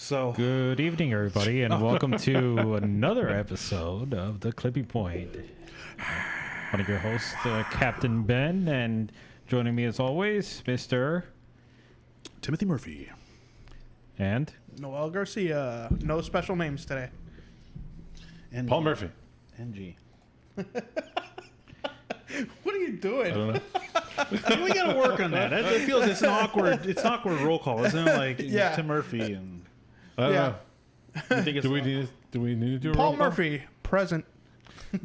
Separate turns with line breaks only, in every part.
So
Good evening, everybody, and welcome to another episode of the Clippy Point. One of your hosts, Captain Ben, and joining me as always, Mr.
Timothy Murphy.
and
Noel Garcia. No special names today.
And
Paul Murphy.
NG.
What are you doing?
I don't know.
We gotta work on that. It feels it's an awkward roll call, isn't it? Like
Yeah.
Tim Murphy and
I don't
Yeah.
know.
you think it's
Do we need to do a
Paul
roll call?
Murphy, present.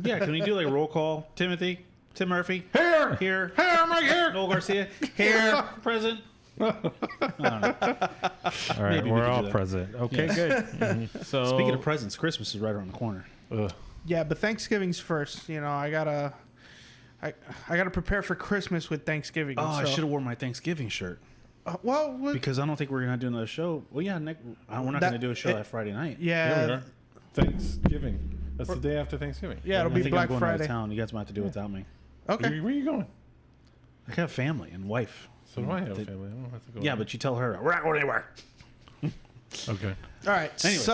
yeah? Can we do like a roll call? Timothy, Tim Murphy,
Here!
here,
I'm right here!
Noel Garcia, here, present. I don't know.
all right,
Maybe we
we're
could do
all
that.
present. Okay,
Yes.
good. So
Speaking of presents, Christmas is right around the corner.
Ugh.
Yeah, but Thanksgiving's first. You know, I gotta prepare for Christmas with Thanksgiving.
Oh, I
so-
should have worn my Thanksgiving shirt
well,
because I don't think we're gonna do another show. Well, yeah, we're not
That-
gonna do a show that Friday night.
Here we
yeah,
are. Thanksgiving. That's the day after Thanksgiving.
yeah, it'll
I
be
think
Black
I'm going out of
Friday.
town. You guys might have to do it without me.
Okay.
Where are you going?
I have family and wife.
So do I have a family. I don't have to go.
Yeah, but you tell her we're not going anywhere.
Okay.
All right.
Anyways.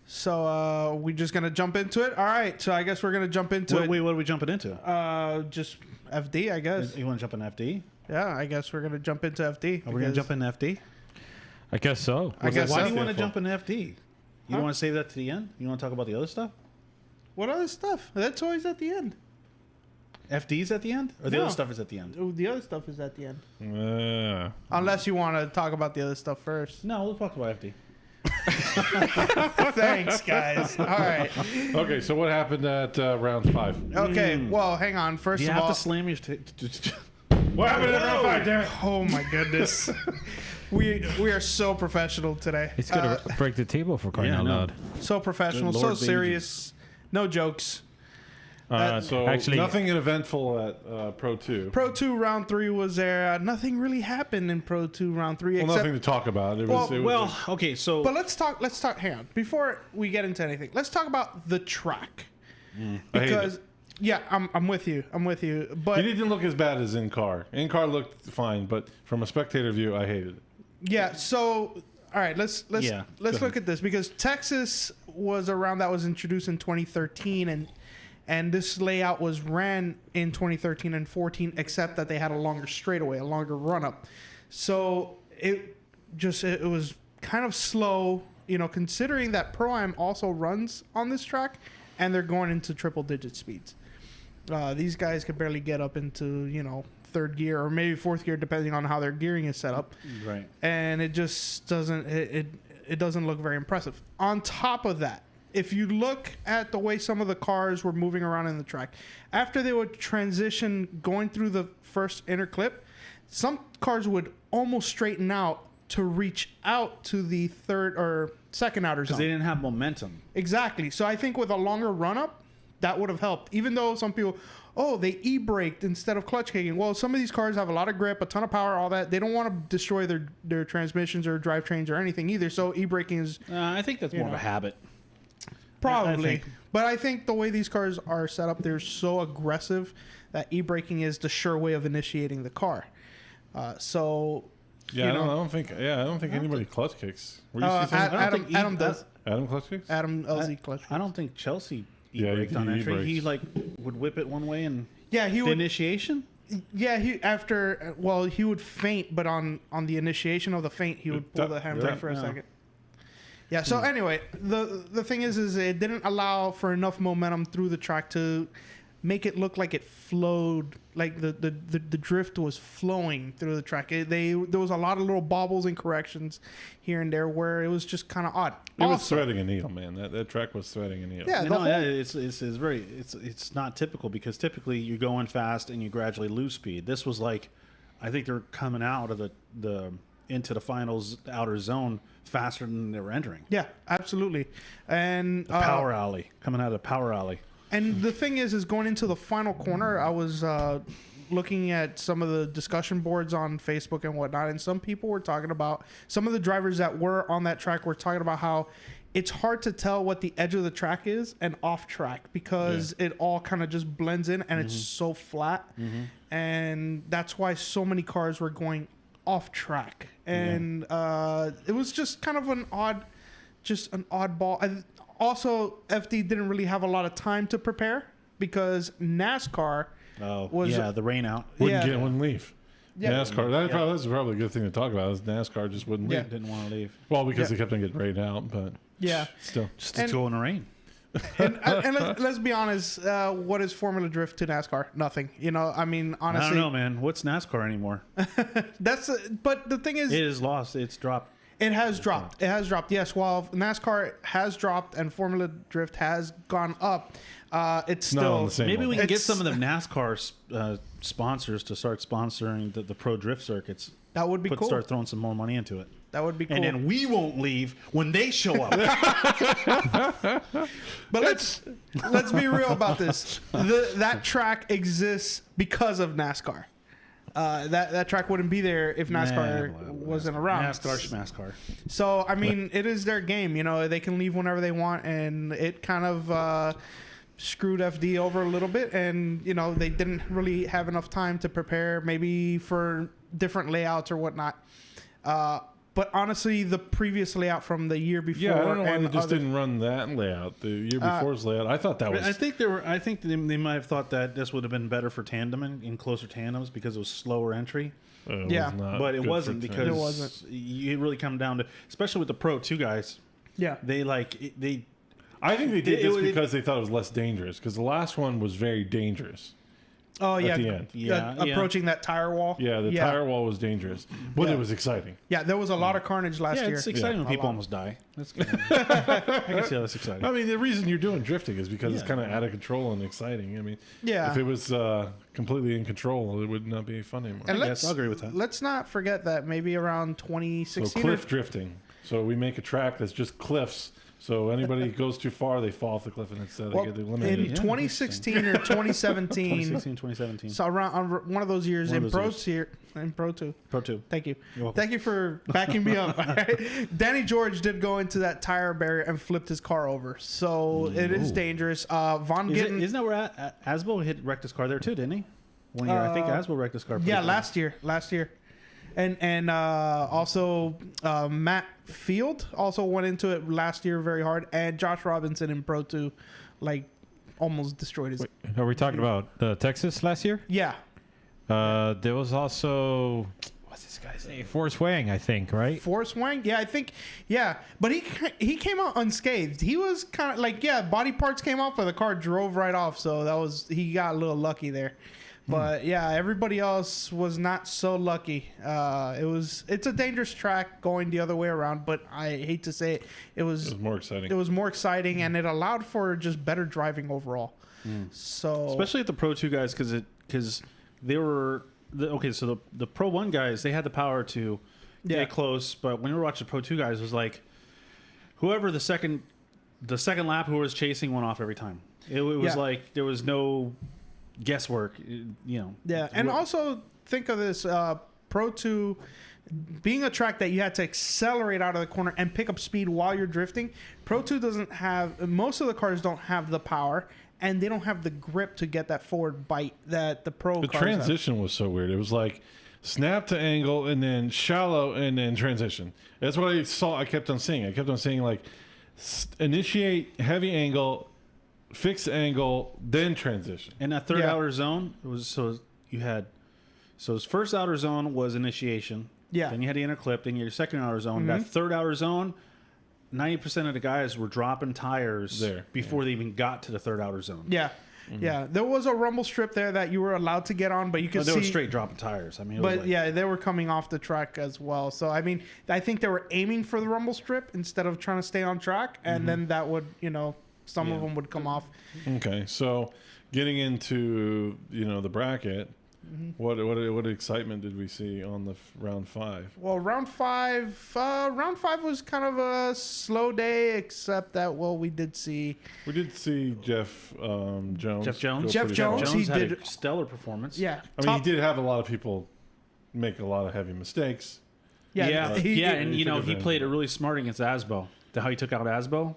So we just gonna jump into it. All right. So I guess we're gonna jump into
Wait, what are we jumping into?
it. Just FD, I guess.
You want to jump in FD?
Yeah, I guess we're gonna jump into FD.
Are we going to jump in FD?
I guess so.
I guess
Why
so.
do you want to
Stand
jump in FD? You
Huh?
want to save that to the end? You want to talk about the other stuff?
What other stuff? That's always at the end.
FD's at the end? Or the
No.
other stuff is at the end?
Oh, the other stuff is at the end.
Yeah.
Unless you want to talk about the other stuff first.
No, we'll talk about FD.
Thanks, guys. All right.
Okay, so what happened at round 5?
Okay. Well, hang on. First
Do you
of
have
all,
to slam your...
What happened at round 5, damn it?
oh my goodness, we are so professional today.
It's gonna break the table for crying
yeah,
out
I know.
loud.
So professional,
Good
so
Lord, baby
serious. No jokes.
So
Actually-
nothing eventful at Pro 2.
Pro 2 round 3 was there. Nothing really happened in Pro 2 round 3
Well,
except.
nothing to talk about. It was,
Well, okay, so...
But let's talk. Hang on. Before we get into anything, let's talk about the track
I hate
because.
it.
Yeah, I'm with you. But
It didn't look as bad as in-car. In-car looked fine, but from a spectator view, I hated it.
yeah, so all right, let's
Yeah,
look at this because Texas was a round that was introduced in 2013 and this layout was ran in 2013 and 14 except that they had a longer straightaway, a longer run up. So it was kind of slow, you know, considering that Pro-Am also runs on this track and they're going into triple digit speeds. These guys could barely get up into, you know, third gear or maybe fourth gear depending on how their gearing is set up.
Right.
And it just doesn't it doesn't look very impressive. On top of that, if you look at the way some of the cars were moving around in the track, after they would transition going through the first inner clip, some cars would almost straighten out to reach out to the third or second outer
Because
zone.
they didn't have momentum.
Exactly. So I think with a longer run up, that would have helped. Even though some people, they e-braked instead of clutch kicking. Well, some of these cars have a lot of grip, a ton of power, all that. They don't want to destroy their transmissions or drivetrains or anything either. So e-braking is
I think that's more of a habit.
probably.
think-
But I think the way these cars are set up, they're so aggressive that e-braking is the sure way of initiating the car. So
Yeah,
you
I
know,
don't think anybody clutch kicks. Were you see something?
Adam does.
Adam clutch kicks?
Adam LZ clutch.
I don't think Chelsea
Yeah,
e-braked
he
on entry.
e-brakes.
He like would whip it one way and
Yeah, he
the
would.
initiation.
Yeah, he would feint, but on the initiation of the feint, he would pull the handbrake for a
yeah.
second. Yeah. So anyway, the thing is it didn't allow for enough momentum through the track to make it look like it flowed, like the drift was flowing through the track. There was a lot of little bobbles and corrections here and there where it was just kind of odd.
It was
Also-
threading a needle, man. That track was threading a needle.
Yeah,
You
the
know,
whole-
it's not typical because typically you're going fast and you gradually lose speed. This was like, I think they're coming out of the into the finals outer zone faster than they were entering.
Yeah, absolutely. And
Power alley coming out of the power alley.
And the thing is going into the final corner, I was looking at some of the discussion boards on Facebook and whatnot, and some people were talking about, some of the drivers that were on that track were talking about how it's hard to tell what the edge of the track is and off track because it all kind of just blends in and it's so flat. And that's why so many cars were going off track, and it was just kind of an oddball. Also, FD didn't really have a lot of time to prepare because NASCAR was
the rain out.
Wouldn't leave.
Yeah.
NASCAR. That's probably a good thing to talk about. Is NASCAR just wouldn't leave.
Didn't want to leave.
Well, because they kept on getting rained out, but still.
Just to go in the rain.
and let's be honest, what is Formula Drift to NASCAR? Nothing. You know, I mean, honestly,
I don't know, man. What's NASCAR anymore?
But the thing is,
It is lost. It's dropped.
it has dropped. It has dropped. Yes, while NASCAR has dropped and Formula Drift has gone up, it's
not
still
on the same
Maybe we can get
It's-
some of the NASCAR sponsors to start sponsoring the pro drift circuits.
that would be cool.
Start throwing some more money into it.
That would be cool.
And then we won't leave when they show up.
But let's be real about this. That track exists because of NASCAR. That track wouldn't be there if NASCAR wasn't around.
NASCAR.
So I mean, it is their game. You know, they can leave whenever they want, and it kind of screwed FD over a little bit. And you know, they didn't really have enough time to prepare, maybe for different layouts or whatnot. But honestly, the previous layout from the year before,
Yeah, I don't know why
and
they just didn't run that layout. The year before's layout. I thought that was.
I think they might have thought that this would have been better for tandem in closer tandems because it was slower entry.
was
Yeah.
not
But it
good
wasn't
for
because
It wasn't.
you really come down to, especially with the Pro 2 guys,
yeah,
they
I think they did
It-
this
it-
because they thought it was less dangerous. Because the last one was very dangerous.
oh yeah,
the end.
Yeah,
approaching that tire wall.
Yeah, the tire wall was dangerous, but it was exciting.
Yeah, there was a lot of carnage last year.
it's exciting when
A
people
lot.
almost die. That's good. I can see how that's exciting.
I mean, the reason you're doing drifting is because it's
Yeah.
kind of out of control and exciting. I mean,
Yeah.
if it was completely in control, it would not be fun anymore.
And
Yes, I'll agree with that.
Let's not forget that maybe around
So
2016.
cliff drifting. So we make a track that's just cliffs. So anybody who goes too far, they fall off the cliff, and instead
well,
they get
in
eliminated.
2016 or 2017,
2016, 2017.
so around one of those years
One
in
of
Pro
those
2, in Pro 2.
Pro 2.
Thank you.
You're welcome.
Thank you for backing me up. All right? Danny George did go into that tire barrier and flipped his car over. So it is dangerous. Von Gittin.
Isn't that where Asbo wrecked his car there too, didn't he? 1 year. I think Asbo wrecked his car. pretty
Yeah,
bad.
last year. And also Matt Field also went into it last year very hard. And Josh Robinson in Pro 2, like, almost destroyed his...
Are we talking about Texas last year?
Yeah.
There was also, what's this guy's name? Forrest Wang, I think, right?
Forrest Wang? Yeah, I think... Yeah. But he came out unscathed. He was kind of like, body parts came off, but the car drove right off. So he got a little lucky there. But yeah, everybody else was not so lucky. It's a dangerous track going the other way around, but I hate to say it, it was
more exciting.
It was more exciting, and it allowed for just better driving overall. So
Especially at the Pro 2 guys, because they were so the Pro 1 guys, they had the power to get close, but when you were watching the Pro 2 guys, it was like whoever the second lap who was chasing went off every time. It was like there was no guesswork, you know.
Yeah, and also think of this Pro 2 being a track that you had to accelerate out of the corner and pick up speed while you're drifting. Pro 2 doesn't have, most of the cars don't have the power, and they don't have the grip to get that forward bite that the Pro
The
cars
transition was so weird. It was like snap to angle and then shallow and then transition. That's what I saw. I kept on seeing. like initiate heavy angle, fixed angle, then transition.
And that third outer zone, it was his first outer zone was initiation.
Yeah.
Then you had the inner clip, then your second outer zone. That third outer zone, 90% of the guys were dropping tires
There.
before they even got to the third outer zone.
Yeah. Yeah, there was a rumble strip there that you were allowed to get on, but you could
They
see
were straight dropping tires. I mean, it
But
was like,
yeah, they were coming off the track as well. So I mean, I think they were aiming for the rumble strip instead of trying to stay on track, and then that would, some of them would come off.
Okay, so getting into the bracket, what excitement did we see on the round 5?
Well, round five was kind of a slow day, except that we did see
We did see Jeff Jones.
Jeff Jones.
Jeff
pretty
Jones,
far.
he
Jones had
did-
a stellar performance.
yeah.
I mean, he did have a lot of people make a lot of heavy mistakes.
Yeah,
he-
and
he took
he
advantage
played it
of it.
really smart against Asbo. How he took out Asbo.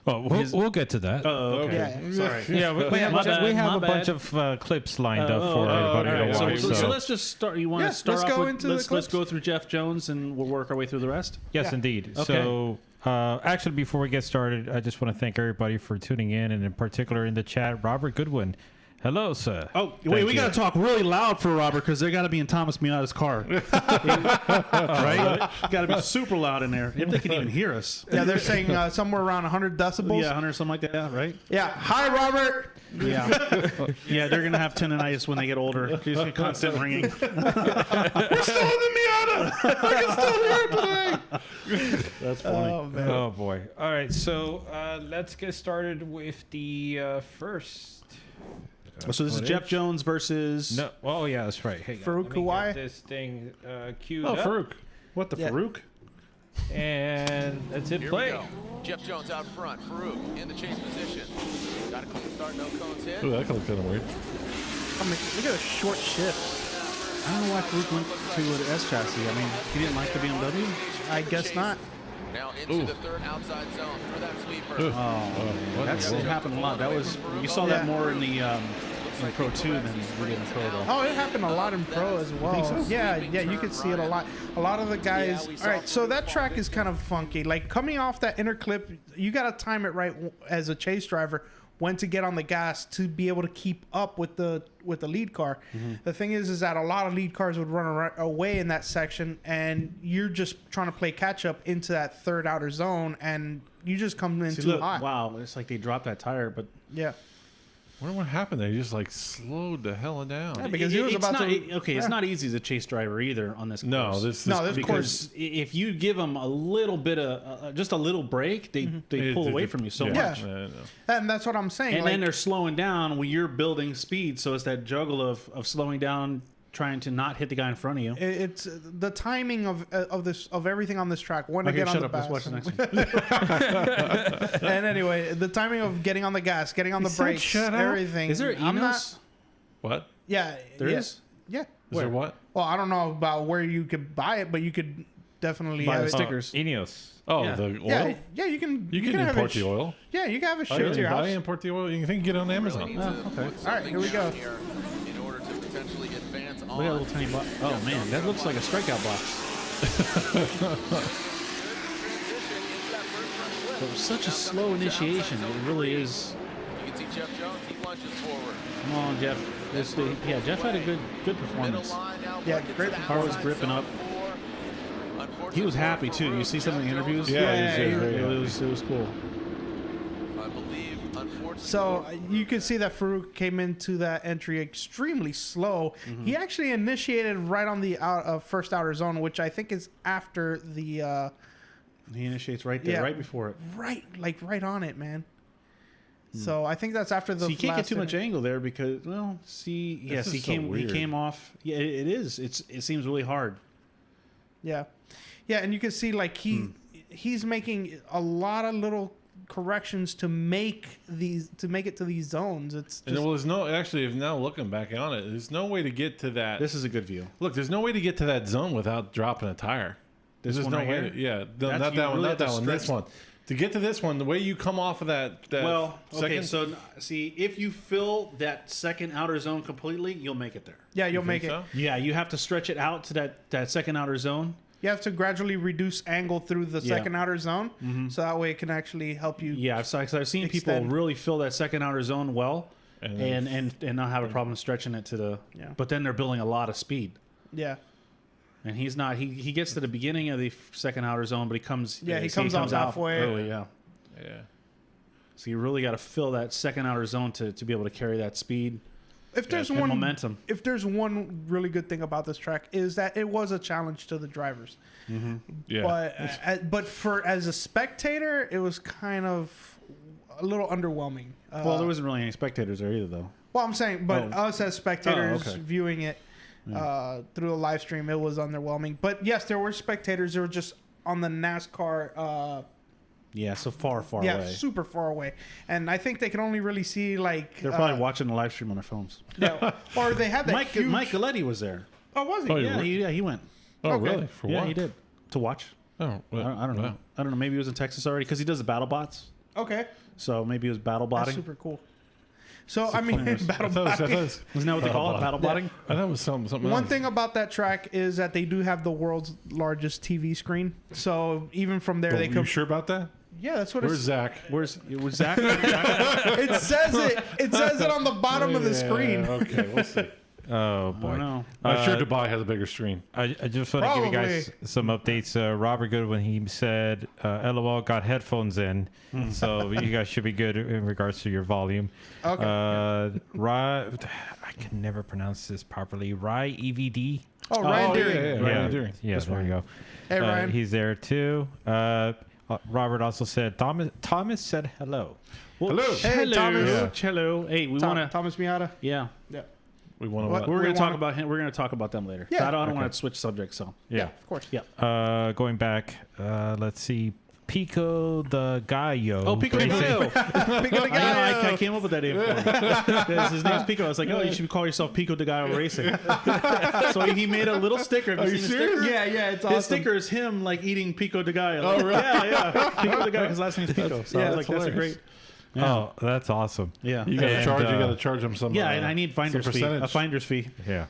Oh, we'll get to that.
Oh, okay.
Yeah.
Sorry.
Yeah, we have,
My bad,
we have
my
a bunch
bad.
of clips lined up for everybody
All right,
to watch.
so let's just start. You want
Yeah,
to start
let's
off
go
with,
into the
let's
clips.
go through Jeff Jones and we'll work our way through the rest.
Yes,
Yeah.
indeed.
Okay.
So, actually, before we get started, I just want to thank everybody for tuning in, and in particular in the chat, Robert Goodwin. Hello, sir.
Oh,
Thank
wait, we
you.
got to talk really loud for Robert because they got to be in Thomas Miata's car. Right? Got to be super loud in there. If they can even hear us.
Yeah, they're saying somewhere around 100 decibels.
Yeah, 100 something like that, right?
Yeah. Hi, Robert.
Yeah. Yeah, they're going to have tinnitus when they get older. Just constant ringing.
We're still in the Miata. I can still hear it today.
That's funny.
Oh man.
Oh boy! All right, so let's get started with the first.
So this is Jeff Jones versus...
No, oh yeah, that's right. Hey,
Farouk
let me
Kawai?
get this thing queued
Oh,
up,
Farouk.
What, the
Yeah.
Farouk?
and let's hit
Here
play.
we go. Jeff Jones out front. Farouk in the chase position. Got a clean start, no cones hit.
Ooh, that could look kind of weird.
I mean, look at a short shift.
I don't know why Farouk went to the S chassis. I mean, he didn't like the BMW?
I guess not.
Now into the third outside zone for that sweeper.
Ooh.
Oh,
what
that's
in the
it
world?
happened a lot. That was you saw that more in the in Pro 2 than we did in Pro though.
Oh, it happened a lot in pro as well.
so?
Yeah, you could see it a lot. A lot of the guys. All right, so that track is kind of funky. Like coming off that inner clip, you got to time it right as a chase driver when to get on the gas to be able to keep up with the lead car. The thing is that a lot of lead cars would run away in that section, and you're just trying to play catch up into that third outer zone, and you just come in
See,
too
look,
hot.
wow, it's like they dropped that tire, but
Yeah.
I wonder what happened there. He just like slowed the hell down.
Yeah, because he was
it's
about
not,
to.
okay, it's
yeah.
not easy as a chase driver either on this course.
No, this
This
because if you give them a little bit of just a little break, they pull away from you so
Yeah.
much.
No.
And that's what I'm saying.
And
like,
then they're slowing down when you're building speed, so it's that juggle of slowing down, trying to not hit the guy in front of you.
it's the timing of everything on this track. When to
Okay,
get on
shut
the
up. Let's watch
gas.
the next one.
And anyway, the timing of getting on the gas, getting on the
said
brakes,
shut up.
everything.
Is there
I'm not.
Enos?
What?
Yeah,
There
yeah,
is?
Yeah.
Is there what?
Well, I don't know about where you could buy it, but you could definitely
Buy
have
the
it.
stickers.
Ineos.
Oh,
Yeah.
the oil?
Yeah, you can.
You can
have
import
it
the oil.
Yeah, you can have it
Oh,
shipped
really?
to your
Buy
house.
and import the oil. You can get it on Amazon.
Need
Oh,
to
okay.
put
All right, here we
something
go.
down here in order to potentially advance on.
Look at that little tiny box. Oh man, that looks like a strikeout box. It was such a slow initiation. It really is.
You can see Jeff Jones. He lunges forward.
Come on, Jeff. Yeah, Jeff had a good
Middle
performance.
line now.
Yeah,
back into
great
the
Car was
outside
gripping
zone
up.
for, unfortunately
He was
for
happy too. You
Farouk,
see some of the
Jeff Jones
interviews?
was
Yeah,
he's
very
it was cool.
I believe, unfortunately.
So you can see that Farouk came into that entry extremely slow. He actually initiated right on the first outer zone, which I think is after the
He initiates right there,
Yeah.
right before it.
right on it, man. So I think that's after the.
So you can't get
last
too much
inning.
angle there because, well, see, yes,
is
he
so
came. He
weird.
came off. Yeah, it is. It seems really hard.
Yeah, yeah, and you can see like he's making a lot of little corrections to make it to these zones. It's
And
just,
well, there's no actually. If now looking back on it, there's no way to get to that.
This is a good view.
Look, there's no way to get to that zone without dropping a tire.
This
There's
one
no
right
way.
here?
Yeah,
That's-
not
you
that one.
really
Not
have to
that one. This
stretch-
one. To get to this one, the way you come off of that
Well,
second.
okay, so see, if you fill that second outer zone completely, you'll make it there.
yeah, you'll
You
make
think
it.
so?
Yeah, you have to stretch it out to that second outer zone.
You have to gradually reduce angle through the
Yeah.
second outer zone, so that way it can actually help you.
Yeah, I've seen
Extend.
people really fill that second outer zone well,
And
and not have a problem stretching it to the.
Yeah.
But then they're building a lot of speed,
Yeah,
and he's not. He gets to the beginning of the second outer zone, but he comes.
Yeah, he
see,
comes off halfway.
early. Yeah.
Yeah.
So you really got to fill that second outer zone to be able to carry that speed
if there's
and
one
momentum.
if there's one really good thing about this track is that it was a challenge to the drivers.
Yeah.
But for as a spectator, it was kind of a little underwhelming.
Well, there wasn't really any spectators there either, though.
Well, I'm saying, but
Oh.
us as spectators
Oh, okay.
viewing it through a live stream, it was underwhelming. But yes, there were spectators. They were just on the NASCAR.
Yeah, so far
Yeah,
away.
super far away, and I think they can only really see like
They're probably watching the live stream on their phones.
yeah, or they had that
Mike
huge.
Galetti was there.
Oh, was he?
Oh,
Yeah, he went.
Oh,
okay.
really? For
yeah,
what?
he did to watch.
Oh,
I don't know.
wow.
I don't know. Maybe he was in Texas already because he does the battle bots.
Okay.
So maybe it was battle
That's
botting.
super cool. So, I mean,
pointers.
battle
I thought
botting.
it was-
Isn't that what they call it? Battle botting?
I thought it was something
One
else.
thing about that track is that they do have the world's largest TV screen. So even from there,
Oh,
they
you
come.
sure about that?
Yeah, that's what
Where's
it's.
Zach?
Where's Zach?
It says it. It says it on the bottom of the
Yeah,
screen.
Okay, we'll see.
Oh
I
boy.
don't know.
I'm sure Dubai has a bigger screen.
I just want to give you guys some updates. Robert Goodwin, he said, LOL got headphones in, so you guys should be good in regards to your volume.
Okay.
I can never pronounce this properly. Rye EVD.
Oh, Ryan
Oh,
Deering.
yeah. Ryan Deering.
Yeah, there you go.
Hey, Ryan.
He's there too. Robert also said, Thomas said hello.
Well,
Hello.
Hey,
hello.
Thomas.
Yeah. Hello. Hey, we want to.
Thomas Miata.
Yeah.
Yeah.
We want to
What?
what?
We're going
We
to talk
wanna-
about him. We're going to talk about them later.
Yeah.
I don't
Okay.
want to switch subjects. So
Yeah, of course.
yeah.
Going back, let's see. Pico the Gallo.
Oh, Pico de
Racing.
Gallo.
Pico de Gallo.
I came up with that name for him. Yes, his name's Pico. I was like, oh, you should call yourself Pico de Gallo Racing. So he made a little sticker. Have
Are
you
you
seen the
serious?
sticker?
Yeah, it's
His
awesome.
sticker is him like eating Pico de Gallo.
Oh, right.
Yeah. Pico de Gallo. His last name's Pico. So I was like, that's a
hilarious.
great. Yeah.
Oh, that's awesome.
Yeah.
You got to
And,
charge. You
uh,
got to charge them some.
Yeah, and I need finder's
some
fee. A
percentage.
finder's fee.
Yeah.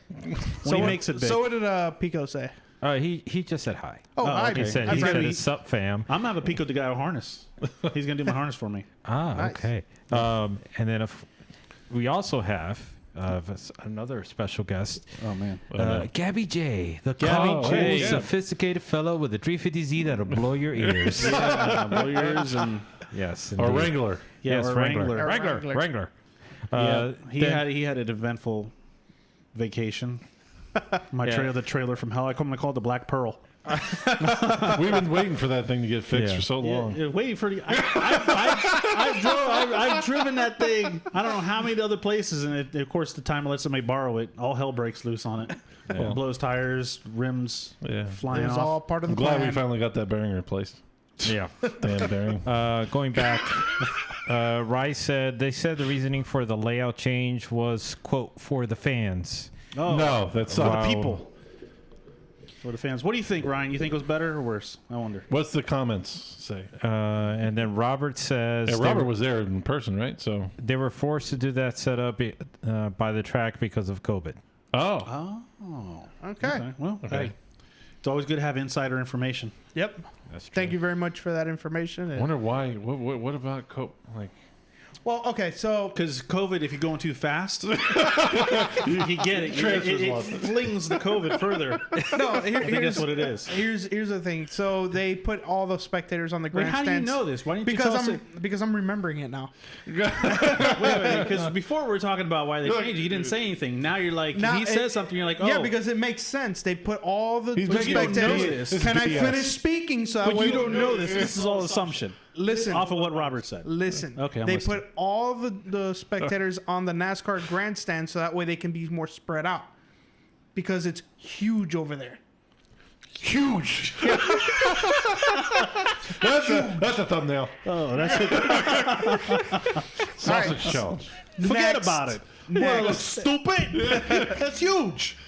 When he makes it big.
So what did Pico say?
He just said hi.
Oh, hi.
okay.
He said,
I've
he
got
said
to
it's up, fam.
I'm gonna have a Pico de Gallo harness. He's gonna do my harness for me.
Ah,
Nice.
okay. And then if we also have another special guest,
Oh man.
Gabby J, the
Gabby
calm,
J,
cool,
yeah.
sophisticated fellow with a 350Z that'll blow your ears.
Lawyers and
Yes,
Or
indeed.
Wrangler.
yeah,
Yes,
or
Wrangler.
Wrangler.
Wrangler.
Yeah, he
then-
had an eventful vacation. My
Yeah.
the trailer from hell. I'm gonna call it the Black Pearl.
We've been waiting for that thing to get fixed
Yeah.
for so long.
Waiting for the. I've driven that thing. I don't know how many other places, and of course, the time I let somebody borrow it, all hell breaks loose on it.
Yeah.
Blows tires, rims
Yeah.
flying
It was
off.
all part of
I'm
the
glad
plan.
we finally got that bearing replaced.
Yeah.
Damn bearing.
Going back, Rice said they said the reasoning for the layout change was quote for the fans.
Oh,
No, that's
for
not.
the people. For the fans. What do you think, Ryan? You think it was better or worse? I wonder.
What's the comments say?
And then Robert says
Yeah,
they
Robert
were-
was there in person, right? So.
they were forced to do that setup by the track because of COVID.
Oh.
Oh.
Okay.
Well,
Okay.
hey, it's always good to have insider information.
Yep.
That's true.
Thank you very much for that information.
I wonder why. What about like?
Well, okay, so
Because COVID, if you're going too fast, you get it.
Transfers
It
lost.
flings the COVID further.
no,
I think that's what it is.
Here's the thing. So they put all the spectators on the
Wait, how
grandstands.
do you know this? Why didn't you
Because
tell us?
because I'm remembering it now.
Because before we were talking about why they changed it, you didn't say anything. Now you're like,
Now
he
it-
says something, you're like, oh.
Yeah, because it makes sense. They put all the
He's making-
you don't know
spectators.
this.
Can I
BS.
finish speaking? So
But
I
you don't know this. This is all assumption.
listen.
Off of what Robert said.
Listen.
Okay, I'm
they
listening.
put all the spectators on the NASCAR grandstand so that way they can be more spread out because it's huge over there.
Huge. That's a thumbnail.
Oh, that's it.
Sausage shell.
Forget
Next.
about it.
Next.
Well, stupid. That's huge.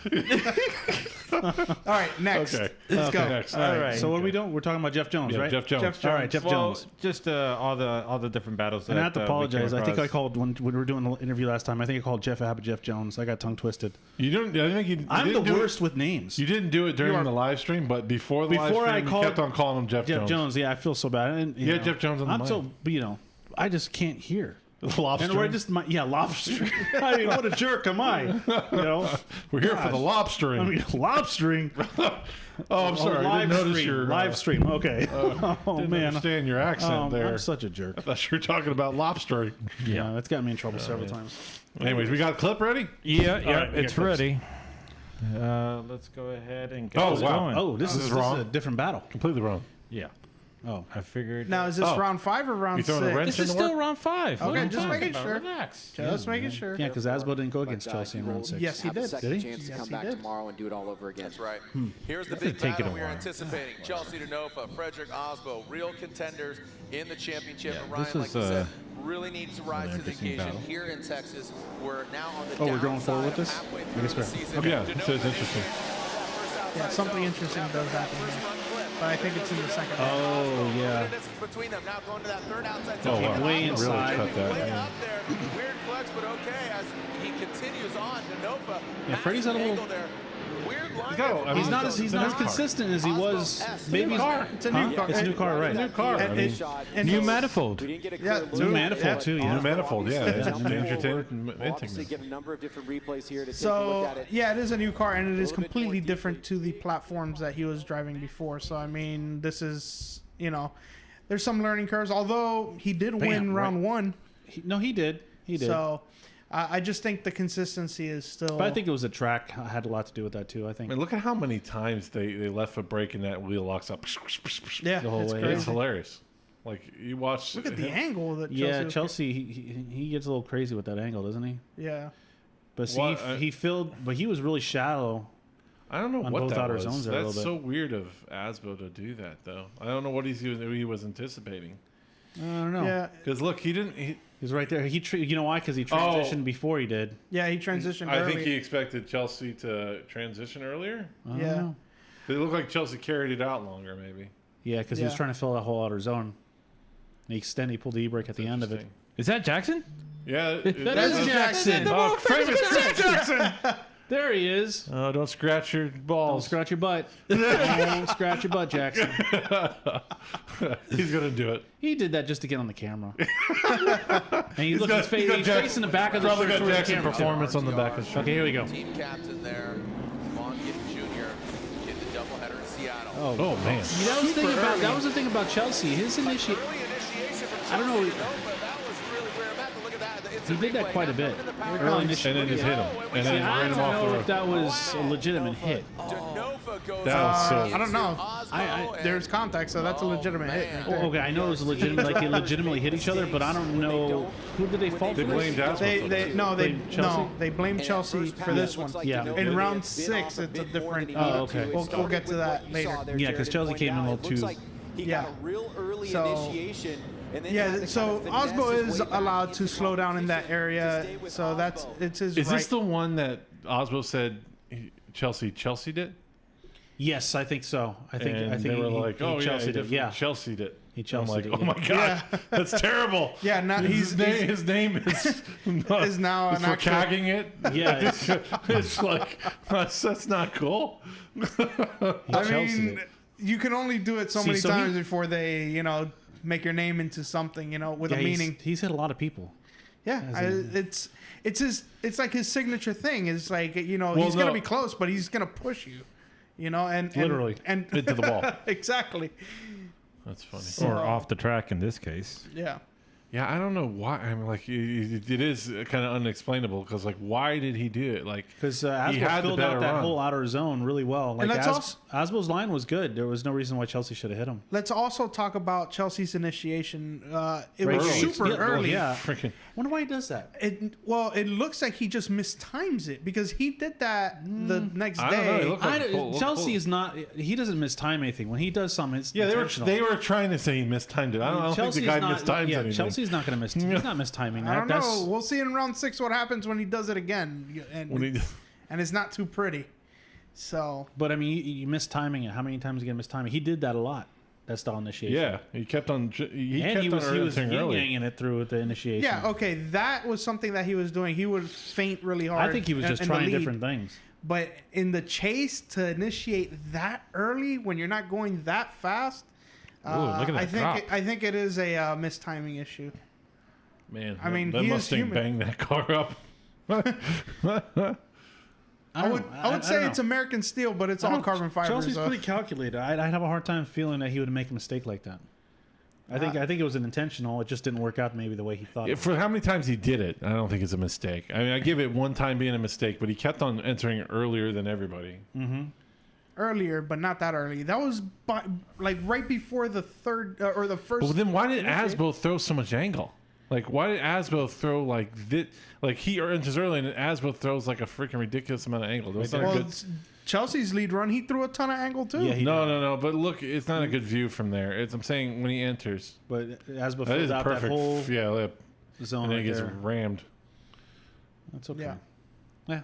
All right, next.
Okay.
Let's go.
Next.
All right. So what are we doing? We're talking about Jeff Jones,
Yeah,
right?
Jeff Jones.
Jeff
All right, Jeff Jones.
just all the different battles.
And I have to apologize. I think I
called.
called when we were doing the interview last time. I think I called Jeff Abbott Jeff Jones. I got tongue twisted.
You don't. I think you.
I'm the
didn't do it-
worst with names.
You didn't do it during
You are-
the live stream, but before the
Before I
live stream,
called-
you kept on calling him Jeff Jones.
Yeah, I feel so bad. And, you
Yeah,
know,
Jeff Jones on the
I'm
mic.
so, I just can't hear.
Lobster.
And we're just, lobster. I mean, what a jerk am I? You know,
We're here for the lobstering.
I mean, lobstering.
oh, I'm sorry. I didn't notice your
live stream. Okay. oh
Didn't
man,
understand your accent there.
I'm such a jerk.
I thought you were talking about lobstering.
Yeah, that's got me in trouble several
yeah.
times.
Anyways, we got a clip ready?
Yeah,
right, we
it's
got clips.
ready. Let's go ahead and get
Oh,
this
wow.
going.
Oh, this is
wrong.
a different battle.
Completely wrong.
Yeah.
Oh,
I figured.
Now, is this
Oh.
round 5 or round
You throwing a
6?
wrench
this
in
is
the
still
work?
round 5.
Okay,
What are you
just
talking
making
about?
sure.
Relax.
Just making sure.
yeah, because Asbo didn't go against Chelsea in round 6.
Yes, he
have a
did.
second
Did he?
chance to
Yes,
come
he
back
did.
tomorrow and do it all over again.
That's right. Here's the
This
big
is taking
battle
a
we are
while.
anticipating. Chelsea Denofa, Frederick Osbo, real contenders in the championship.
Yeah,
and Ryan,
this
like
is,
you said, really needs to rise to the
interesting
occasion
battle.
here in Texas. We're now on the
Oh, we're going forward with
downside of
this?
halfway
I
through
guess
the
we're-
season.
Oh, yeah,
Denofa
so it's interesting.
first outside
Yeah, something
zone.
interesting
After
does
that
happen
first
here.
run clip,
but I think it's in the second row.
Oh yeah.
Distance between them. Now going to that third outside
Oh,
zone.
wow.
Way
Really
inside.
cut that.
Way
Yeah.
up there. Weird flex, but okay. As he continues on to Nova.
Yeah, Freddie's at a little-
Angle there. Weird line.
go. I mean,
He's not as
It's a new car.
consistent as he was. Maybe
It's a new car.
It's a new car, right?
New car. I
And
mean,
and
New
it's-
manifold.
Yeah,
New manifold too. Yeah.
New manifold, yeah. Entertainment.
We'll obviously get a number of different replays here to take a
So
look at it.
yeah, it is a new car, and it is
little bit more
completely
deeply.
different to the platforms that he was driving before. So I mean, this is there's some learning curves. Although he did win
right.
round one,
No, he did. He did.
so I just think the consistency is still.
But I think it was the track had a lot to do with that too. I
I
think.
mean, look at how many times they left foot brake and that wheel locks up.
yeah,
the whole
it's
way.
crazy.
It's hilarious. Like you watch.
Look at the
him-
angle that
Yeah,
was-
Chelsea. He gets a little crazy with that angle, doesn't he?
Yeah,
But see,
What,
he filled, but he was really shallow.
I don't know
on
what
both
that
outer
was.
zones there a
That's
little
so weird of Asbo to do that, though. I don't know what he was anticipating.
I don't know.
yeah,
Because look, he didn't.
He's right there. You know why? Because he transitioned before he did.
yeah. He transitioned
I
early.
think he expected Chelsea to transition earlier.
I don't
Yeah.
know.
It looked like Chelsea carried it out longer, maybe.
Yeah, because he was
Yeah.
trying to fill that whole outer zone. He pulled the e-brake at the end of it.
Interesting.
Is that Jackson?
Yeah,
That is Jackson.
Oh, famous Jackson!
There he is.
Oh, don't scratch your
Don't
balls.
scratch your butt. Don't scratch your butt, Jackson.
He's gonna do it.
He did that just to get on the camera. And he looked
got-
his face.
he's got
He's
Jack-
facing the back of the
Probably
shirt
got
towards the
Jackson
camera.
performance on the back of the shirt.
Okay, here we go.
Team captain there. Vaughn Gittin Jr. in the doubleheader in Seattle.
Oh man.
That was the thing about Chelsea. His initiate.
Early initiation from
I don't know.
Chelsea, but that was really where I'm at. Look at that. It's
He
a
did that
replay.
quite a bit.
Look at the power.
Early
And
initiate.
then just hit him. And then
I
ran him
don't
off the
know
road.
if that was a legitimate hit.
Denova goes
That was so-
into
I don't know.
Osmo
There's
and-
contact, so that's a legitimate hit.
man.
Right there.
Oh, okay, I know it was legitimate. Like they legitimately hit each other, but I don't know who did they fault
They
for this?
blamed Asbo.
They blamed Chelsea for this one.
Yeah.
In round 6, it's a different.
Oh, okay.
We'll get to that later.
Yeah, 'cause Chelsea came in a little too-
He
Yeah.
got a real early
So-
initiation. And then
Yeah,
had to
so
kind of finesse
Osbo
his
is
way back
allowed
into
to slow down in that area,
Stay with
so
Osbo.
it's his
Is
right.
this the one that Osbo said Chelsea did?
Yes, I think so. I think
they were
he,
like,
he
oh yeah,
Chelsea
he
did. Yeah,
Chelsea did.
He
I'm
Chelsea
like,
did,
oh
yeah.
my god, that's terrible.
Yeah, now
his name is
is now an
for
actual-
cagging it.
Yeah,
It's like that's not cool.
he
I
Chelsea
mean,
did.
you can only do it so
See,
many
so he-
times before they, make your name into something, with a
Yeah,
meaning.
He's hit a lot of people.
Yeah, it's like his signature thing. It's like he's
no.
gonna be close, but he's gonna push you, and
Literally.
and
Into the wall.
exactly.
That's funny.
Or off the track in this case.
Yeah.
Yeah, I don't know why. I mean, like it is kind of unexplainable because, like, why did he do it? Like,
Because
he
Asbo
had the
filled out
better
that
run.
whole outer zone really well. Like
let's also-
Asbo's line was good. There was no reason why Chelsea should have hit him.
Let's also talk about Chelsea's initiation. It
Right,
was
early.
super
Yeah, well,
early.
yeah.
freaking.
Wonder why he does that.
It looks like he just mistimes it because he did that the next
I don't know,
day.
it looked like-
Chelsea is not. He doesn't mistime anything. When he does something, it's
Yeah,
intentional.
they were trying to say he mistimed it. I don't think the
Chelsea's
guy
not,
mistimes
yeah,
anything.
Chelsea's not going to miss. He's not mistiming that.
I don't know. We'll see in round 6 what happens when he does it again,
When he-
and it's not too pretty. So
But I mean, you miss timing it. How many times again miss timing? He did that a lot. That style initiation.
Yeah, he kept on. He
and
kept
he was
on entering early.
yin-yanging it through with the initiation.
yeah, okay, that was something that he was doing. He would feint really hard.
I think he was just
in the
trying
lead.
different things.
But in the chase to initiate that early when you're not going that fast,
Ooh, look at that drop.
I think it is a mistiming issue.
Man,
I mean,
that
he is
Mustang
human.
banged that car up.
I would say it's American steel, but it's all carbon fiber.
Chelsea's
so-
pretty calculated. I'd have a hard time feeling that he would make a mistake like that. I think it was an intentional. It just didn't work out maybe the way he thought.
Yeah,
it
for how many times he did it, I don't think it's a mistake. I mean, I give it one time being a mistake, but he kept on entering earlier than everybody.
earlier, but not that early. That was like right before the third or the first.
But then why did Asbo throw so much angle? Like, why did Asbo throw like this? Like, he enters early and Asbo throws like a freaking ridiculous amount of angle. That was not a
Well,
good.
it's Chelsea's lead run, he threw a ton of angle too.
Yeah, he
No. But look, it's not a good view from there. I'm saying when he enters,
But Asbo
that is
filled
a
out
perfect.
that whole zone
and then
right
he gets
there.
rammed.
That's okay.
Yeah.
Yeah.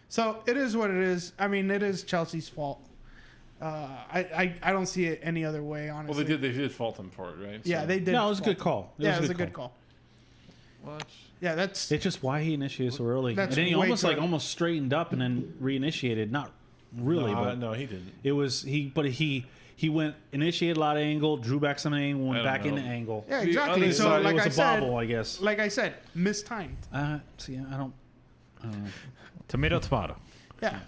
So it is what it is. I mean, it is Chelsea's fault. I don't see it any other way, honestly.
Well, they did fault him for it, right?
Yeah,
So-
they did.
No, it was a
fault
good
him.
call.
Yeah, it was a good call.
What?
Yeah, that's
It's just why he initiated so early, and
That's
then he
way
almost
too-
almost straightened up and then reinitiated. Not really, but
No, he didn't.
it was he went initiated a lot of angle, drew back some angle,
I
went
don't
back
know.
into angle.
yeah,
The
exactly.
other
So
side, it
like
it
I
was a
said,
bobble, I guess.
like I said, mistimed.
See, I don't.
Tomato, tomato.
Yeah.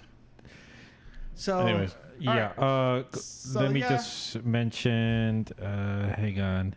So
Anyways,
Yeah.
So,
Let me
yeah.
just mention. Hang on.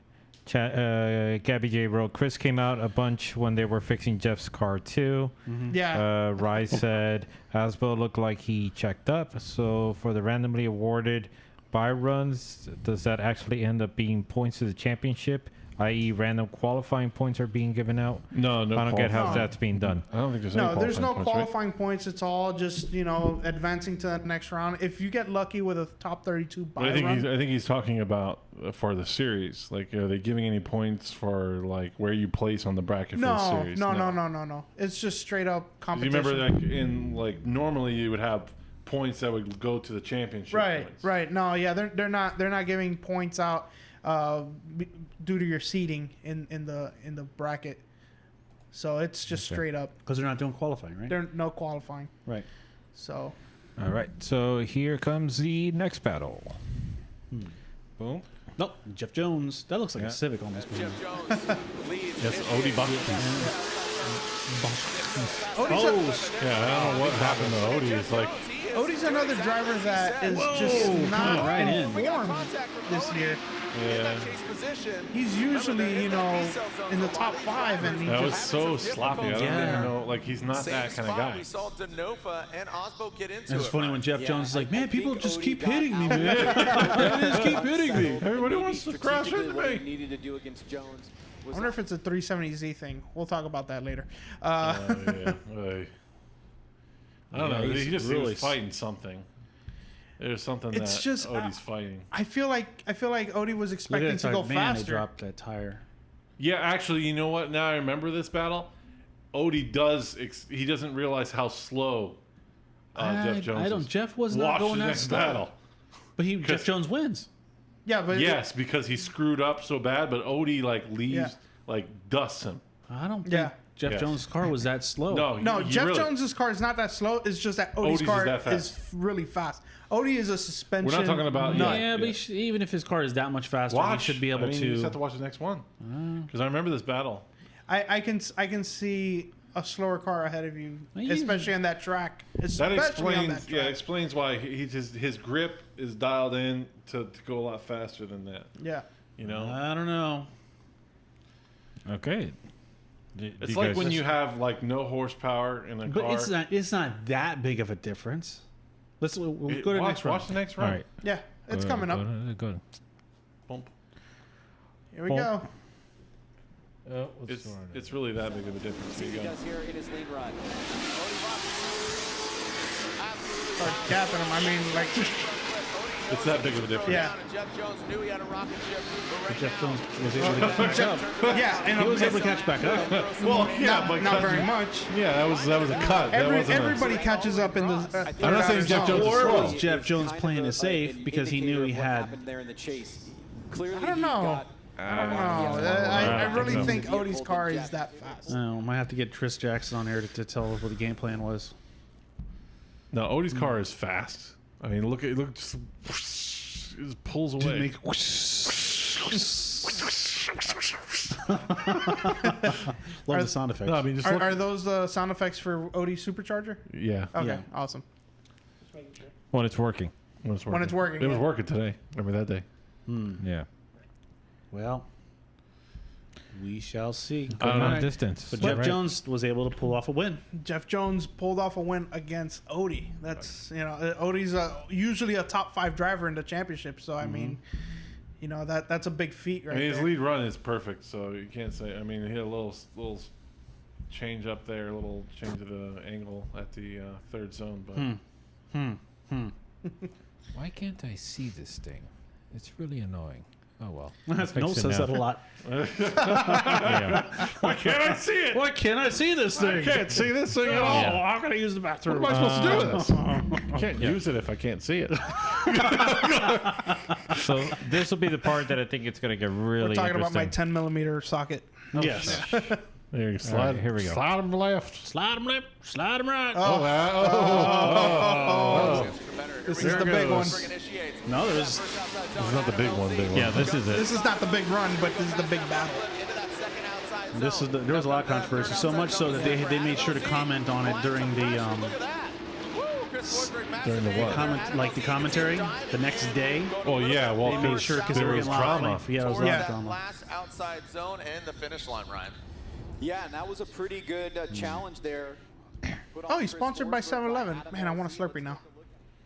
Gabby J wrote, Chris came out a bunch when they were fixing Jeff's car too.
yeah,
Rye said Asbo looked like he checked up. So for the randomly awarded buy runs, does that actually end up being points to the championship? I.e., random qualifying points are being given out.
no.
I don't get how
qualifying.
that's being done.
I don't think there's any
no, there's no
qualifying points, right?
qualifying points. It's all just advancing to the next round. If you get lucky with a top 32
But
buy
I think
run,
he's talking about for the series. Like, are they giving any points for like where you place on the bracket for the
no,
series?
no. It's just straight up
You
competition.
remember, like normally you would have points that would go to the championship.
Right,
points.
right. No, yeah, they're not giving points out due to your seating in the bracket. So it's just straight up.
Because they're not doing qualifying, right?
There's no qualifying.
Right.
So
All right. So here comes the next battle.
Boom.
Nope. Jeff Jones. That looks like
Yeah.
a Civic almost.
Jeff Jones leads.
Yes,
in
Odie
the
Buck. Yeah, I don't know what happened to Odie. It's like
Odie's another driver that is just not
right in.
informed this year.
yeah,
He's usually, in the top 5, and he
that was
just
so sloppy. I don't
Yeah.
even know. Like he's not that kind of guy.
We saw Denofa and Osbo get into
And it's funny when Jeff
Yeah,
Jones is like, man,
I
people
think
just
Odie
keep
got
hitting me,
out-
man. They just keep hitting me.
Everybody
Maybe
wants to crash
strategically
into
what he
me.
needed to do against Jones
I
was
wonder if it's a 370Z thing. We'll talk about that later.
Yeah. I don't know.
he's
He was
really
fighting something. There's something
It's
that
just,
Odie's fighting.
I feel like Odie was
Look
expecting
at
to
that
go
man, they
faster.
dropped that tire.
Yeah, actually, you know what? Now I remember this battle. Odie does. He doesn't realize how slow Jeff Jones
I don't.
is.
Jeff was not
Watch
going
the
that
next
slow.
battle.
But Jeff Jones wins.
Yeah, but
Yes, because he screwed up so bad, but Odie leaves,
Yeah.
dusts him.
I don't think
Yeah.
Jeff
Yes.
Jones' car was that slow.
No,
he
Jeff
really-
Jones's car is not that slow. It's just that Odie's
Odie's
car
is that fast.
is really fast. Odie is a suspension.
We're not talking about-
nut.
Yeah, but
Yeah.
even if his car is that much faster,
Watch.
he should be able
You just have to watch the next one. Because I remember this battle.
I can see a slower car ahead of you,
Well,
especially on that track.
That
Especially on
explains.
that
Yeah,
track.
explains why his grip is dialed in to go a lot faster than that.
Yeah.
You know,
I don't know.
Okay.
it's like when you have no horsepower in a
But
car.
it's not that big of a difference. We'll go to the next round.
Watch the next
All
round.
right.
Yeah, it's coming up.
Good.
Bump.
Here we go.
It's really that big of a difference.
he
Here you go.
does here in his lead run.
Start capping him. I mean,
It's that big of a difference.
yeah,
Jeff Jones knew he had a rocket ship.
But Jeff Jones was able to catch up.
yeah. And
He was able to catch back up.
Well, yeah, but
not very much.
Yeah, that was a cut. That wasn't
Everybody catches up in the.
I'm not saying Jeff Jones is
Or
slow.
was Jeff Jones playing it safe because he knew he had.
There in the chase. Clearly,
I don't know. I don't know. I really
so.
think Odie's car is that fast.
Oh, might have to get Tris Jackson on here to tell us what the game plan was.
No, Odie's car is fast. I mean, look, just pulls away.
Love the sound effects.
No, I mean, just look.
Are those the sound effects for Odie's supercharger?
Yeah,
Okay,
Yeah.
awesome.
When it's working.
when it's working.
When it's working,
It was
yeah.
working today. Remember that day?
Yeah.
Well, we shall see.
Going
know.
on distance.
But
All
Jeff
right.
Jones was able to pull off a win.
Jeff Jones pulled off a win against Odie. That's Odie's usually a top 5 driver in the championship. So I mean, that's a big feat right
I mean, his
there.
lead run is perfect, so you can't say. I mean, he had a little change up there, a little change of the angle at the third zone, but
Why can't I see this thing? It's really annoying. Oh well.
No
I'll fix it
says
now.
that a lot.
Yeah.
Why can't I see it?
Why can't I see this thing?
I can't see this thing at
Oh,
all.
Yeah.
how can I use the bathroom?
What am I supposed to do with this? I can't use it if I can't see it.
So this will be the part that I think it's going to get really
We're talking about my
interesting.
10 millimeter socket.
Yes.
There you slide.
here we go.
Slide them left.
Slide them left, slide them right.
This is the big one.
No, there's
It's not the big one.
Yeah, this is
This
it.
is not the big run, but this is the big battle.
there was a lot of controversy. So much so that they made sure to comment on it during the
During the what?
the commentary the next day.
Oh yeah, well,
They made sure because they
there
were
was
getting a lot of
drama.
flame. Yeah, there was a lot of drama.
Last outside zone and the finish line, Ryan.
Yeah, and that was a pretty good challenge there. Put on
Oh, he's
Chris
sponsored by
Forsberg,
7-Eleven.
Adam
Man, I want a
Elsie with
Slurpee now.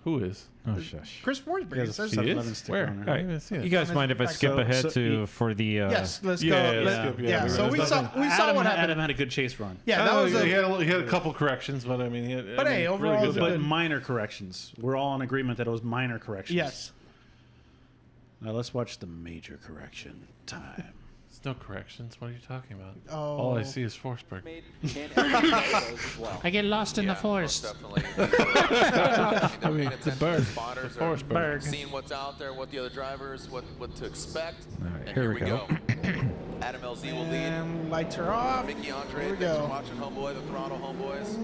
Who is?
Oh shush.
Chris Forsberg. It says
He
7-Eleven
is?
sticker
Where?
on
I
there.
didn't even see it.
You guys mind if I skip
So-
ahead
so
to
you-
for the?
Yes, let's
Yeah,
go.
let's
Let-
skip,
yeah, so we saw
Adam,
what happened.
Adam had a good chase run.
Yeah, that
Oh,
was
he
a,
had a couple corrections, but I mean, he had,
But hey, overall it was
But
good.
minor corrections. We're all in agreement that it was minor corrections.
yes.
Now let's watch the major correction time.
There's no corrections. What are you talking about?
Oh.
All I see is Forsberg.
made and as well.
I get lost in the forest.
Definitely.
I mean, the bird.
Spotters
The
are
Forsberg.
seeing what's out there, what the other drivers, what to expect.
All right,
And
here we go.
Adam LZ will lead.
And lights are off.
Mickey Andre,
Here we
thanks for
go.
watching, homeboy, the Toronto homeboys.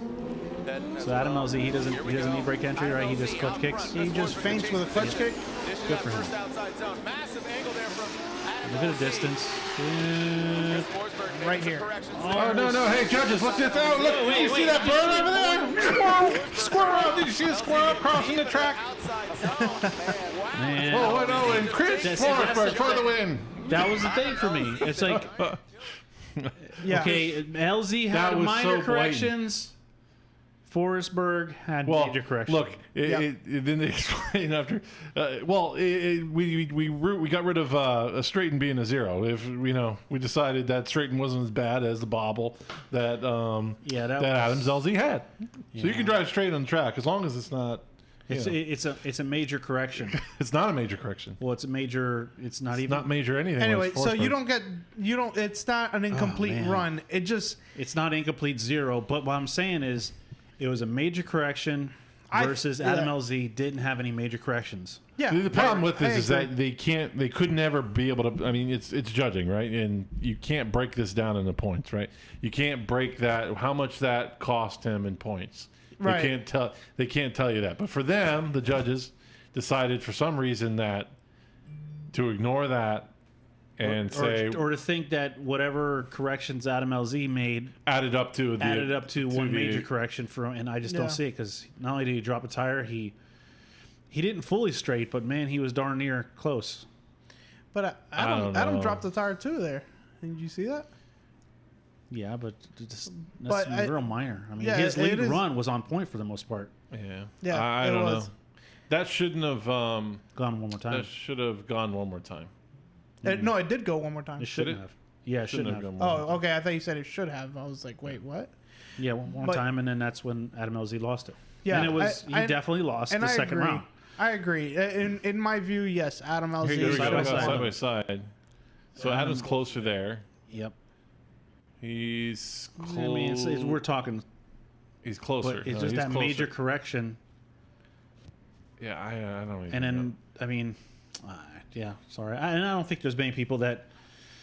Heading as
So Adam
well.
LZ, he doesn't
Here we
need
go.
break entry, right? He
Adam
just
LZ
clutch
out
kicks.
front.
He
Chris
just
Forsberg
feints with a
chasing
clutch
position.
kick.
Dishes
Good
that
for him.
first outside zone. Massive angle there from Adam
Look at the
LZ.
distance.
Chris Forsberg making
Right
some
here.
corrections
Oh
there.
no! Hey judges, look this out! Look! You see that bird over there? Squirrel! Did you see a squirrel crossing the track?
Outside zone, man. Wow.
Man,
Oh no! And Chris
That's-
Forsberg for the win.
that was the thing for me. It's like,
Yeah.
okay, LZ
That
had
was
minor
so blatant.
corrections. Forsberg had
Well,
major corrections.
look,
Yeah.
then they explain after. We got rid of a Straighten being a zero. If we decided that Straighten wasn't as bad as the bobble that
Yeah,
that
that
Adams LZ had. So you can
Yeah.
drive straight on the track as long as it's not.
it's a major correction.
It's not a major correction.
Well, it's a major. It's not
It's
even.
not major anything. when
Anyway,
it's
so you
Forsberg.
don't. It's not an incomplete
man.
run. It just.
It's not incomplete zero. But what I'm saying is, it was a major correction versus Adam
yeah.
LZ didn't have any major corrections.
Yeah.
The problem with
I
this is
agree.
that they could never be able to. I mean, it's judging, right? And you can't break this down into points, right? You can't break that how much that cost him in points.
Right.
They can't tell you that. But for them, the judges decided for some reason that to ignore that and say
or to think that whatever corrections Adam LZ made
added up to
one
the-
major correction for him, and I just
Yeah.
don't see it because not only did he drop a tire, he didn't fully straight, but man, he was darn near close.
But
I
Adam,
don't
Adam
know.
dropped the tire too there. Did you see that?
Yeah, but that's
But
real minor. I mean,
yeah,
his lead
it is-
run was on point for the most part.
Yeah,
Yeah,
I
it
don't
was.
know. That shouldn't have.
Gone one more time.
That should have gone one more time.
No, it did go one more time.
It shouldn't
it?
have. Yeah, it shouldn't have.
gone one more
Oh,
time.
okay. I thought you said it should have. I was like, wait, what?
Yeah, one more
But-
time, and then that's when Adam LZ lost it.
Yeah,
and it was
I-
he definitely lost
And
the
I
second
agree.
round.
I agree. In my view, yes, Adam LZ.
Here you go,
There we go.
side by
Side
side.
by side. So Adam's closer there.
Yep.
He's
I mean, we're talking,
he's closer.
but it's
No,
just
he's
that
closer.
major correction,
Yeah, I don't even
and
know.
then I mean, yeah, sorry, and I don't think there's many people that.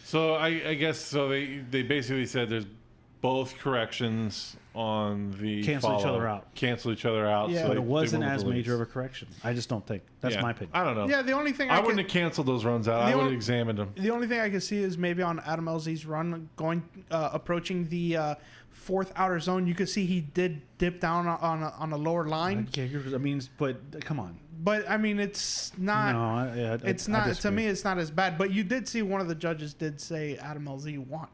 So I guess so. They basically said there's both corrections on the
Cancel each
follow.
other out.
Cancel each other out.
Yeah.
so
But
they-
it wasn't
they went
as
with the
major of
leads.
a correction. I just don't think that's
Yeah.
my opinion.
I don't know.
Yeah, the only thing
I
I
wouldn't
can,
have canceled those runs out. I
The
would have
only-
examined them.
the only thing I can see is maybe on Adam LZ's run approaching the fourth outer zone. You could see he did dip down on a lower line,
I mean, but come on.
but I mean it's not.
No,
It's not to me. It's not as bad. But you did see one of the judges did say Adam LZ won,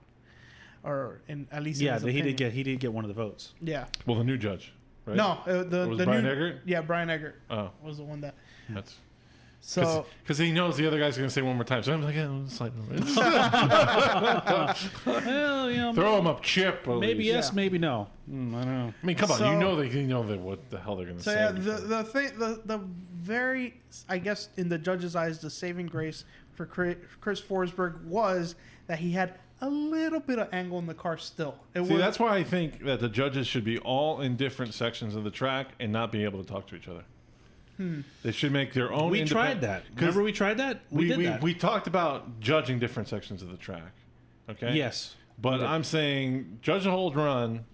or at least in
Yeah,
his
he
opinion.
did get one of the votes.
Yeah.
Well, the new judge. Right?
No, the
Was
the
Brian
new,
Eggert?
Yeah, Brian Eggert
Oh,
was the one that.
that's
So
because he knows the other guy's going to say one more time. So I'm like, slightly.
Well, you know,
Throw him up, chip. at
maybe
least.
yes,
Yeah.
maybe no. I don't know.
I mean, come on.
So-
you know that what the hell they're going to
So
say.
yeah,
before.
the very, I guess in the judge's eyes, the saving grace for Chris Forsberg was that he had a little bit of angle in the car still.
See, that's why I think that the judges should be all in different sections of the track and not be able to talk to each other. They should make their own.
We tried that. Remember we tried that? We did that.
We talked about judging different sections of the track. Okay.
Yes.
But I'm saying judge the whole run.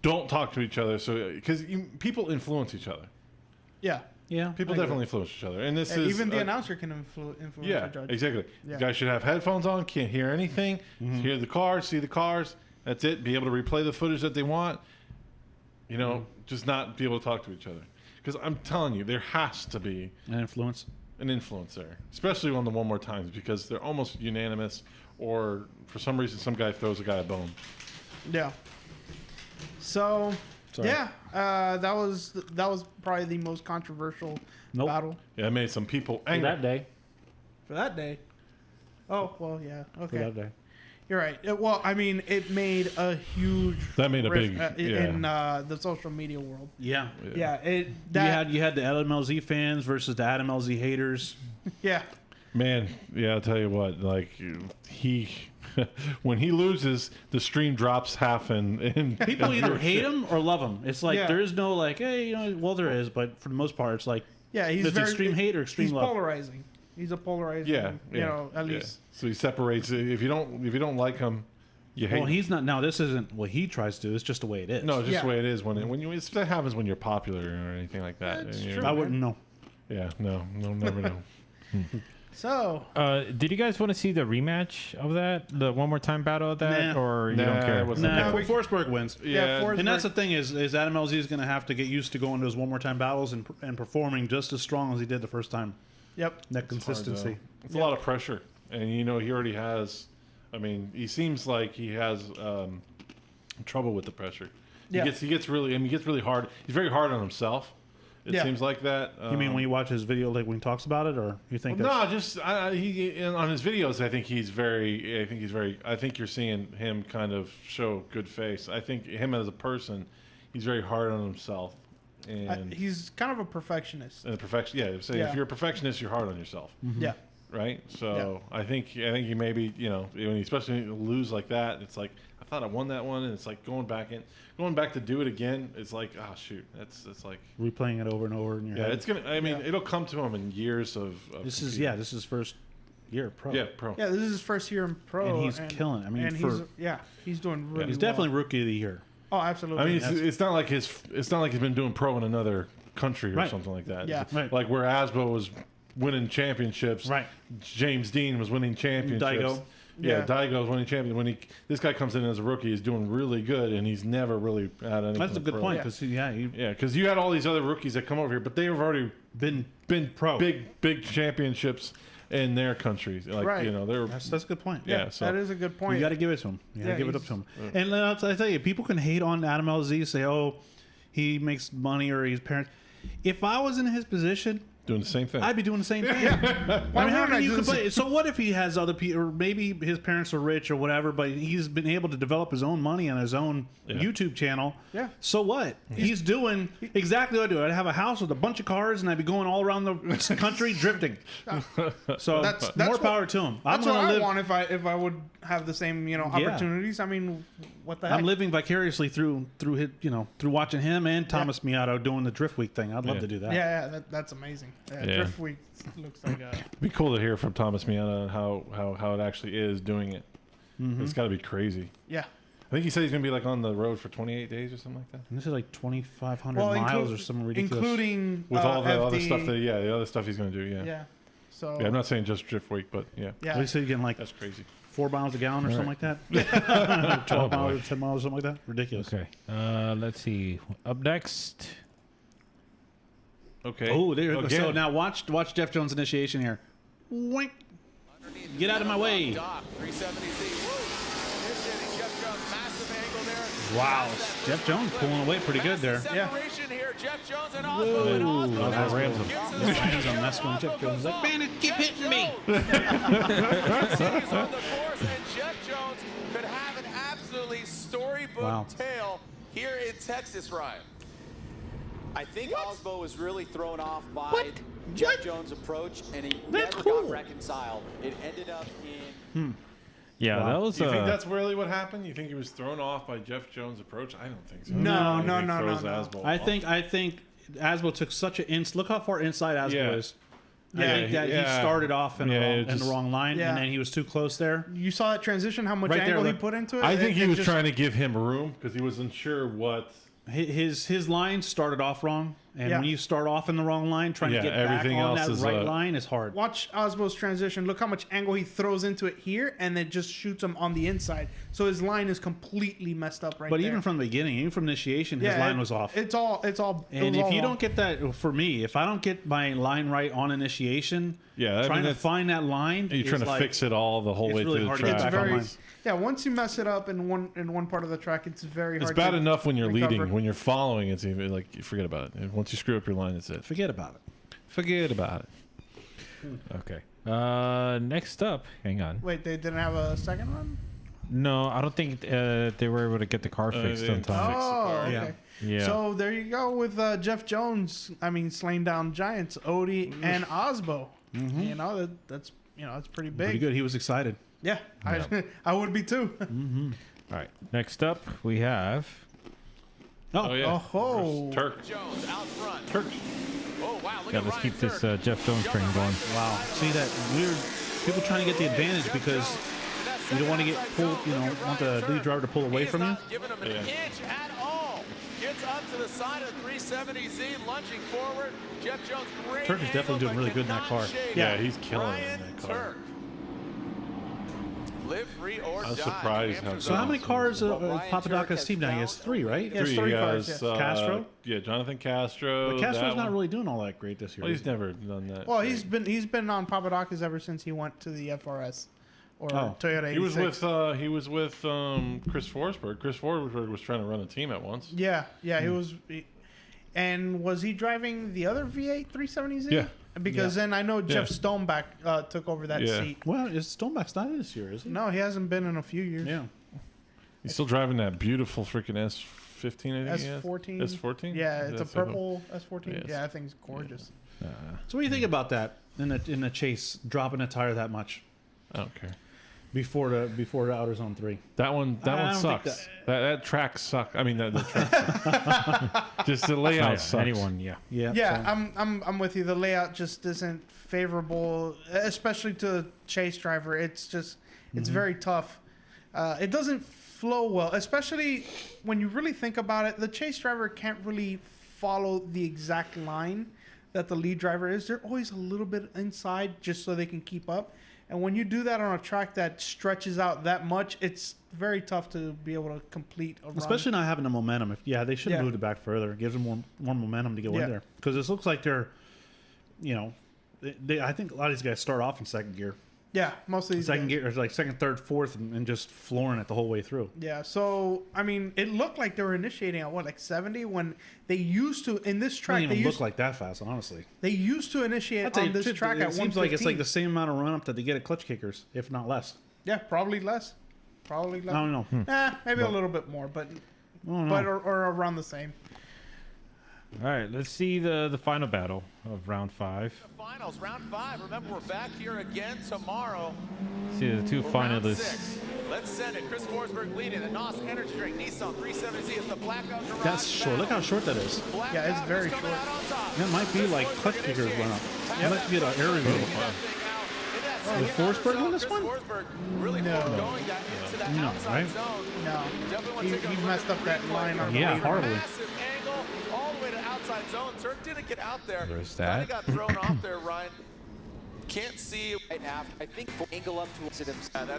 Don't talk to each other. So because people influence each other.
Yeah.
Yeah.
People definitely influence each other, and this is
Even the announcer can influence
yeah,
the judge.
exactly.
Yeah.
You guys should have headphones on. Can't hear anything. Hear the cars. See the cars. That's it. Be able to replay the footage that they want. You know, just not be able to talk to each other. Because I'm telling you, there has to be
An influence.
an influence there, especially on the one more times, because they're almost unanimous, or for some reason, some guy throws a guy a bone.
Yeah. So,
Sorry.
yeah, that was probably the most controversial
Nope.
battle
Yeah, it made some people
For
angry.
that day.
for that day. Oh well, yeah,
For
okay,
that day.
you're right. Well, I mean, it made a huge
That made a
rift,
big
in the social media world.
Yeah.
Yeah, you
You had the Adam LZ fans versus the Adam LZ haters.
yeah.
Man, yeah, I'll tell you what, like he when he loses, the stream drops half and
People either hate him or love him. It's like
Yeah.
there is no like, hey, well there is, but for the most part, it's like
Yeah, he's
it's
very
extreme hate or extreme
he's
love.
polarizing. He's a polarizing.
yeah,
you know, at
yeah.
least.
So he separates. If you don't like him, you hate.
Well,
him.
he's not. Now this isn't what he tries to do. It's just the way it is.
No, it's just
Yeah.
the way it is when you. That happens when you're popular or anything like that.
That's
And you're-
true.
I wouldn't know.
Yeah, no, never know.
So
Did you guys want to see the rematch of that? The one more time battle of that?
Nah.
Or you
Nah,
don't care?
it wasn't
Nah,
that.
Forsberg wins.
yeah, Forsberg,
And that's the thing is Adam LZ is going to have to get used to going to those one more time battles and performing just as strong as he did the first time.
yep.
That consistency.
It's a lot of pressure, and you know he already has. I mean, he seems like he has trouble with the pressure.
Yeah.
He gets really. I mean, he gets really hard. He's very hard on himself. It
Yeah.
seems like that.
You mean when you watch his video, like when he talks about it, or you think that's
No, just on his videos. I think he's very. I think you're seeing him kind of show good face. I think him as a person, he's very hard on himself, and
He's kind of a perfectionist.
a perfection. Yeah, so
Yeah.
if you're a perfectionist, you're hard on yourself,
Yeah.
right? So I think you maybe when you especially when you lose like that, it's like I thought I won that one, and it's like going back to do it again. It's like it's like
replaying it over and over in your
yeah,
head?
it's gonna. I mean, it'll come to him in years of
This is
competing.
this is first year pro.
Yeah, pro.
Yeah, this is his first year in pro,
And he's killing it. I mean,
and he's doing really.
He's
well.
definitely rookie of the year.
Oh, absolutely.
I mean, it's not like it's not like he's been doing pro in another country or
Right.
something like that.
Yeah.
Right.
Like where Asbo was winning championships.
Right.
James Dean was winning championships.
Daigo.
Yeah.
Yeah, Daigo was winning champions. This guy comes in as a rookie, he's doing really good, and he's never really had anything.
That's a good
pro.
point
Yeah.
because
Yeah, because you had all these other rookies that come over here, but they have already
been
been big championships in their countries. Like
Right.
they're
that's a good point.
yeah. So
that is a good point.
You got to give it to him. You got to
Yeah,
give it up
he's-
to him. And I tell you, people can hate on Adam LZ, say, "Oh, he makes money or his parents." If I was in his position,
doing the same thing.
I'd be doing the same thing.
Why
I mean, how
wouldn't I
can you
do the
complain? So what if he has other people, or maybe his parents are rich or whatever, but he's been able to develop his own money on his own YouTube channel.
Yeah.
So what? He's doing exactly what I do. I'd have a house with a bunch of cars, and I'd be going all around the country drifting. So
That's
more
what-
power to him. I'm
That's what
gonna
I
live.
want if I would have the same opportunities. I mean, what the heck?
I'm living vicariously through his, through watching him and Thomas Miato doing the Drift Week thing. I'd love
Yeah.
to do that.
Yeah, that's amazing. Yeah,
Yeah.
Drift Week looks like a.
It'd be cool to hear from Thomas Miata and how it actually is doing it. It's got to be crazy.
Yeah.
I think he said he's going to be like on the road for 28 days or something like that.
And this is like 2,500
Well,
miles or something ridiculous.
including
With all the other
FD.
stuff the other stuff he's going to do. Yeah.
Yeah. So.
Yeah, I'm not saying just Drift Week, but yeah.
Yeah.
At least he's getting like
That's crazy.
4 miles a gallon or something like that. 12 miles or 10 miles or something like that. Ridiculous.
Okay. Let's see. Up next.
Okay.
Oh, there.
Again.
So now watch Jeff Jones' initiation here. Wink. Get out of my way.
Doc, 370Z. Woo! Initiating Jeff Jones, massive angle there.
Wow. Jeff Jones pulling away pretty good there.
Yeah.
Separation here. Jeff Jones and Osmo. And Osmo
Oh,
now
Rams
gets to
him.
the
Rams
center.
him. That's when Jeff Jones is like, man, keep hitting me.
Continues on the course, and Jeff Jones could have an absolutely storybook
Wow.
tale here in Texas, Ryan.
I think Osbo was really thrown off by Jeff
What?
Jones' approach, and he
That's
never
cool.
got reconciled. It ended up in
Yeah, that was.
You think that's really what happened? You think he was thrown off by Jeff Jones' approach? I don't think so.
No,
I
no,
think
no,
throws
no, no.
Asbo
I
off.
think Asbo took such a look how far inside Asbo
Yeah.
is. I
Yeah,
think that he
yeah.
started off in,
Yeah,
the, wrong,
it
in the
just-
wrong line,
Yeah.
and then he was too close there.
You saw that transition, how much
Right there,
angle he
look.
put into it?
I think he
It
was
just-
trying to give him room because he wasn't sure what.
His line started off wrong, and
Yeah.
when you start off in the wrong line, trying
Yeah,
to get back
everything
on
else
that
is,
right line is hard.
Watch Osbo's transition. Look how much angle he throws into it here, and then just shoots him on the inside. So his line is completely messed up right
But
there.
even from the beginning, even from initiation, his line was off.
It's all. It
And
was
if
all
you
wrong.
don't get that, for me, if I don't get my line right on initiation,
Yeah, I mean,
trying to
that's-
find that line,
You're trying
is
to
like,
fix it all the whole
it's
way
really
through the
hard to get
track.
back
very,
online.
yeah, once you mess it up in one part of the track, it's very
It's
hard.
bad
to
enough when you're
recover.
leading. When you're following, it's even like you forget about it. Once you screw up your line, that's it.
Forget about it.
Forget about it.
Okay. Next up, hang on.
Wait, they didn't have a second run?
No, I don't think they were able to get the car fixed
they
in
didn't
time.
fix the
Oh,
car.
okay.
Yeah.
So there you go with Jeff Jones. I mean, slaying down giants, Odie and Osbo. You know that's pretty big.
Pretty good. He was excited.
Yeah, I would be too.
All right. Next up, we have.
Oh yeah.
Oh ho.
Turk.
Jones out front.
Turk.
Oh, wow. Look
Yeah,
at
let's
Ryan
keep this
Turk.
Jeff Jones train going.
Wow. See that weird people trying to get the advantage because you don't want to get pulled. You know, want the lead driver to pull away from you.
Giving him an inch at all. Gets up to the side of the 370Z, lunging forward. Jeff Jones, great
Turk is definitely
angle,
doing
but
really good in that
cannot
car.
shake
Yeah, he's killing it
Ryan
in that car.
Turk. Live free or
I was
die.
surprised how
So how many cars
Well, Ryan
Papadakis
Turk
team now? He has
has
3, right?
Yeah. Yes, 3
He
cars,
has,
yes.
Castro?
Yeah, Jonathan Castro.
But Castro's
that
not
one.
really doing all that great this year.
Well, he's never done that.
Well, he's been on Papadakis ever since he went to the FRS or
Oh.
Toyota 86.
He was with Chris Forsberg. Chris Forsberg was trying to run a team at once.
Yeah, he was. And was he driving the other V8 370Z?
Yeah.
Because then I know Jeff
Yeah.
Stoneback took over that
Yeah.
seat.
Well, is Stoneback's not this year, is he?
No, he hasn't been in a few years.
Yeah.
He's still driving that beautiful freaking S15. I think he has.
S14.
S14.
Yeah, it's a
That's what-
purple S14.
Yes.
Yeah, that thing's gorgeous.
So what do you think about that in the chase, dropping a tire that much
I don't care.
before the outer zone 3?
That one. That
I
one
don't think
sucks. That track sucks. I mean, the track. Just the layout sucks.
Anyone, yeah.
Yeah.
Yeah,
so-
I'm with you. The layout just isn't favorable, especially to a chase driver. It's just it's very tough. It doesn't flow well, especially when you really think about it. The chase driver can't really follow the exact line that the lead driver is. They're always a little bit inside just so they can keep up. And when you do that on a track that stretches out that much, it's very tough to be able to complete a run.
Especially not having the momentum. They should have
Yeah.
moved it back further. It gives them more momentum to go
Yeah.
in there. Because this looks like they're, I think a lot of these guys start off in second gear.
Yeah, most of these
Second
guys.
gear, or like second, third, fourth, and just flooring it the whole way through.
Yeah, so I mean, it looked like they were initiating at like 70 when they used to in this
It
track.
doesn't
They
even
used,
look like that fast, honestly.
they used to initiate
I'd say
on this
it
track at
seems
115.
like it's like the same amount of run up that they get at clutch kickers, if not less.
Yeah, probably less. Probably less.
I don't know.
Maybe a little bit more, but
I don't know.
or around the same.
All right, let's see the final battle of round 5.
Finals, round 5. Remember, we're back here again tomorrow.
See the two
for round
finalists.
6. Let's send it. Chris Forsberg leading. The NOS Energy Drink Nissan 370Z is the Blackout Garage.
That's short. Look how short that is.
Blackout
Yeah, it's very
is coming
short.
out on top.
That might be
Chris
like
Forsberg
clutch kickers
initiates.
run up.
Pass
That might
that
be an
first
air
one,
review.
getting that thing out. In that
Did
second
Forsberg
zone,
win this
Chris
one?
Forsberg really
No.
going that into that
No,
outside
right?
zone.
No,
Definitely want to take a
he
look
messed
at
up
the
that
replay.
line on the
Yeah,
leader.
horribly.
Massive angle all the way to outside zone. Turk didn't get out there.
There's
Kinda
that.
got thrown off there, Ryan. Can't see.
right after. I think angle up to him.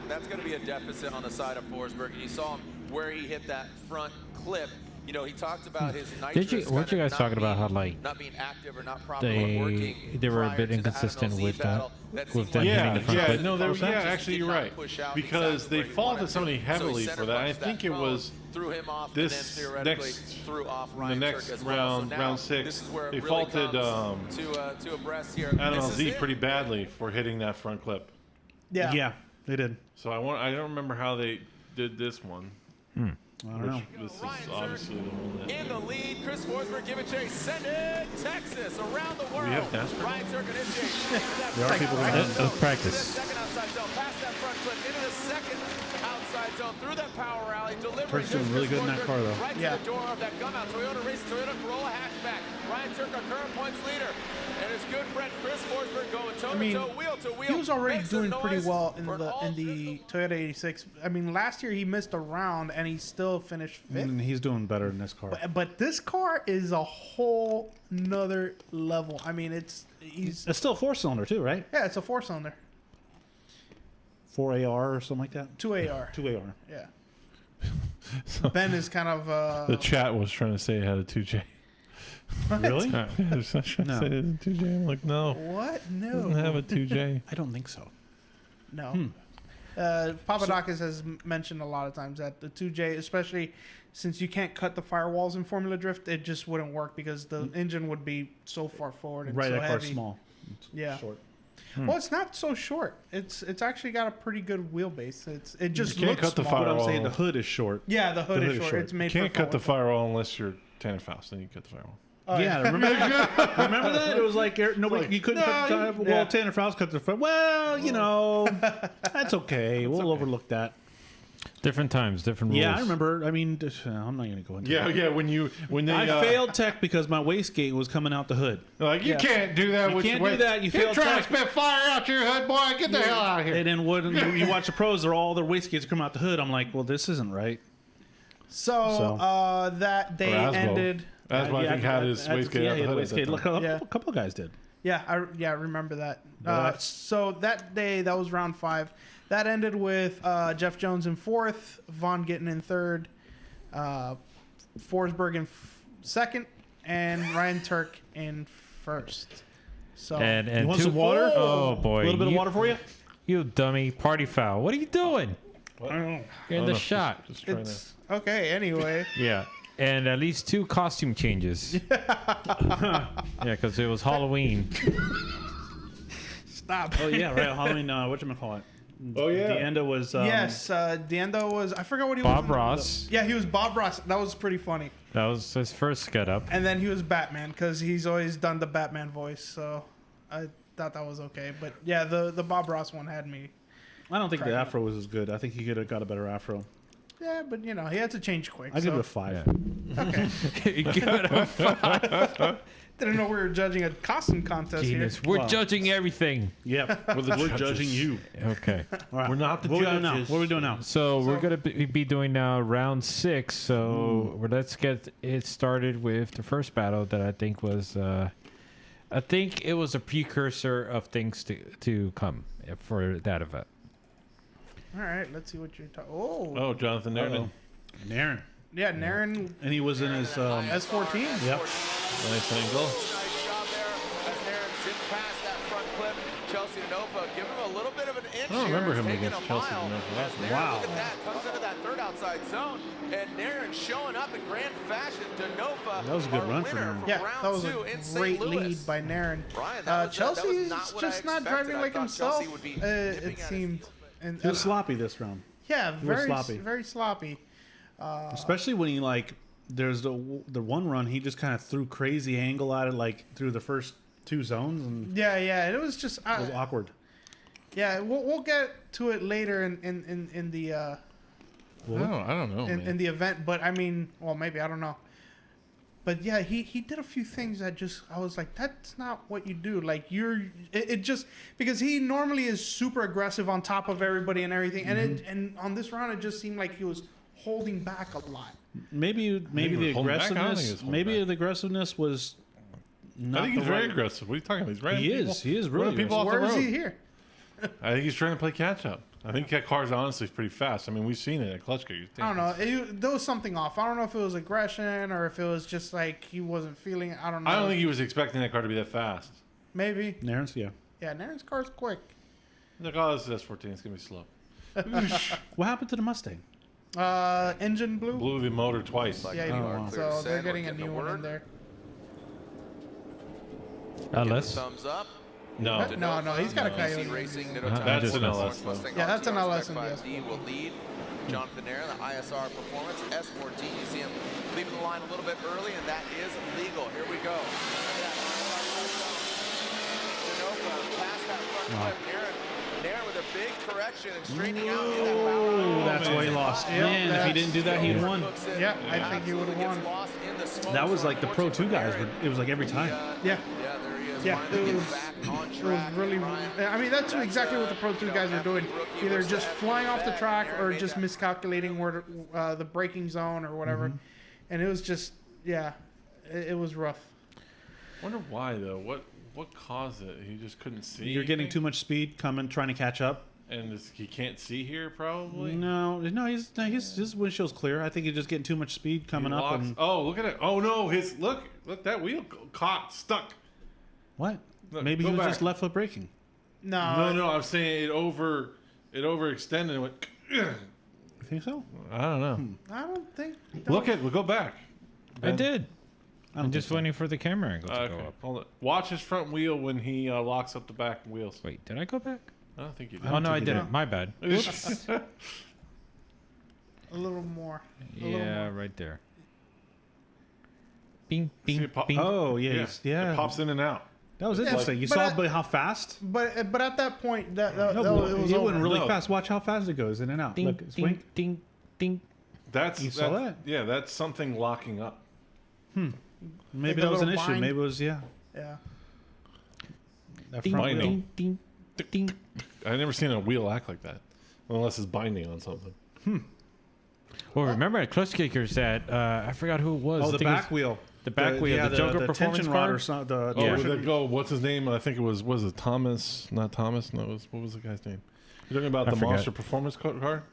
That's going to be a deficit on the side of Forsberg. And you saw him where he hit that front clip. You know, he talked about his nitrous.
Weren't you
kinda
guys
not
talking about
being-
how, like,
not being active or not properly working?
they were a
prior
bit
to the
inconsistent
Admiral Z
with that-
battle? That
with
seemed
them
like
hitting
Yeah,
the front
yeah,
clip.
no,
Just
actually,
did
you're
not
right
push out
because
exactly
they
where he
faulted
wanted
somebody
to.
heavily
So he
for
center
that. I
punched
think
that
it
cone,
was
threw him off,
this
and then theoretically
next-
threw off
the
Ryan
next
Turk as well. So now
round 6.
this is where it
They
really
faulted
comes to abreast here.
Admiral
This is
Z
it.
pretty badly for hitting that front clip.
Yeah.
Yeah, they did.
So I don't remember how they did this one.
I don't know.
This is obviously the one that.
In the lead, Chris Forsberg, give it chase, send it, Texas, around the world.
We have NASCAR.
Ryan Turk initiates.
There are people that
Let's
To
practice.
that second outside zone, past that front clip, into the second outside zone, through that power rally, delivering.
Turk's doing really good in that car, though.
Right
Yeah.
to the door of that gun out. Toyota race, Toyota Corolla hatchback. Ryan Turk, our current points leader. And his good friend Chris Forsberg going toe to toe, wheel to wheel.
He was already
Makes some
doing pretty
noise
well in
for an
the
all-new-
Toyota 86. I mean, last year he missed a round and he still finished fifth.
And he's doing better in this car.
But this car is a whole nother level. I mean, it's
It's still a 4-cylinder too, right?
yeah, it's a 4-cylinder,
4AR or something like that.
2AR.
2AR.
Yeah. Ben is kind of
The chat was trying to say it had a 2J.
Really?
Yeah, I was trying to
No.
say it had a 2J. I'm like, no,
what?
it doesn't
No,
have a 2J.
I don't think so.
no. Papadakis has mentioned a lot of times that the 2J, especially since you can't cut the firewalls in Formula Drift, it just wouldn't work because the engine would be so far forward and
Right,
so
that car's
heavy.
small. It's
Yeah.
short.
Well, it's not so short. It's actually got a pretty good wheelbase. It just
You can't
looks
cut the
small.
But I'm
Firewall.
saying the hood is short.
Yeah, the hood
The
is short. It's made
You can't
for
cut the
forward.
firewall unless you're Tanner Faust. Then you cut the firewall.
Yeah, remember that? Remember that? It was like nobody. You couldn't cut the
yeah.
well. Tanner Faust cut the front. Well, you know, that's okay. We'll overlook that.
Different times, different rules.
Yeah, I remember. I mean, I'm not going to go into.
Yeah,
that.
yeah. When they
I failed tech because my wastegate was coming out the hood.
like you can't do that.
You
with
can't
your
do that. You failed
trying
tech.
to spit fire out your hood, boy. Get the hell out of here.
And then when you watch the pros, they're all their wastegates are coming out the hood. I'm like, well, this isn't right.
So that day
Or Asbo.
ended.
That's why I think had his wastegate
yeah,
out
he
the
had
hood.
wastegate. Look, a couple guys did.
Yeah, I remember that.
But
So that day, that was round 5. That ended with Jeff Jones in 4th, Vaughn getting in 3rd, Forsberg in 2nd, and Ryan Turk in 1st. So
And
You want
two-
some water?
Oh boy,
A little bit of water for you?
You dummy! Party foul! What are you doing?
I don't know.
You're in the shot.
Just trying to.
it's okay. Anyway,
Yeah, and at least 2 costume changes. Yeah, because it was Halloween.
stop.
Oh yeah, right. Halloween. Whatchamacallit?
Oh yeah.
Dienda was.
Yes, Diendo was. I forgot what he was.
Bob
in the-
Ross.
Yeah, he was Bob Ross. That was pretty funny.
That was his first get up.
And then he was Batman because he's always done the Batman voice. So I thought that was okay. But yeah, the Bob Ross one had me.
I don't think the
Cracking
afro was as good. I think he could have got a better afro.
Yeah, but you know he had to change quick.
I
so.
give it a 5.
Okay.
Give it a
Didn't know we were judging a costume contest
Genius.
here.
We're
Wow.
judging everything.
Yep. We're
judges.
judging you.
Okay.
All right.
We're not the
what Are we doing now?
judges.
What are we doing now?
So we're gonna be doing now round 6. So let's get it started with the first battle that I think was, I think it was a precursor of things to come for that event.
All right, let's see what you're talking. Oh,
Oh, Jonathan Nerman.
Naren.
yeah, Naren
And he was in his.
S14.
Yep.
Nice angle.
Nice job there as Aaron zips past that front clip. Chelsea Nova give him a little bit of an inch.
I don't remember
here.
him
It's taken
against
a
Chelsea
mile.
Nova.
As Naren,
Wow.
Look at that. Comes into that third outside zone. And Naren showing up in grand fashion. Denova,
That was a good
our
run for
winner
Naren.
Yeah,
round
that was
2 in
a
St.
great
Louis.
lead by Naren.
Brian, that was
Chelsea's
not what
just
I
not driving
expected. I
like
thought
himself.
Chelsea would be nipping
It
at his
seemed.
heels.
And,
He was sloppy this round,
yeah,
were
very
sloppy.
very sloppy.
especially when he like. There's the one run he just kind of threw crazy angle at it like through the first 2 zones and
Yeah, it was just.
it was awkward.
Yeah, we'll get to it later in the
I don't know.
in
man.
the event, but I mean, well, maybe I don't know. But yeah, he did a few things that just I was like, that's not what you do. Like it just because he normally is super aggressive on top of everybody and everything, and on this round it just seemed like he was holding back a lot.
Maybe
he was
the
holding back? I don't think he
aggressiveness.
was holding
Maybe
back.
the aggressiveness was. Not
I think he's
the
very
right-
aggressive. What are you talking about? He's running
He
people.
is. He is really
running people off the
Where is
road.
he here?
I think he's trying to play catch up. I think that car's honestly pretty fast. I mean, we've seen it at Clutch Car.
I don't know. There was something off. I don't know if it was aggression or if it was just like he wasn't feeling it. I don't know.
I don't think he was expecting that car to be that fast.
Maybe.
Nairn's, yeah.
Yeah, Naren's car's quick.
Like, oh, this is S14. It's gonna be slow.
What happened to the Mustang?
Engine blue.
Blew the motor twice.
Yeah,
Oh, wow.
so they're getting a new one in there.
LS.
Thumbs up.
No.
No, he's got a
DC
Coyote.
Racing,
Uh-huh.
That's
Mustang
an LS,
Mustang
Yeah, that's an
RTR
LS
Spec
in the
5D will lead. Jonathan Nair, the ISR Performance S14. You see him leaving the line a little bit early, and that is legal. Here we go. Past that front clip. Nair with a big correction and straightening out in that power.
Ooh, that's why he lost. Man, if he didn't do that, he'd won.
Yeah, I think he would have won.
That was like the Pro 2 guys. It was like every time.
Yeah.
Yeah, there he is.
Yeah,
Finally
it
getting
was,
back on
it was
track.
really.
Ryan.
I mean, that's exactly what the Pro 2 guys were doing. Either just flying off the track or just miscalculating where the braking zone or whatever. And it was just, yeah, it was rough.
Wonder why though. What caused it? He just couldn't see.
You're getting
anything?
too much speed coming, trying to catch up.
And he can't see here, probably.
No, his windshield's clear. I think he's just getting too much speed coming up. And
Oh, look at it! Oh no, look that wheel caught stuck.
what?
Look,
Maybe
go
he was
back.
just left foot braking.
No,
I'm saying it overextended and went.
You think so?
I don't know.
I don't think.
We'll go back.
I did.
I don't
I'm just
think so.
waiting for the camera angle to go
Okay,
up.
hold it. Watch his front wheel when he locks up the back wheels.
Wait, did I go back?
I don't think you
Oh no, I
think you
didn't.
did.
My bad.
did.
A little more. A little
Yeah,
more.
right there. Bing,
See
bing,
it pop-
bing.
Oh yeah, yeah.
It pops in and out.
That was interesting. You
but
saw
I-
how fast?
But at that point, that
No,
it was
it
over.
went really
No.
fast. Watch how fast it goes in and out.
Ding,
Look, it's
ding,
wink.
ding, ding.
You saw that?
Yeah, that's something locking up.
Maybe
a
that was an
little
issue.
bind.
Maybe it was
Yeah.
that
Ding,
front
Binding.
wheel.
ding, ding, ding.
I've never seen a wheel act like that, unless it's binding on something.
Well, remember at Clutch Kickers that I forgot who it was.
Oh,
I
the
think it was
back wheel.
The back wheel,
Yeah,
the Joker
the
performance
tension
car?
rod or something. The
Oh,
torsion-
where'd that go? What's his name? I think it was it Thomas? Not Thomas. No, what was the guy's name? You're talking about
I
the
forget.
Monster Performance car?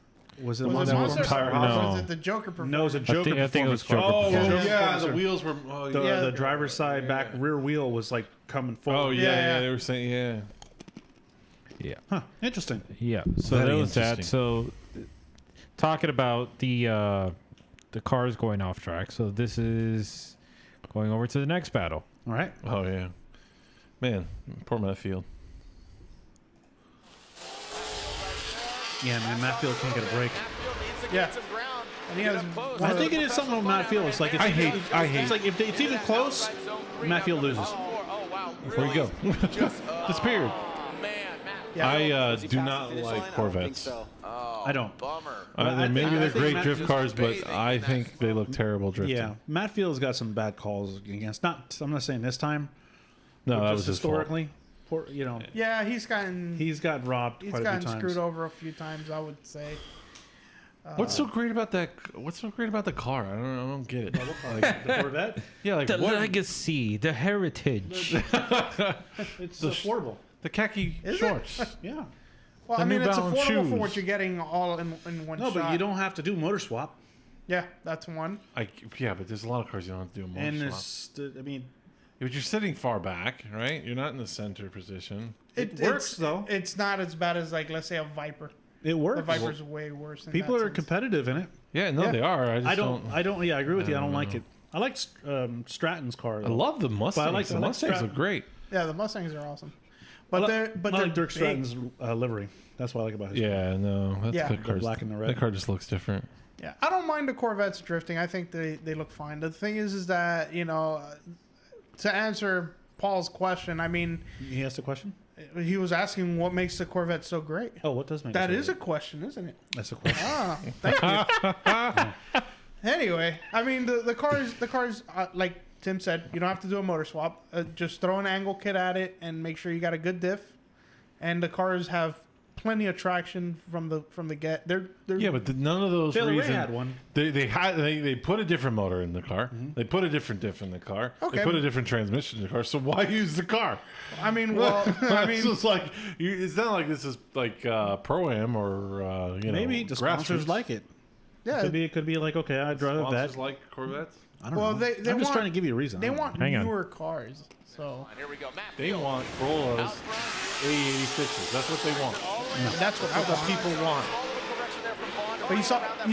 Was it a
Was
monster?
it
was
Monster?
Tire
Or
Hopper.
was it the Joker performance?
No, it was a Joker
I think it was
performance car.
Joker
Oh,
performance.
yeah, the wheels were. Oh,
The,
yeah.
the driver's side back rear wheel was like coming forward.
Oh, yeah,
Yeah,
yeah,
yeah.
they were saying, yeah.
Yeah.
Huh, interesting.
Yeah. So
Very
that was that.
interesting.
So talking about the cars going off track. So this is going over to the next battle.
All right.
Oh, yeah. Man, poor Matt Field.
Yeah, man, Matt Field can't get a break.
Yeah. And he has
I think it is something with Matt Field. It's like
I hate.
It's like if it's even close, Matt Field loses.
Where you go? Disappeared.
Yeah.
I
Was he
do
past
not
the finish
like
line? I don't think
Corvettes.
so.
I don't.
Bummer.
Maybe
I
they're
think
great
Matt
drift
just
cars, but
bathing
I
in
think they look terrible drifting.
Yeah, Matt Field's got some bad calls against. I'm not saying this time.
No,
but
that
just
was his fault.
historically. Poor,
Yeah, he's gotten
robbed quite a few
gotten
times.
screwed over a few times, I would say.
What's so great about that? What's so great about the car? I don't get it. Like,
The Corvette.
yeah, like
The
what?
legacy, the heritage.
It's affordable.
The khaki
Is it?
shorts.
Yeah.
Well,
The
I mean,
New
it's
Balance
affordable for
shoes.
what you're getting all in one
No,
shot.
but you don't have to do motor swap.
Yeah, that's one.
Yeah, but there's a lot of cars you don't have to do a motor
And
swap.
I mean,
But you're sitting far back, right? You're not in the center position.
It works,
it's,
though.
It's not as bad as, like, let's say a Viper.
it works.
The Viper's way worse. In
People
that
are
sense.
competitive in it.
Yeah, no,
Yeah.
they are. I just
I don't. Yeah, I agree with you. I don't like
know.
it. I like Stratton's car.
I
Though.
love the Mustangs.
like-
the
I like
Mustangs
Strat-
look great.
Yeah, the Mustangs are awesome.
I
But
li-
they're
I
they're
like Dirk
big.
Stratton's livery. That's what I like about his.
Yeah, no, that's
Yeah.
good
The
cars.
black and the red.
That car just looks different.
Yeah, I don't mind the Corvettes drifting. I think they look fine. The thing is that to answer Paul's question, I mean,
He asked a question.
he was asking what makes the Corvette so great.
Oh, what does make
That
it so
is a
good?
question, isn't it?
That's a question.
Ah, thank you. Anyway, I mean the cars like Tim said, you don't have to do a motor swap. Just throw an angle kit at it and make sure you got a good diff. And the cars have plenty of traction from the get. They're
Yeah, but none of those
Taylor Ray
reasons.
had one.
They put a different motor in the car. They put a different diff in the car.
Okay.
They put a different transmission in the car. So why use the car?
I mean, well, I
it's
mean,
just like it's not like this is like pro am or
Maybe the sponsors
grassroots.
like it.
yeah.
It could be like, okay, I drive a
Sponsors
vet.
like Corvettes.
I don't
Well,
know.
they
I'm just
want-
trying to give you a reason.
They
I don't
want
Hang on.
newer cars, so
And here we go. Matt
They
Field.
want Corollas, 8086s. That's what they want.
that's what I
That's what
want.
people want.
But you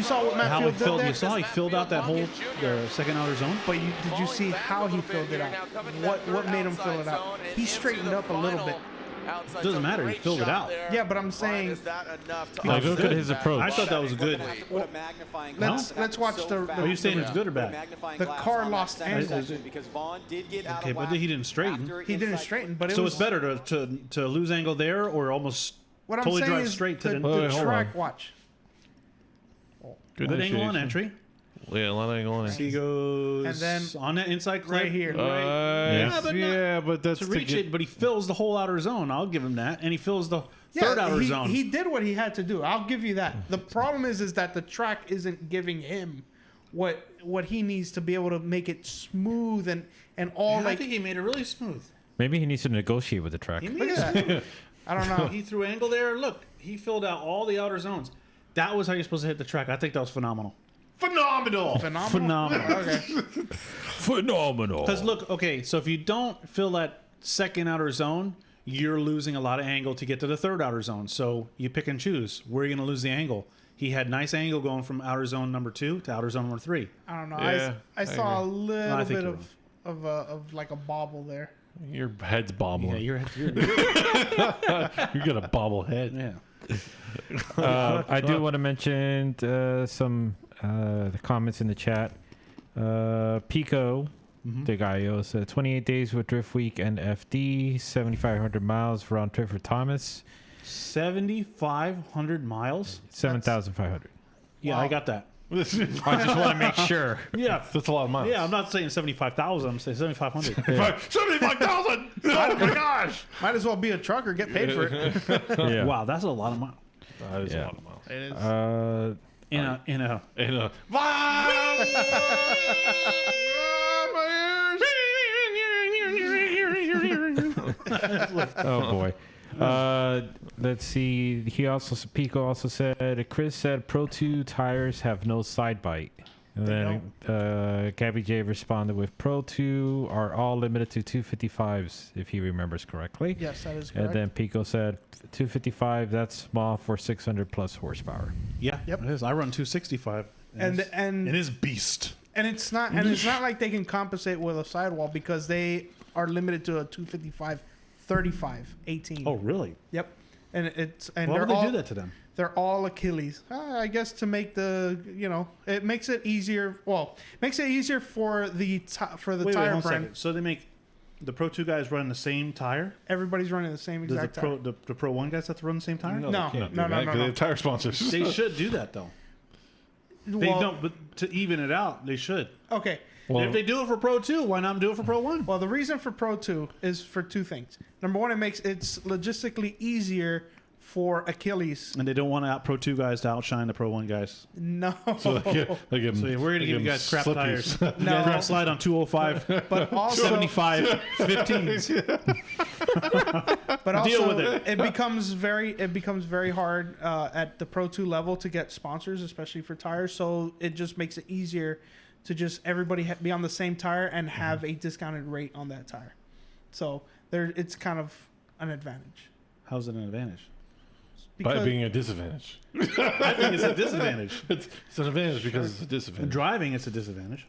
saw what Matt
How he
Field did
filled.
there.
You saw he filled out that whole the second outer zone.
But did you see how he filled it out? What made him fill it out? He straightened up a little bit.
outside.
Doesn't
So
matter, he
great
filled it
shot
out.
there.
Yeah, but I'm
Ryan,
saying-
is that enough to
Like, look at
offset
his
that?
approach.
I thought that was good.
Put a magnifying
Let's-
glass
let's watch
so
the-
fast.
Are you saying it's good or
Put a
bad?
magnifying
The
glass
car
on that
lost
center
angle.
section because Vaughn did get out
Okay,
of
but
whack
he didn't straighten.
after
He didn't
inside-
straighten, but it
So
was
it's better to lose angle there or almost
What I'm
totally
saying
drive
is
straight to
the,
the
Wait,
the
hold
track.
on.
Watch.
Good
good angle on
initiation.
entry.
Yeah, a lot of angle on
He
it.
goes
And then
on that inside clip,
right here.
Yeah, but
yeah, but that's
to
to
reach
get-
it, but he fills the whole outer zone. I'll give him that, and he fills the
Yeah,
third outer
he,
zone.
he did what he had to do. I'll give you that. The problem is that the track isn't giving him what he needs to be able to make it smooth and all
I
like.
think he made it really smooth.
Maybe he needs to negotiate with the track.
He
Look
made it
at
smooth.
that. I don't know.
He threw angle there. Look, he filled out all the outer zones. That was how you're supposed to hit the track. I think that was phenomenal.
phenomenal.
Phenomenal. Okay.
Phenomenal.
Because look, okay, so if you don't fill that second outer zone, you're losing a lot of angle to get to the third outer zone. So you pick and choose. Where are you going to lose the angle? He had nice angle going from outer zone number 2 to outer zone number 3.
I don't know.
Yeah,
I
I
saw a
agree.
little
I think
bit
you're
of like a bobble there.
Your head's
Yeah,
bobbling.
you're
You got a bobble head.
yeah.
I do want to mention some the comments in the chat. Pico, the guy said 28 days with Drift Week and FD, 7,500 miles round trip for Thomas,
7,500 miles?
7,500.
Yeah, I got that.
I just want to make sure.
Yeah.
That's a lot of miles.
Yeah, I'm not saying 75,000. I'm saying 7,500.
75,000! Oh my gosh!
Might as well be a trucker, get paid for it.
Yeah.
Wow, that's a lot of miles.
That is
Yeah.
a lot of miles.
It is.
In a
And
Oh boy. Let's see. He also Pico also said Chris said Pro 2 tires have no side bite. And then Gabby J responded with Pro 2 are all limited to 255s if he remembers correctly.
Yes, that is correct.
And then Pico said 255 that's small for 600 plus horsepower.
Yeah,
Yep.
it is. I run 265.
And
it's-
and
it is beast.
and it's not like they can compensate with a sidewall because they are limited to a 255 35 18.
Oh, really?
Yep. And it's and
Why
they're
would they
all,
do that to them?
They're all Achilles. I guess to make the it makes it easier. Well, makes it easier for the
Wait,
tire
hold on a
brand.
second. So they make the Pro 2 guys run the same tire?
Everybody's running the same
Does
exact
the
tire.
Pro 1 guys have to run the same tire?
No.
they can't do
No,
that 'cause
no.
They have tire sponsors.
They should do that, though. They
Well,
don't, but to even it out, they should.
Okay.
If they do it for Pro 2, why not do it for Pro 1?
Well, the reason for Pro 2 is for two things. Number one, it's logistically easier for Achilles.
And they don't want Pro 2 guys to outshine the Pro 1 guys.
No.
They give 'em-
So we're going to
they
give you
them
guys crap
slippies.
tires. You guys got to slide on 205,
But also,
75, 15s.
but also,
Deal with it.
it becomes very hard at the Pro 2 level to get sponsors, especially for tires. So it just makes it easier to just everybody be on the same tire and have a discounted rate on that tire. So it's kind of an advantage.
How's it an advantage?
By being a disadvantage.
I think it's a disadvantage.
It's an advantage because it's a disadvantage.
Driving, it's a disadvantage.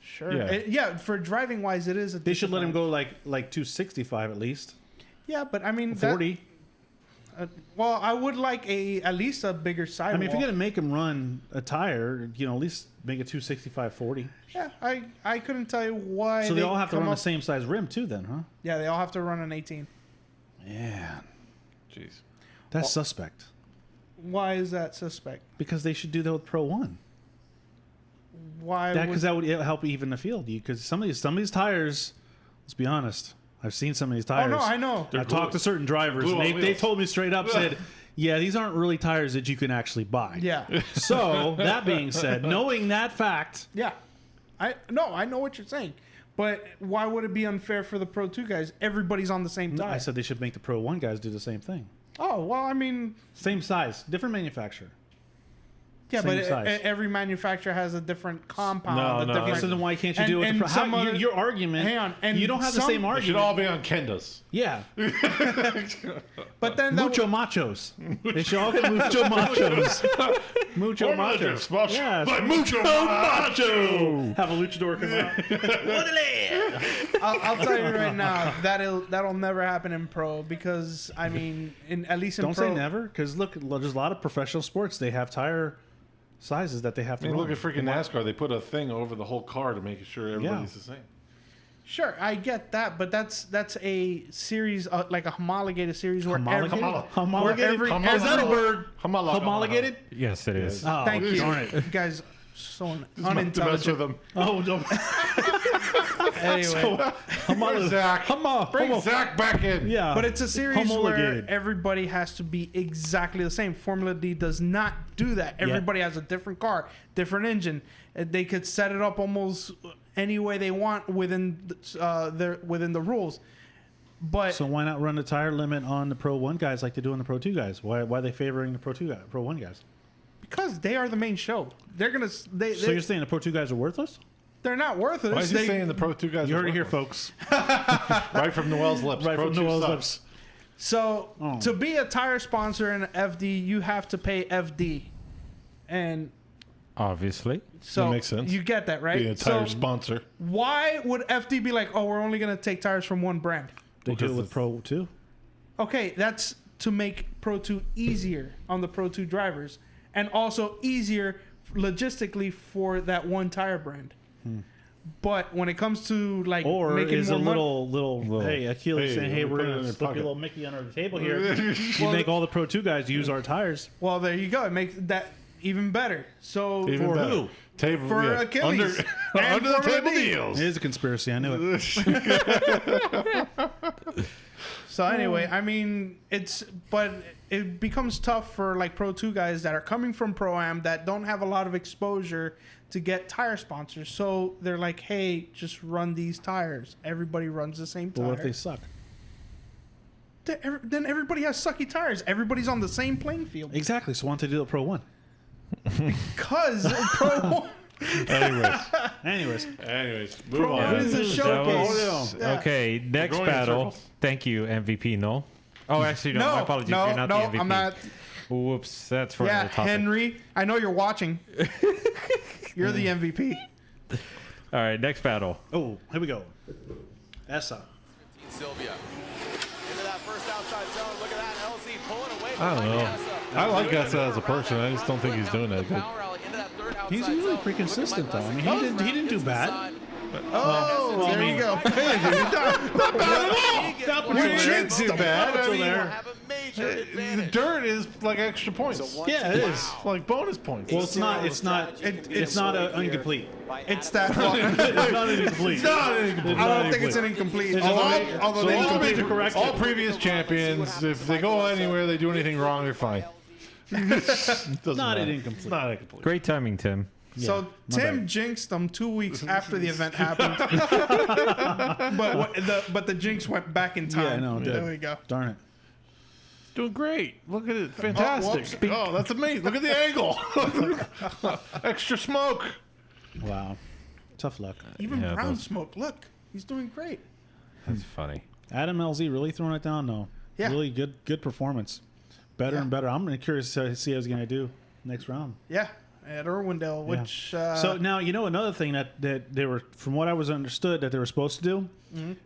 Sure.
Yeah.
Yeah, for driving wise, it is a
They should let him
disadvantage.
go like 265 at least.
Yeah, but I mean, that-
40.
well, I would like at least a bigger sidewall.
I mean, if you're going to make him run a tire, at least make it 265, 40.
Yeah, I couldn't tell you why.
So they all have to
come
run the
up-
same size rim too then, huh?
Yeah, they all have to run an 18.
Yeah.
Jeez.
That's suspect.
Why is that suspect?
Because they should do that with Pro 1.
Why?
Because that would help even the field. Because some of these tires, let's be honest, I've seen some of these
oh
tires.
no, I know.
I talked to certain drivers,
glue
and
on
they
wheels.
told me straight up, said, yeah, these aren't really tires that you can actually buy.
Yeah,
So, that being said, knowing that fact,
yeah. I know what you're saying, but why would it be unfair for the Pro 2 guys? Everybody's on the same tire.
I said they should make the Pro 1 guys do the same thing.
Oh well, I mean,
Same size, different manufacturer.
yeah,
Same
but
size.
every manufacturer has a different compound.
No,
a
no,
different,
So then why can't you
And-
do it?
and
with the
some other-
your argument?
hang on, and
you don't have the
some-
same
They
It should
argument.
all be on Kendas.
Yeah,
But then that
mucho machos. They should all get mucho machos. Mucho machos. Yeah,
Mucho macho.
have a luchador come out.
I'll tell you right now that'll never happen in pro because I mean, at least in
Don't
pro.
say never, because look, there's a lot of professional sports. They have tire sizes that they have to
I mean,
run.
look at freaking NASCAR. They put a thing over the whole car to make sure everybody's the same.
Sure, I get that, but that's a series like a homologated series where
Homologated?
every
Is that a word?
Homologated?
Yes, it is.
Oh,
Thank you.
darn it.
You guys so
To mess with
unintelligent.
them.
Oh, no.
Anyway,
Bring Zach. Bring Zach back in.
Yeah.
but it's a series where
Homologated.
everybody has to be exactly the same. Formula D does not do that. Everybody has a different car, different engine. They could set it up almost any way they want within the rules. But
So why not run the tire limit on the Pro 1 guys like they do on the Pro 2 guys? Why are they favoring the Pro 1 guys?
because they are the main show, they're gonna
So you're saying the Pro 2 guys are worthless?
they're not worth it.
Why is he saying the Pro 2 guys
You
are
heard it here,
worthless?
folks.
Right from Noel's lips.
Right
Pro
from
2
Noel's
sucks.
lips.
So
Oh.
to be a tire sponsor in FD, you have to pay FD, and
Obviously.
so
That makes sense.
you get that right.
Being a tire
So
sponsor.
why would FD be like, oh, we're only gonna take tires from one brand?
They do
Because
it with
it's-
Pro 2.
Okay, that's to make Pro 2 easier on the Pro 2 drivers, and also easier logistically for that one tire brand. But when it comes to like
Or
making
is
more
a
money,
little hey, Achilles
hey,
saying, hey,
let me
we're
put it
going
in
to
your
slip
pocket.
your little Mickey under the table here. You make all the Pro 2 guys use our tires.
well, there you go. It makes that even better. So
Even
For
better.
who?
Table,
For
yeah.
Achilles.
Under,
And
under the
Formula
table
D.
deals.
It is a conspiracy. I knew it.
So anyway, I mean, but it becomes tough for like Pro 2 guys that are coming from Pro-Am that don't have a lot of exposure to get tire sponsors. So they're like, hey, just run these tires. Everybody runs the same
But
tire.
what if they suck?
Then everybody has sucky tires. Everybody's on the same playing field.
Exactly. So why don't they do the Pro 1?
Because Pro
Anyways.
Anyways, move
Pro
on.
One is a
That
showcase.
was-
Yeah.
Okay, next
going in
battle.
circles.
Thank you, MVP. No. Oh, actually, no. My apologies.
no,
You're not
no,
the MVP.
I'm not.
Whoops, that's for
Yeah,
another topic.
Henry, I know you're watching. You're the MVP.
All right, next battle.
Oh, here we go. Essa.
Sylvia. Into that first outside zone. Look at that. LZ pulling away from
I don't know.
Essa.
I like Essa as a person. I just don't think he's doing that good.
Power rally into that third outside
He's usually
zone.
pretty
Look at
consistent,
Mike
though. I mean,
Lessing.
he didn't do
Gets
bad.
inside.
Oh, there you go.
We didn't do bad. I
Will
mean,
have a major
the
advantage.
dirt is like extra points.
Yeah, it is.
Like bonus points.
Well, it's not. It's not. It's not incomplete.
It's that.
It's not incomplete.
I don't think it's an incomplete. Although
So
they
all,
incomplete.
major correction.
all previous champions, if they go anywhere, they do anything wrong, they're fine. Doesn't
Not
matter.
an incomplete.
It's not incomplete.
Great timing, Tim.
So
my
Tim
bad.
jinxed them 2 weeks after the event happened, but the jinx went back in time.
Yeah, I know. it did.
There we go.
Darn it.
Doing great. Look at it. Fantastic.
whoops.
Oh, that's amazing. Look at the angle. Extra smoke.
Wow. Tough luck.
Even
Yeah,
Brown
those-
Smoke, look, he's doing great.
That's funny.
Adam LZ really throwing it down? No.
Yeah.
Really good performance. Better
Yeah.
and better. I'm really curious to see how he's going to do next round.
Yeah, at Irwindale,
Yeah.
which
So now another thing that they were, from what I was understood, that they were supposed to do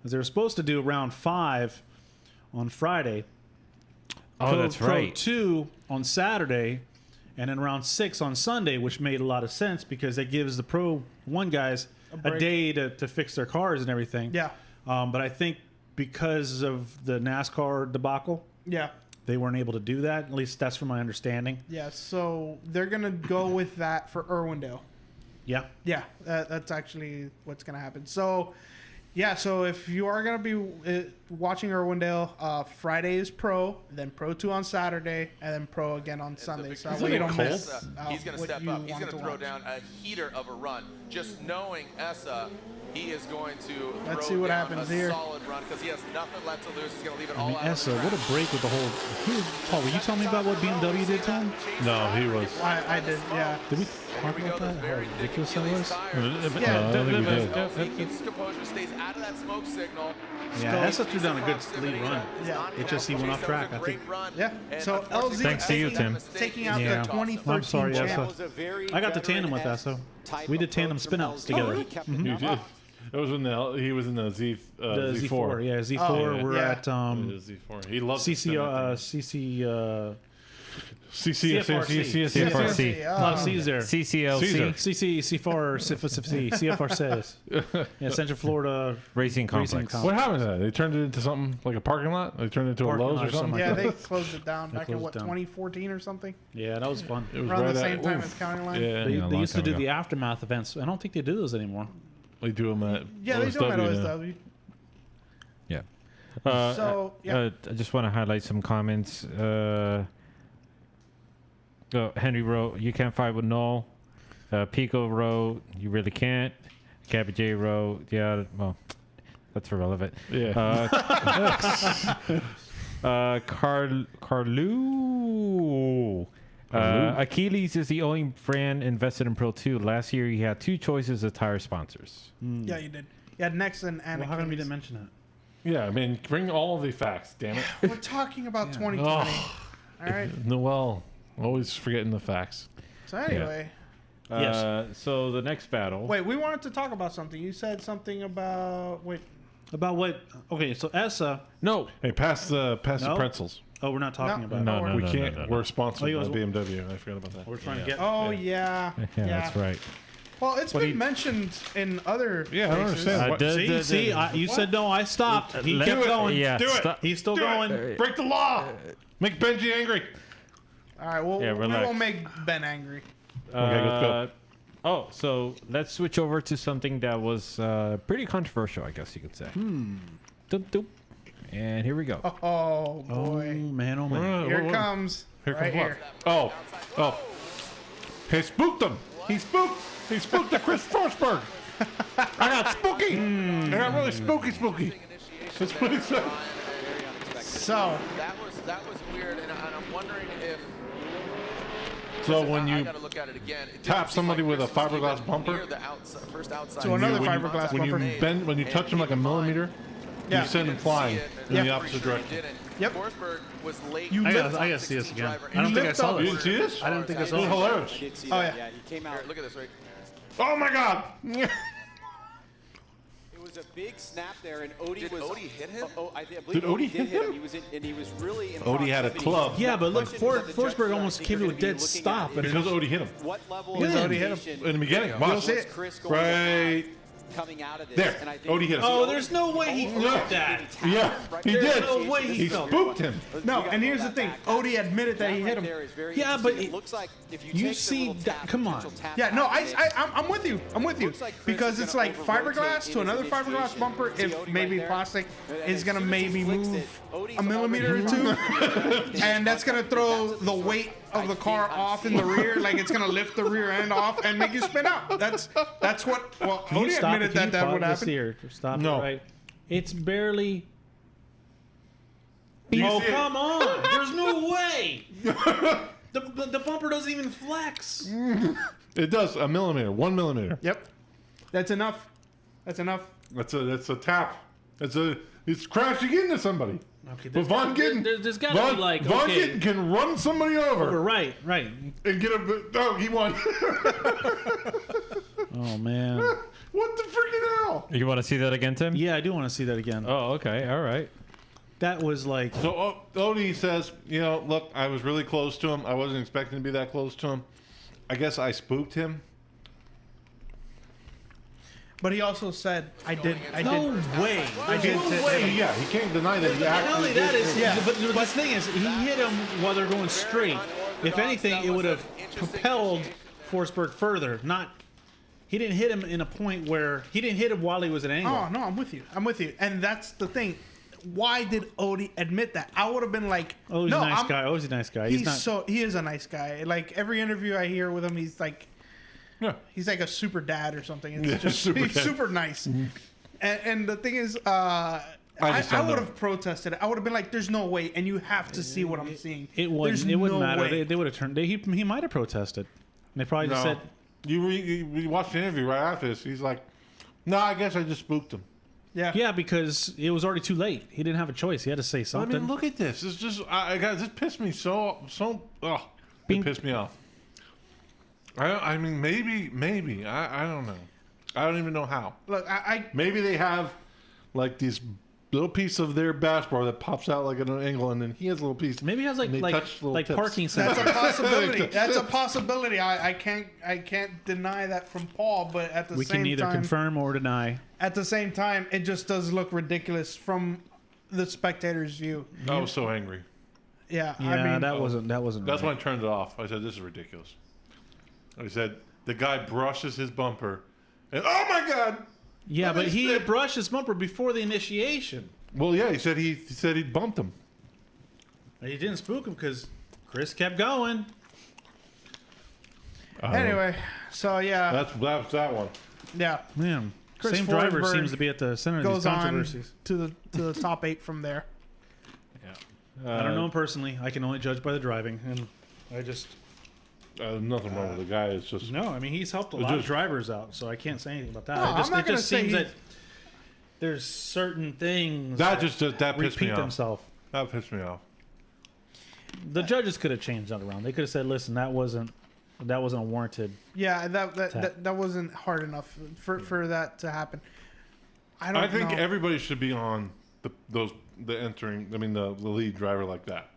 is they were supposed to do round 5 on Friday.
Oh, that's
Pro
right.
2 on Saturday, and then round 6 on Sunday, which made a lot of sense because that gives the Pro 1 guys a
break.
day to fix their cars and everything.
yeah,
But I think because of the NASCAR debacle,
yeah.
they weren't able to do that. At least that's from my understanding.
Yeah, so they're gonna go with that for Irwindale.
Yeah.
Yeah, that's actually what's gonna happen. So, yeah, so if you are gonna be watching Irwindale, Friday is Pro, then Pro 2 on Saturday, and then Pro again on Sunday. So that way you don't miss out
He's going to
what
step
you
up. He's
want
going to throw down a heater of a run. Just knowing Essa, he is going to
Let's
throw
see what
down
happens
a
here.
solid run because he has nothing left to lose. He's going to leave it all
I mean,
out. on
Essa,
the
what
track.
a break with the whole. Paul, will you tell me about what BMW did to him?
No, he was.
I did, yeah.
Did we talk about that? How ridiculous that was?
I don't think we did.
He keeps his composure, stays out of that smoke signal.
Yeah, Essa threw down a good lead run.
Yeah.
It just he went off track. I think.
Yeah. So LZ
Thanks to you, Tim.
taking out
Yeah.
the 2013
I'm sorry,
champ.
Essa. I got the tandem with Essa. We did tandem spin outs together.
You did. It was he was in the
The
Z4.
Yeah, Z4.
Oh,
we're
yeah.
at
Z4. He loves
CFRC. A lot of C's there.
CCLC
CFR says. Yeah, Central Florida
Racing Complex.
What happened to that? They turned it into something like a parking lot? They turned it into
Parking
a Lowe's
lot
or
or
something?
something
Yeah,
like
they closed it down back in
closed it down.
2014 or something.
Yeah, that was fun.
It was
Around
right
the same
at,
time
oof.
as County Line.
Yeah,
They,
Yeah, a
they
long
used to
time
do
ago.
the aftermath events. I don't think they do those anymore.
they do them at
Yeah, they do them at
OSW.
OSW.
Yeah.
So, yeah.
I just want to highlight some comments. Henry wrote, "You can't fight with Null." Pico wrote, "You really can't." Gabby J wrote, "Yeah, well, that's irrelevant."
Yeah.
Carlu. Achilles is the only brand invested in Pro 2. Last year, he had 2 choices of tire sponsors.
Yeah, you did. You had Nexon and
Well, how come you
Achilles.
didn't mention that?
Yeah, I mean, bring all the facts, damn it.
We're talking about 2020. All right.
Noel, always forgetting the facts.
So anyway,
So the next battle.
wait, we wanted to talk about something. You said something about
About what? Okay, so ESSA.
No.
Hey, pass the
No.
pretzels.
Oh, we're not talking
No.
about
No,
it.
no,
We
no,
can't.
no, no.
We're sponsored
Oh, you
by
guys-
BMW. I forgot about that.
We're trying to get.
Oh yeah.
Yeah, that's right.
Well, it's
What
been
do you-
mentioned in other.
Yeah, I don't
places.
understand. What-
See, you said no. I stopped. He
Let-
kept going.
Yeah,
Do it.
stop.
He's still
Do
going.
it. Break the law. Make Benji angry.
All right. Well,
Yeah,
we
relax.
won't make Ben angry.
Okay, let's go.
So let's switch over to something that was pretty controversial, I guess you could say. Doop, doop. And here we go.
Oh
Oh
boy.
man, oh man.
Here it comes.
Here
right
comes
here.
what? Oh. He spooked him. He spooked the Chris Forsberg. I got spooky. I got really spooky. That's what he said.
So
That was weird, and I'm wondering if.
So when
I
you
gotta look at it again. It didn't
tap
seem
somebody
like
with a
Chris was
fiberglass
even
bumper?
near the first outside
To another
contact
fiberglass
he
when you
bumper.
made.
when you
And
touch him like a
keep in mind,
millimeter,
Yeah.
you send him
didn't
flying
see it,
in
and
the
I'm
opposite
pretty sure he
direction.
didn't.
Yep.
Forsberg was late.
You
I
lift
gotta see this again. I don't
You
think I
lift
saw
up.
You
this.
didn't see this?
I didn't think I
It
saw
was
it.
hilarious.
I did see
Oh,
that.
yeah.
Yeah, he came out.
Here, look at this right.
Oh my God!
It was a big snap there, and Odie
Did
was.
Odie hit him?
I believe
Did Odie
Odie
hit
did hit
him?
him. He was really in
Odie had a
proximity.
club.
Yeah, but look,
Question is that the judges
Forsberg
are,
almost
I think,
came to a
gonna be
dead
looking
stop.
at
And
Because Odie hit him
what level
Because
of
Odie hit him.
communication
in the beginning.
You'll
Watch.
see
was
it.
Chris going to
Right
have coming out of this?
there.
And I think
Odie hit him.
Oh, there's no way he felt that.
Yeah, he
There's
did.
no way
He
felt
spooked him.
No, and here's the thing. Odie admitted that he hit him.
Yeah, but
it looks like if you
you
take the
see
little
that-
tap,
come on.
potential tap
Yeah, no,
out of it,
I'm with you. I'm with you.
Looks like Chris
Because
is
it's
gonna
like
over-rotate
fiberglass
in
to
his
another fiberglass
initiation.
bumper.
See
If
Odie
maybe
right there?
plastic
And
is
as
gonna
soon as he
maybe
flicks
move
it, Odie's
a millimeter or two,
already-
and that's gonna throw the weight of the car off in the rear. Like it's gonna lift the rear end off and make you spin out. That's what. Well,
Can you
Odie
stop it?
admitted
Can you
that
pause
would
this
happen.
here? Stop
No.
it right. It's barely.
you
Oh,
see it?
come on. There's no way. The bumper doesn't even flex.
It does a millimeter, 1 millimeter.
Yep, that's enough. That's enough.
That's a tap. It's crashing into somebody.
Okay,
But Von Gittin,
there's got to be like,
Von
okay.
Gittin can run somebody over
Right.
and get a. Oh, he won.
Oh, man.
What the freaking hell?
You want to see that again, Tim?
Yeah, I do want to see that again.
Oh, okay. All right.
That was like.
So Odie says, look, I was really close to him. I wasn't expecting to be that close to him. I guess I spooked him.
But he also said, "I did.
No way.
I did.
No
hit
way.
him."
Yeah, he can't deny that he
Not
actually
only that
did.
is,
Yeah.
but the thing is, he hit him while they're going straight. If anything, it would have propelled Forsberg further. Not, he didn't hit him in a point where he didn't hit him while he was at an angle.
Oh no, I'm with you. And that's the thing. Why did Odie admit that? I would have been like,
Oh, he's
no,
a nice
I'm-
guy. Oh, he's a nice guy.
He's
not.
he is a nice guy. Like every interview I hear with him, he's like
Yeah.
a super dad or something. It's
Yeah,
just
super
he's
dad.
super nice. And the thing is, I
just don't
would
know.
have protested it. I would have been like, "There's no way," and you have to see what I'm seeing.
It wouldn't.
There's
It wouldn't
no
matter.
way.
They would have turned. He might have protested. They probably just
No.
said,
You watched the interview right after this. He's like, no, I guess I just spooked him.
Yeah.
"Yeah," because it was already too late. He didn't have a choice. He had to say
I
something.
mean, look at this. It's just, this pissed me so. It
Bing.
pissed me off. I mean, maybe. I don't know. I don't even know how.
Look,
Maybe they have like these little piece of their dashboard that pops out like at an angle, and then he has a little piece.
Maybe he has
and they touch little tips.
parking
that's
sensors.
a possibility. That's a possibility. I can't deny that from Paul, but at the
We
same
can neither
time,
confirm or deny.
at the same time, it just does look ridiculous from the spectator's view.
I was so angry.
Yeah,
Yeah,
I mean,
that wasn't.
That's
right.
when I turned it off. I said, "This is ridiculous." I said, "The guy brushes his bumper, and oh my god!"
Yeah, but he
Understood.
brushed his bumper before the initiation.
Well, yeah, he said he bumped him.
He didn't spook him because Chris kept going.
anyway, so yeah,
That's that one.
yeah,
Man,
Chris
same driver
Forsberg
seems to be at the center of these
goes on
controversies.
to the top 8 from there.
I don't know him personally. I can only judge by the driving, and I just
Nothing wrong with the guy. It's just
no. I mean, he's helped a
It
lot of
just-
drivers out, so I can't say anything about that.
No,
it just,
I'm not
it
gonna
just
say
seems
he-
that there's certain things
that pissed me
repeat
off.
themselves.
That pissed me off.
The judges could have changed that around. They could have said, "Listen, that wasn't a warranted."
Yeah,
Tap.
that wasn't hard enough for that to happen. I don't
I think
know.
everybody should be on the lead driver like that.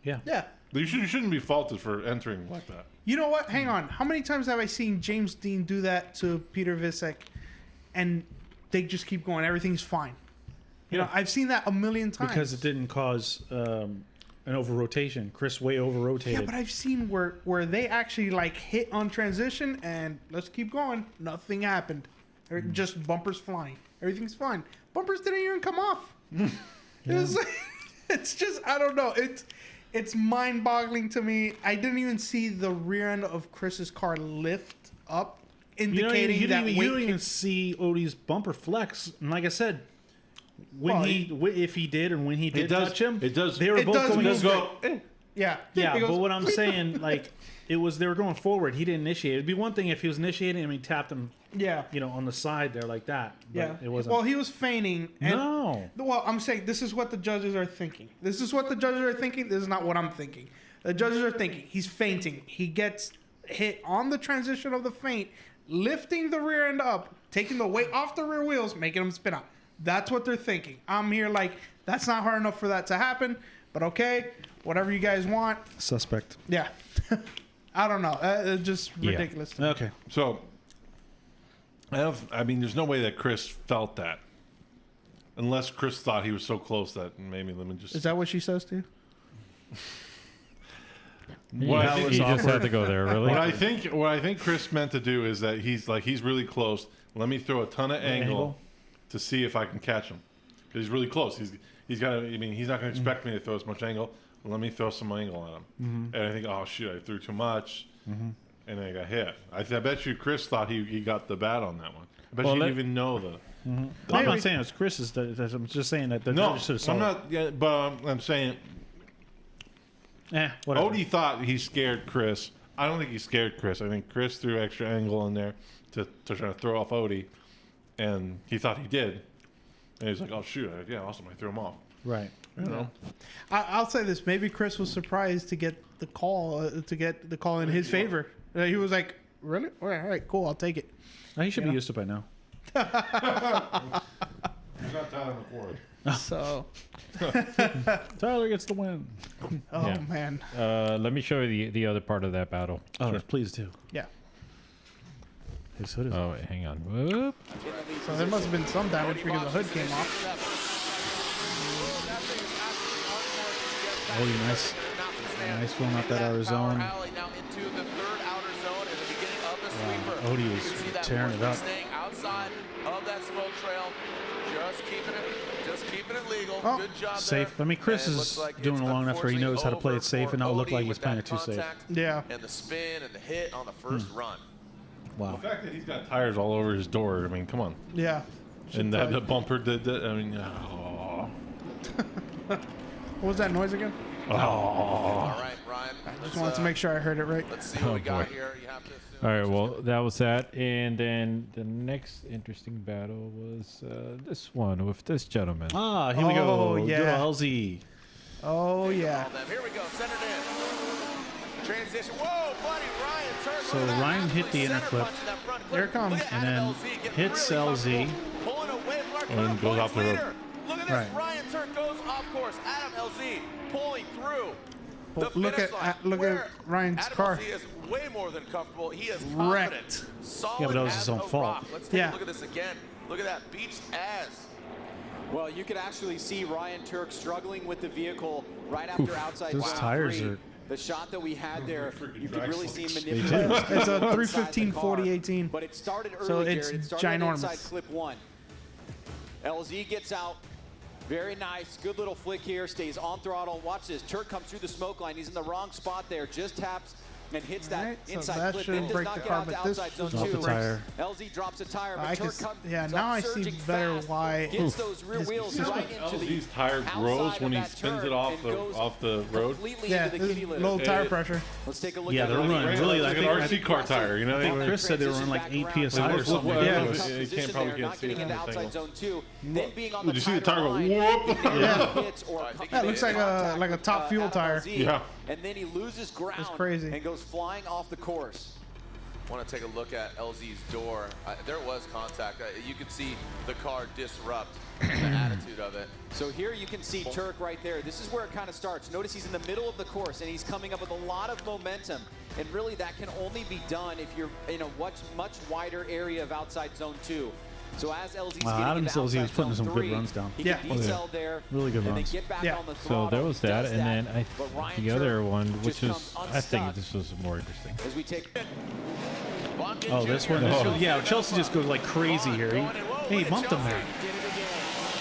Yeah.
Yeah.
You shouldn't be faulted for entering like that.
You know what? Hang on. How many times have I seen James Dean do that to Peter Visek, and they just keep going? Everything's fine. You know, I've seen that a million times.
Because it didn't cause an over rotation. Chris way over rotated.
Yeah, but I've seen where they actually like hit on transition and let's keep going. Nothing happened. Just bumpers flying. Everything's fine. Bumpers didn't even come off. It's just I don't know. It's mind-boggling to me. I didn't even see the rear end of Chris's car lift up, indicating
you
that
don't
weight.
even see Odie's bumper flex. And like I said, when
Well,
if he did and when he did touch him,
It does.
they were
It
both
does
going
move.
over.
Yeah.
Yeah,
It goes-
but what I'm saying, like, they were going forward. He didn't initiate. It'd be one thing if he was initiating and he tapped him,
Yeah.
on the side there like that. But
Yeah.
it wasn't.
Well, he was feigning. And,
No.
Well, I'm saying this is what the judges are thinking. This is what the judges are thinking. This is not what I'm thinking. The judges are thinking he's feinting. He gets hit on the transition of the feint, lifting the rear end up, taking the weight off the rear wheels, making them spin out. That's what they're thinking. I'm here like, that's not hard enough for that to happen, but okay, whatever you guys want.
Suspect.
Yeah. I don't know. It's just
Yeah.
ridiculous. To me.
Okay.
So, I mean, there's no way that Chris felt that, unless Chris thought he was so close that maybe let me just.
Is that what she says to you?
What I
You
think-
just had to go there, really.
What I think Chris meant to do is that he's really close. Let me throw a ton of angle to see if I can catch him, because he's really close. He's got. I mean, he's not going to expect me to throw as much angle. Let me throw some angle at him. And I think, oh shoot, I threw too much, and then I got hit. I bet you Chris thought he got the bat on that one. I bet
Well,
you
let-
didn't even know the.
I'm not saying it's Chris's. I'm just saying that the
No,
judges should have saw
I'm
it.
not. Yeah, but I'm saying
Whatever.
Odie thought he scared Chris. I don't think he scared Chris. I think Chris threw extra angle in there to try to throw off Odie, and he thought he did. And he's like, "Oh shoot, yeah, awesome! I threw him off."
Right.
You know,
I'll say this: maybe Chris was surprised to get the call in his favor. He was like, "Really? All right, cool. I'll take it."
He should be used to it by now.
he's not down in the forward.
So,
Tyler gets the win.
oh
Yeah.
man,
Let me show you the other part of that battle.
Oh, please do.
yeah.
His hood is.
Oh, wait, hang on. Whoop.
So there must have been some damage because the hood came off.
Odie, nice. Nice filling out that outer zone. Odie is tearing it up.
Staying outside of that smoke trail, just keeping it legal.
Oh,
Good job
safe.
there.
I mean, Chris
And it
is
looks like
doing
it's
it long enough where he knows how to play it
unfortunately
safe and not
over
look
for
like he's
Odie
playing
with
it too
that
safe.
contact
Yeah.
And the spin and the hit on the first run.
Wow.
The fact that he's got tires all over his door. I mean, come on.
Yeah.
And that the bumper did that. I mean, oh.
What was that noise again?
All right, Ryan.
I just wanted to make sure I heard it right.
Let's see what we got
boy.
here. You have to assume
All right, well, that was that. And then the next interesting battle was this one with this gentleman.
Ah, here we
Oh,
go.
yeah.
Good old LZ.
Oh yeah.
all them. Here we go. Send it in. Transition. Whoa, buddy. Ryan, turn
So Ryan hit the inner clip
There it comes.
and then hits LZ.
And goes off the road.
Look at this.
Right.
Ryan Turk goes off course. Adam LZ pulling through. The
Look
finish
at
line,
look
where
at Ryan's
Adam
car.
LZ is way more than comfortable. He is
Wrecked.
confident. Solid
Yeah, but that was
as
his own
a
fault.
rock. Let's take
Yeah.
a look at this again. Look at that. Beached as.
Well, you could actually see Ryan Turk struggling with the vehicle right after outside
those
zone
tires
3.
are-
The shot that we had there, you could really see him
do.
manipulate.
It's a
inside
315
the car.
4018.
But it started early,
So
Jared.
it's
It started
ginormous.
inside clip 1. LZ gets out. Very nice. Good little flick here. Stays on throttle. Watch this. Turk comes through the smoke line. He's in the wrong spot there. Just taps and hits that
Alright, so
inside
that
clip.
shouldn't
Then does
break
not
the
get
car,
out to
but this
outside zone
was
off the
2.
tire.
LZ drops a tire, but
I
Turk
can,
comes
yeah, now I see
surging
better
fast,
why.
gets those rear wheels right into the
LZ's tire grows
outside
when
of
he
that
spins
turn
it off
and
the
goes
road.
completely
Yeah,
into the
this
kitty
is
litter.
low tire pressure.
Let's take a look
Yeah,
at
they're
it.
running really
like an RC car tire, you know?
Chris said they were running like 8 PSI or
What-
something.
what-
Yeah.
what- you can't probably
not
see it
getting
on
into
the
outside
thing.
zone 2, then being on
Did
the
you see the
tighter
tire go
line,
whoop?
either hits or
I think
That looks like
contact
a
with,
top fuel
Adam
tire.
LZ,
Yeah.
and then he loses ground
crazy.
and goes flying off the course.
Want to take a look at LZ's door. There was contact. You could see the car disrupt the attitude of it.
So here you can see Turk right there. This is where it kind of starts. Notice he's in the middle of the course and he's coming up with a lot of momentum. And really that can only be done if you're in a much wider area of outside zone 2. So as LZ's
Wow,
getting
Adam
into
LZ was
outside
putting
zone
some good
3,
runs down.
he
Yeah.
can
Oh, yeah.
decel there
Really good
and
runs.
then get back
Yeah.
on the
So
throttle.
there was
He
that,
does
and then
but Ryan
the other
Turk
one,
just
which is
comes
I think
unstuck
this was more interesting.
as we take
Oh, this one? Yeah, Chelsea just goes like crazy here. He bumped him there.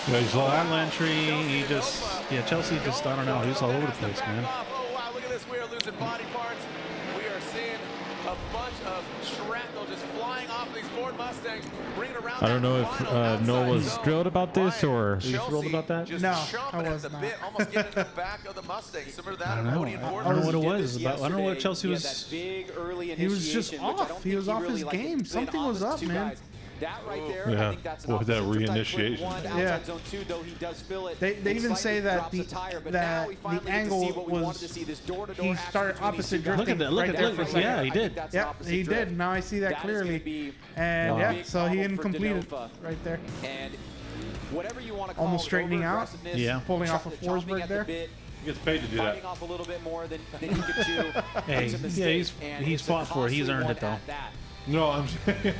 Yeah, he's like,
Lateral entry, he just, yeah, Chelsea just, I don't know, he's all over the place, man.
Oh, wow, look at this. We are losing body parts. We are seeing a bunch of shrapnel just flying off these Ford Mustangs, bringing around
I don't
that
know
final
if Noah
outside
was
zone.
thrilled about this
Ryan,
or.
you thrilled about that?
Just
No,
chomping
I
at
was
the
not.
bit, almost getting in the back of the Mustang, similar to that
I
of
don't know.
Cody and Ford.
I don't know what it
did
was
this
about. I don't know what
yesterday.
Chelsea
He
was.
had that big early
He was just
initiation, which I
off.
don't
He was
think
off
really
his
liked it.
game.
Played
Something was
opposite
up,
two
man.
guys. That right there,
Yeah.
I think that's an
With that
opposite. Sometimes
reinitiation.
clip one,
Yeah.
outside zone 2, though he does fill it.
They
and
even
slightly
say that
drops
the
a tire, but
that
now we finally
the
get to
angle
see what we wanted to
was
see, this door-to-door
he
action
started
between these
opposite
two guys.
drifting.
Look at that, look
right
at
there
that,
for a
look-
second.
yeah, he
I think
did.
that's
Yeah,
opposite
he
drift.
did. Now I see that
That is gonna
clearly.
be
And
Wow.
yeah,
big
so he
problem
didn't
for
complete it
Denova.
right there.
And whatever you want to call
Almost
it,
straightening out.
over-aggressiveness,
Yeah.
Pulling off
chomping
of Forsberg
at the
there.
bit,
he gets paid to do that.
biting off a little bit more than he could chew.
Hey,
It's a
yeah,
mistake, and
he's
it's a
fought for it. He's
costly
earned
one
it, though.
at that.
No, I'm saying,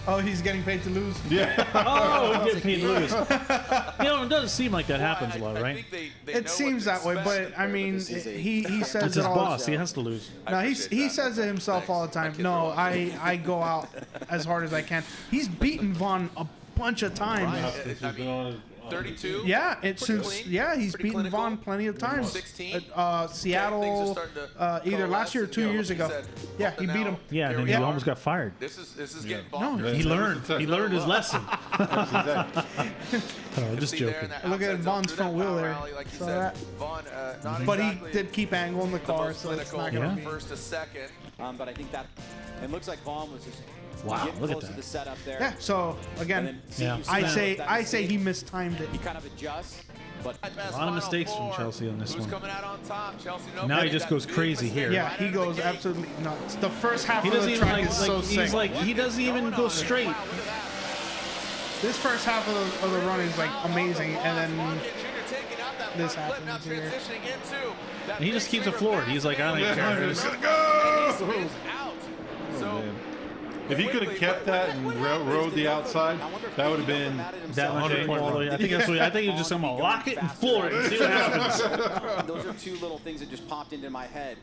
Oh, he's getting paid to lose.
yeah.
Oh, he getting paid to lose. You know, it doesn't seem like that happens a lot,
I
right?
think they
It
know
seems
what to
that way,
expect.
but I mean,
This is a
he says
It's
it
his
all.
boss. He has to lose.
No,
appreciate
he
that.
says it himself all the time.
Thanks. My
No,
kids
I go out as hard as I can. He's beaten Vaughn a bunch of times.
Right.
He's
I
been
mean,
on his-
32.
Yeah, it's
Pretty
since
clean,
he's
pretty
beaten
clinical.
Vaughn plenty of times.
16. Things are
Seattle,
starting to
either
coalesce
last year or
and,
2
you know,
years
like you
ago.
said,
Yeah,
but
he beat
now,
him.
Yeah, and
here
then
we
he
are.
almost got fired.
This is getting
No,
bonkers.
He learned. He learned his lesson. Just
See there
joking.
in that
Look at
outside zone
Vaughn's
through
front
that
wheel
power
there.
rally, like you
Saw
said,
that?
Vaughn, not
But
exactly
he did keep angling the
the
car,
most
so it's
clinical
not
Yeah.
going to
from
be.
first to second.
But I think that it looks like Vaughn was just
Wow,
getting
look at
close to
that.
the setup there.
Yeah. So
And
again,
then see,
Yeah.
you see
I
that-
say
that
I say he
mistake.
mistimed it.
He kind of adjusts, but
A lot of mistakes from Chelsea on this
Who's
one.
coming out on top? Chelsea. No,
Now he
making
just
that
goes
big
crazy
mistake
here.
Yeah,
right
he
out of the
goes
gate.
absolutely nuts. The first half
He
of
doesn't
the
even
track
like,
is so
like
sick.
he's like he doesn't even
Going
go
on.
straight.
Wow, look at that.
This first half of the run is like amazing, and then this
this happens
happens here.
And he just keeps it floored. He's like, I don't even care.
He's gonna
Out.
go.
So
Man. If he could have kept that and rode the outside, that would have been
That much
100
angle
point
all the way. I think that's what I think he's just I'm gonna lock it and floor it and see what happens.
those are two little things that just popped into my head.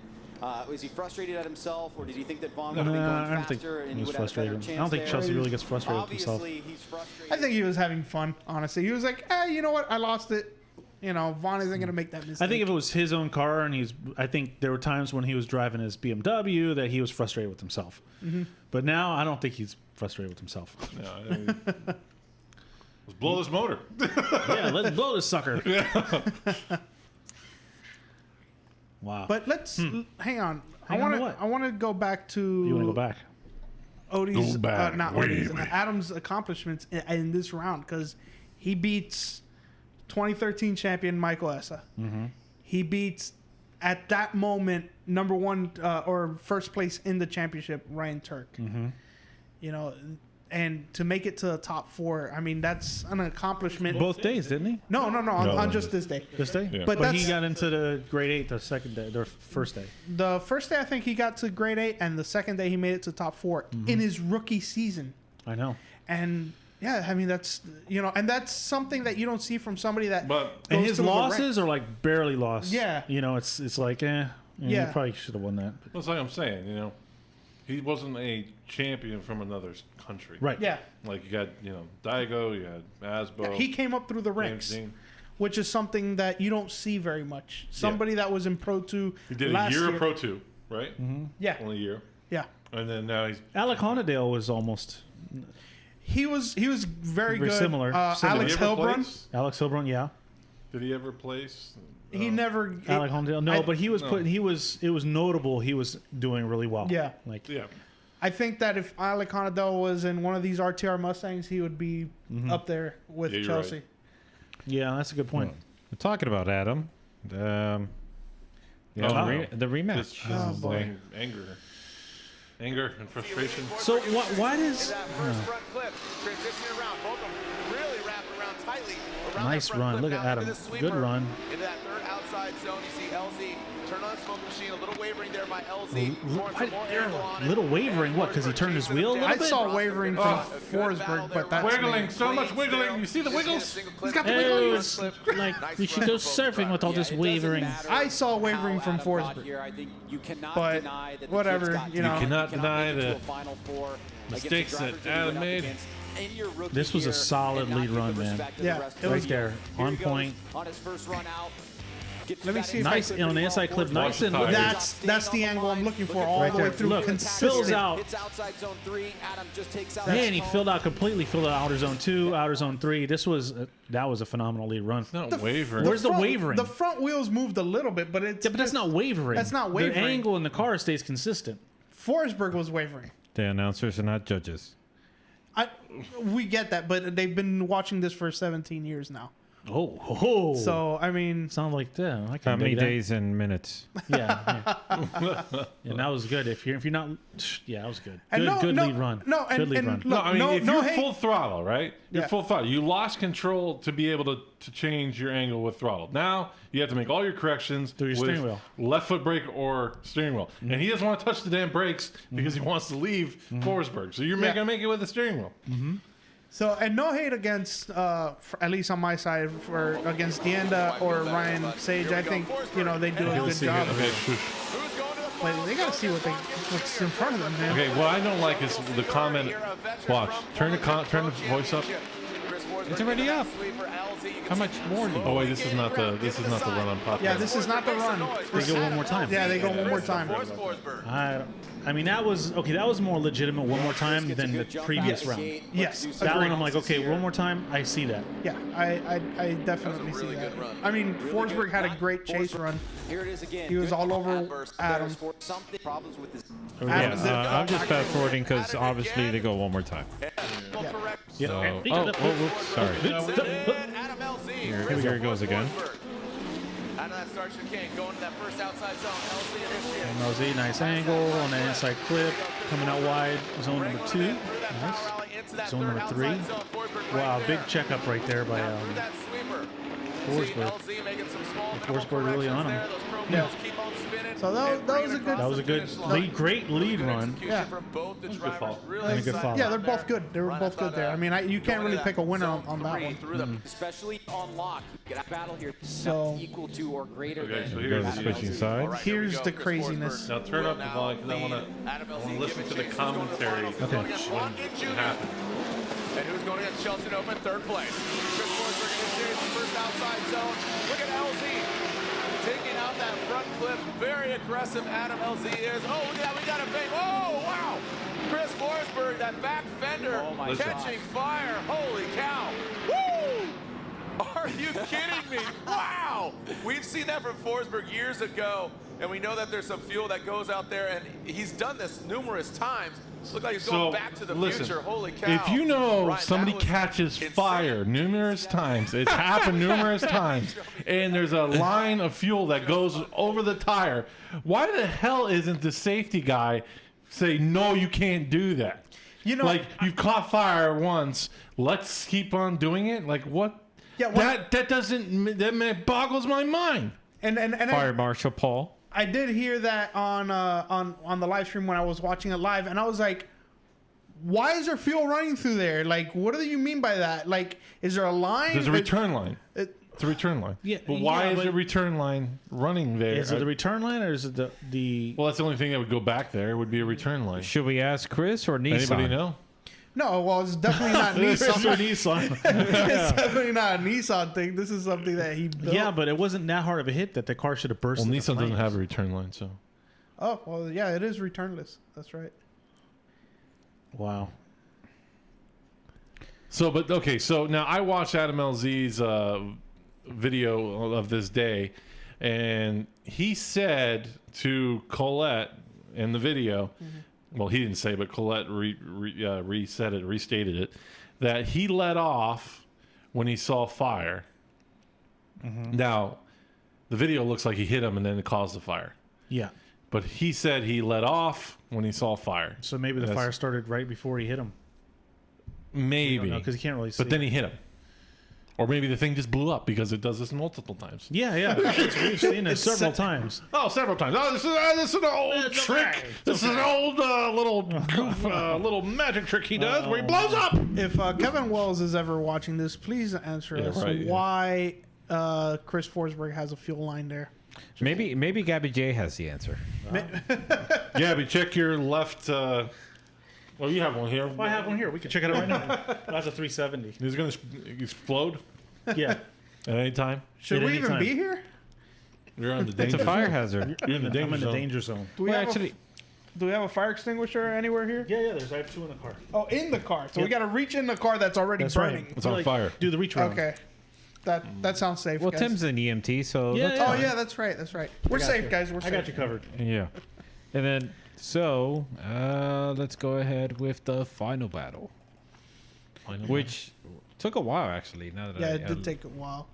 Was he frustrated at himself, or did he think that Vaughn would have been going
I don't think
faster and
he
he
was
would have a better
frustrated.
chance
I don't think
there?
Chelsea really gets frustrated with himself.
Obviously, he's frustrated.
I think he was having fun. Honestly, he was like, you know what? I lost it. You know, Vaughn isn't going to make that mistake.
I think if it was his own car and I think there were times when he was driving his BMW that he was frustrated with himself. But now I don't think he's frustrated with himself.
No, I mean, let's blow this motor.
Yeah, let's blow this sucker. Wow.
But let's hang on.
Hang on to
I
what?
want to go back to
You want to go back?
Odie's,
Go back,
not
way
Odie's,
back.
Adam's accomplishments in this round because he beats 2013 champion Michael Essa. He beats at that moment, number one or first place in the championship, Ryan Turk.
Mm-hmm.
You know, and to make it to the top 4, I mean, that's an accomplishment.
Both days, didn't he?
No, on just this day.
This day?
Yeah.
But
But he
that's-
got into the grade 8 the second day, the first day.
The first day, I think he got to grade 8, and the second day he made it to top 4 in his rookie season.
I know.
And yeah, I mean, that's, you know, and that's something that you don't see from somebody that.
But
And
goes
his
through the
losses are like barely lost.
Yeah.
You know, it's like, yeah,
Yeah.
he probably should have won that.
that's like I'm saying, you know, he wasn't a champion from another country.
Right.
Yeah.
Like you got, you know, Daigo, you had Asbo.
He came up through the ranks,
James Dean.
which is something that you don't see very much. Somebody that was in Pro 2
He did
last
a year
year.
of Pro 2, right?
Yeah.
Only a year.
Yeah.
And then now he's
Alec Honadale was almost
He was very
Very
good.
similar.
Alex
Did he ever
Hilbrun.
place?
Alex Hilbrun, yeah.
Did he ever place?
He never.
Alec Honadale, no, but he was
no.
putting. He was. It was notable. He was doing really well.
Yeah.
Like
Yeah.
I think that if Alec Honadell was in one of these RTR Mustangs, he would be up there with
Yeah, you're
Chelsea.
right.
yeah, that's a good point.
We're talking about Adam. Yeah,
Oh,
the rematch.
This
Oh,
is
boy.
anger and frustration.
So why does
That first front clip, transitioning around, both of them really wrapping around tightly. Around
Nice
that front
run.
clip.
Look at
Now
Adam.
into the
Good
sweeper,
run.
Into that third outside zone, you see LZ turn on the smoke machine, a little wavering there by LZ. Pouring some more angle on it.
little wavering? What? Because he turned his wheel a little
I
bit.
saw wavering from
Oh.
Forsberg, but that's
Wiggling,
me.
so much wiggling. You see the wiggles? He's got the
Hey,
wiggles.
it's like you should go surfing with all this wavering.
I saw wavering from Forsberg.
Here. I think you cannot
But
deny that the
whatever,
kid's got
you know.
talent.
You
cannot deny
make it to
the
a Final Four against
mistakes
the drivers
that
you went
Adam
up
made.
against in your rookie
This was a
year
solid
and not
lead
get the
run, man.
respect of
Yeah,
the rest
it
of
was
the
there,
year.
on
Here he goes
point.
on his first run out. Gets
Let me
that
see if
inside
Nice
clip
on the
pretty
inside
well.
clip. Nice and
Watch the tires.
That's the angle I'm looking for all
Right
the way
there.
through.
Look,
Consistent.
fills out.
It's outside zone 3. Adam just takes out.
Man, he
his
filled
phone.
out completely. Filled out outer zone 2, outer zone 3. This was that was a phenomenal lead run.
Not wavering.
Where's the wavering?
The front wheels moved a little bit, but it's
Yeah, but that's not wavering.
That's not
The
wavering.
angle in the car stays consistent.
Forsberg was wavering.
The announcers are not judges.
We get that, but they've been watching this for 17 years now.
Oh.
So I mean,
sound like that. I
How
can
many
do that.
days and minutes?
Yeah. And that was good. If you're not, yeah, that was good.
And
Good lead run.
No, and,
good lead
and
run.
No,
look,
I mean, if
no
you're
hate.
full throttle, right? You're
Yeah.
full throttle. You lost control to be able to change your angle with throttle. Now you have to make all your corrections
Through your
with
steering wheel.
left foot brake or steering wheel. And he doesn't want to touch the damn brakes because he wants to leave Forsberg. So you're
Yeah.
gonna make it with the steering wheel.
So and no hate against, at least on my side, for against Dienda or Ryan Sage. I think they do a good job.
Okay.
Who's going to the
But they gotta see what's in front of them, man.
Okay. What I don't like is the comment. Watch. Turn the voice up.
It's already up. How much more do you
Oh wait, this is not the run on podcast.
Yeah, this is not the run.
They go one more time.
Yeah, they go one more time.
I mean, that was okay. That was more legitimate one more time than the previous round.
Yes,
That one,
agreed.
I'm like, okay, one more time. I see that.
Yeah, I definitely see that. I mean, Forsberg had a great chase run.
Here it is again.
He was
Good
all over
outburst.
Adam.
There's for something problems with this.
Adam did-
I'm just fast forwarding because obviously they go one more time.
Yeah.
So, whoops, sorry.
Adam LZ.
Here it goes again.
Out of that start chicane, going to that first outside zone. LZ initiates.
Mosey, nice angle on the inside clip, coming out wide, zone number 2. Nice. Zone number 3. Wow, big checkup right there by Forsberg. Forsberg really on him.
Yeah. So that was a good.
That was a good lead, great lead run.
Yeah.
And a good follow.
Yeah, they're both good. They were both good there. I mean, you can't really pick a winner on that one.
Especially on lock. You get a battle here.
So-
equal to or greater
Okay, so
than.
here's
Goes switching sides.
Here's the craziness.
Now turn up the volume because I want to listen to the commentary.
Okay.
What happened?
And who's going against Chelsea in open third place? Chris Forsberg initiates the first outside zone. Look at LZ taking out that front clip. Very aggressive Adam LZ is. Oh, look at that. We got a bang. Oh, wow. Chris Forsberg, that back fender
Oh, my
catching
gosh.
fire. Holy cow. Woo! Are you kidding me? Wow. wow. We've seen that from Forsberg years ago, and we know that there's some fuel that goes out there, and he's done this numerous times. Look like he's going back to the future. Holy cow.
If you know
Ryan,
somebody
that was
catches
insane.
fire numerous times, it's happened numerous times, and there's a line of fuel that goes over the tire, why the hell isn't the safety guy say, no, you can't do that?
You know,
like, you've caught fire once, let's keep on doing it? Like, what?
Yeah,
that doesn't, that boggles my mind.
and
Fire Marshal Paul.
I did hear that on the live stream when I was watching it live, and I was like, "Why is there fuel running through there? Like, what do you mean by that? Like, is there a line?
There's a return line. It's a return line.
Yeah,
but why is
but-
the return line running there?
Is it the return line or is it the?
Well, that's the only thing that would go back there would be a return line.
Should we ask Chris or Nissan?
Anybody know?
No, well, it's definitely not
It's
Nissan.
Nissan.
It's definitely not a Nissan thing. This is something that he built.
Yeah, but it wasn't that hard of a hit that the car should have burst.
Well,
into
Nissan doesn't
flames.
have a return line, so.
Oh, well, yeah, it is returnless. That's right.
Wow.
So, but okay, so now I watched Adam LZ's video of this day, and he said to Colette in the video, well, he didn't say, but Colette restated it, that he let off when he saw fire. Now, the video looks like he hit him and then it caused the fire.
Yeah.
But he said he let off when he saw fire.
So maybe the
That's-
fire started right before he hit him.
Maybe.
Because you can't really see.
But then he hit him. Or maybe the thing just blew up because it does this multiple times.
Yeah. We've seen it several times.
Oh, several times. Oh, this is an old trick. This is an old little goof, little magic trick he does where he blows up.
If Kevin Wells is ever watching this, please answer
Yeah,
us
right, yeah.
why Chris Forsberg has a fuel line there.
Maybe Gabby J has the answer.
Yeah, but check your left. Well, you have one here.
I have one here. We can check it out right now. That's a 370.
Is it going to explode
Yeah.
at any time?
Should
At
we
any
even
time.
be here?
You're on the
It's
danger
a fire
zone.
hazard.
You're in the
I'm
danger
in the
zone.
danger zone.
Do we,
Well,
have,
actually,
do we have a fire extinguisher anywhere here?
Yeah. I have two in the car.
Oh, in the car. So we
Yep.
got to reach in the car that's already
That's
burning.
right.
It's on fire.
Do the reach around.
Okay. That sounds safe.
well,
guys.
Tim's an EMT, so
Yeah,
that's
yeah.
Oh
fine.
yeah, that's right. That's right. We're
got
safe,
you.
guys. We're
I
safe.
got you covered.
Yeah. And then, so, let's go ahead with the final battle, which took a while, actually. Now that
Yeah,
I,
it did take a while.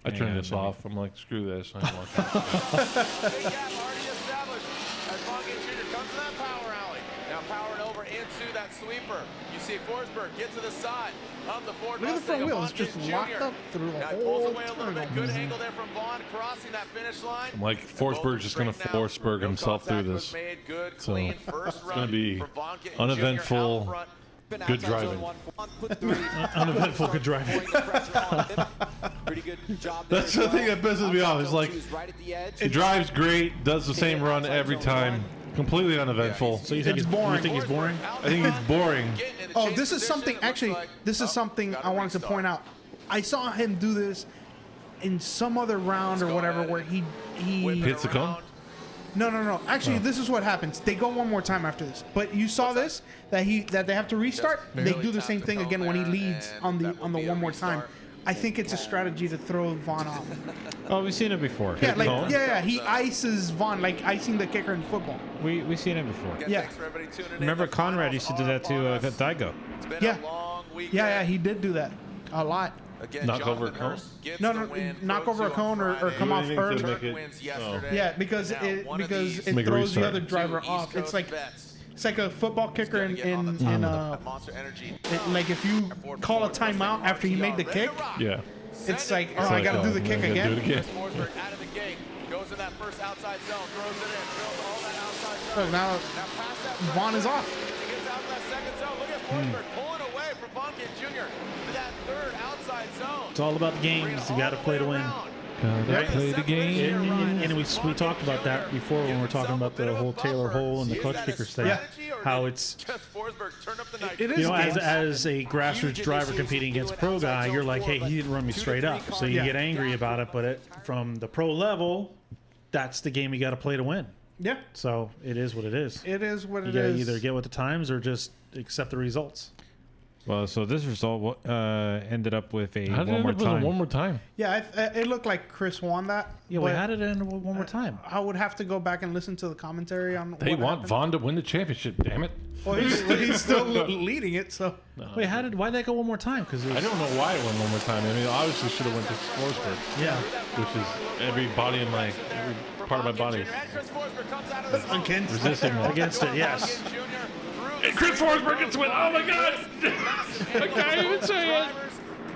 I turned
And
this
then-
off. I'm like, screw this. I don't want
Big
that.
gap already established as Vonnegut Jr. comes to that power alley. Now powering over into that sweeper. You see Forsberg get to the side of the Ford
Look at the front
Mustang of
wheel. It's just
Vonnegut
locked
Jr.
up through the
Now he
whole
pulls away a little bit.
turn.
Good angle there from Vaughn crossing that finish line.
I'm like, Forsberg's just going to
Straight now.
Forsberg
No
himself through
contact was
this.
made. Good,
So,
clean first
it's
run
gonna be
from Vonnegut Jr.
uneventful.
out front.
Been
Good
outside zone
driving.
one. Put three.
Uneventful good driving.
Pouring the pressure on him. Pretty good job there
That's
as
the thing
well.
that pisses me off.
Outside
It's
zone
like,
two is right at the edge.
he drives great, does the same run every time, completely uneventful.
So you think
It's
You
boring.
think he's boring?
I think he's boring.
Getting in the
Oh,
chase
this is
position,
something.
it looks
Actually,
like-
this is something
got
I
a
wanted to
restart.
point out. I saw him do this in some other round or
go
whatever
ahead
where
Whip
he.
it
Hits the cone?
around.
No. Actually, this is what happens. They go one more time after this. But you saw this that they have to restart.
Just
They
barely
do the
tapped
same
the
thing
cone
again when he
there,
leads
and
on the
that will be a
one more time.
restart.
I think it's a strategy to throw Vaughn off.
Oh, we've seen it before.
Yeah, like
cone?
yeah, he ices Vaughn like icing the kicker in football.
We've seen it before.
Again,
Yeah.
thanks for everybody tuning in.
Remember
The
Conrad
finals
used to do
are
that to
upon us.
Daigo.
It's been
Yeah.
a long weekend.
Yeah, he did do that a lot.
Again,
Knock over a
Jonathan
cone?
Hurst gets
No,
the
no,
win.
knock
Pro
over a
2
cone
on
or
Friday.
come off
anything to
early.
make
Turk
it-
wins
oh.
yesterday.
Yeah, because
Now,
it
one of
because
these
it
Make a
throws the
restart.
other driver
two
off.
East
It's
Coast
like
bets.
it's like a football kicker
Gonna
in
get on the
in
top
in
at Monster Energy.
like if you call a timeout after he made the kick,
Yeah.
it's like oh
Send
I
it.
got to do the kick
Do it
again.
again.
Forsberg out of the gate, goes in that first outside zone, throws it in, fills all that outside
So
zone.
now
Now pass that
Vaughn is off.
As he gets out of that second zone, look at Forsberg pulling away from Vonnegut Jr. to that third outside zone.
It's all about the games. You got to play to win.
Gotta play the game.
And we talked about that before when we were talking about the whole Taylor Hole and the clutch kickers thing. How it's
It is
you know
games.
as a grassroots driver competing against a pro guy, you're like, hey, he didn't run me straight up, so you
Yeah.
get angry about it. But from the pro level, that's the game you got to play to win.
Yeah,
So it is what it is.
it is what
You
it
got to
is.
either get with the times or just accept the results.
Well, so this result ended up with a
How did it
one
end
more
up with a
time.
one more time?
Yeah, it looked like Chris won that.
Yeah,
but
we had it in one more time.
I would have to go back and listen to the commentary on.
They
what
want
happened.
Vaughn to win the championship. Damn it!
Well, he's still leading it, so.
Wait, why did that go one more time? Because
I don't know why it went one more time. I mean, obviously should have went to Forsberg,
yeah,
which is every part of my body resisting that.
against it. Yes.
And Chris Forsberg gets win. Oh my God! I can't even say it.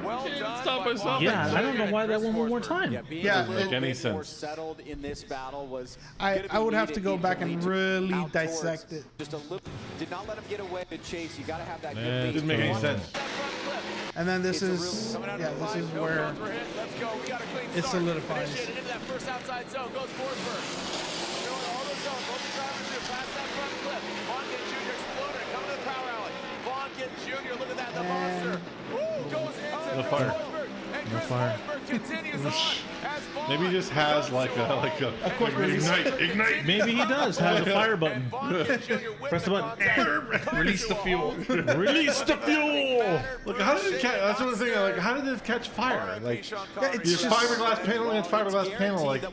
Well done
stop
by
myself.
Vaughn
Yeah,
Gilliard
I don't know why that
and
went one more
Chris
time.
Forsberg. Being
Yeah,
a little
make any
bit more
sense.
settled in this battle was.
I
gonna be
would have to
needed
go
in
back and
collegiate
really
outdoors.
dissect it.
Just a little. Did not let him get away with chase. You got to have that good
It
lead.
didn't make any sense.
And then this
It's a
is,
real-
yeah, this is where
Let's go. We got a clean
it
start.
solidifies.
Initiated into that first outside zone. Goes Forsberg. Showing all the zone. Both the drivers do. Past that front clip. Vaughn Git Jr. exploding. Coming to the power alley. Vaughn Git Jr. Look at that. The monster. Woo, goes into
No
Chris
fire.
Forsberg. And Chris
fire.
Forsberg continues on. As Vaughn
Maybe he just has
goes
like
through.
a
course,
ignite.
Maybe he does have a fire button.
And Vaughn Git Jr. with
Press the button.
contact.
Release the fuel.
Release the fuel.
Look, how did it catch? That's what I'm thinking. Like, how did it catch fire? Like,
it's
your
just-
fiberglass panel against fiberglass panel. Like,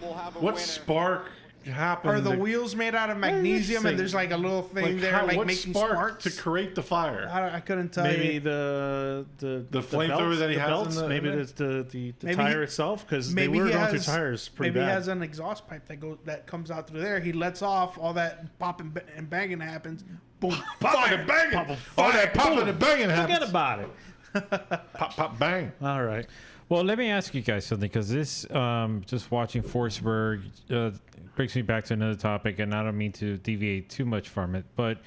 what spark happened?
Are the
to-
wheels made out of magnesium and there's like a little thing
like,
there
how,
like
what
making
spark
sparks?
to create the fire?
I couldn't tell
Maybe
you.
the
flamethrower
belts-
that he
the
has
belts,
in the-
maybe
in
it's the
Maybe
tire
he-
itself because they
Maybe
were
he
going through
has
tires pretty
maybe he
bad.
has an exhaust pipe that comes out through there. He lets off all that popping and banging happens. Boom!
Popping and banging.
Pop-
All that popping and banging
Forget
happens.
about it.
Pop, pop, bang.
All right.
Well, let me ask you guys something because this, just watching Forsberg, brings me back to another topic, and I don't mean to deviate too much from it, but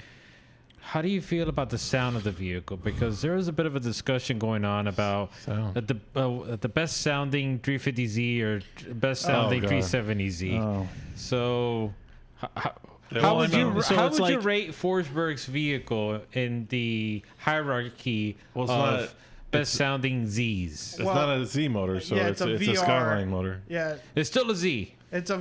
how do you feel about the sound of the vehicle? Because there was a bit of a discussion going on about
Sound.
the best sounding 350Z or best sounding
God.
370Z.
Oh.
So, how
all
would you
sound- so
how
it's
would you
like-
rate Forsberg's vehicle in the hierarchy
Well, it's
of
not-
best sounding Zs?
It's
Well,
not a Z motor, so
yeah,
it's
it's a
a
VR.
Skyline motor.
Yeah,
It's still a Z.
it's a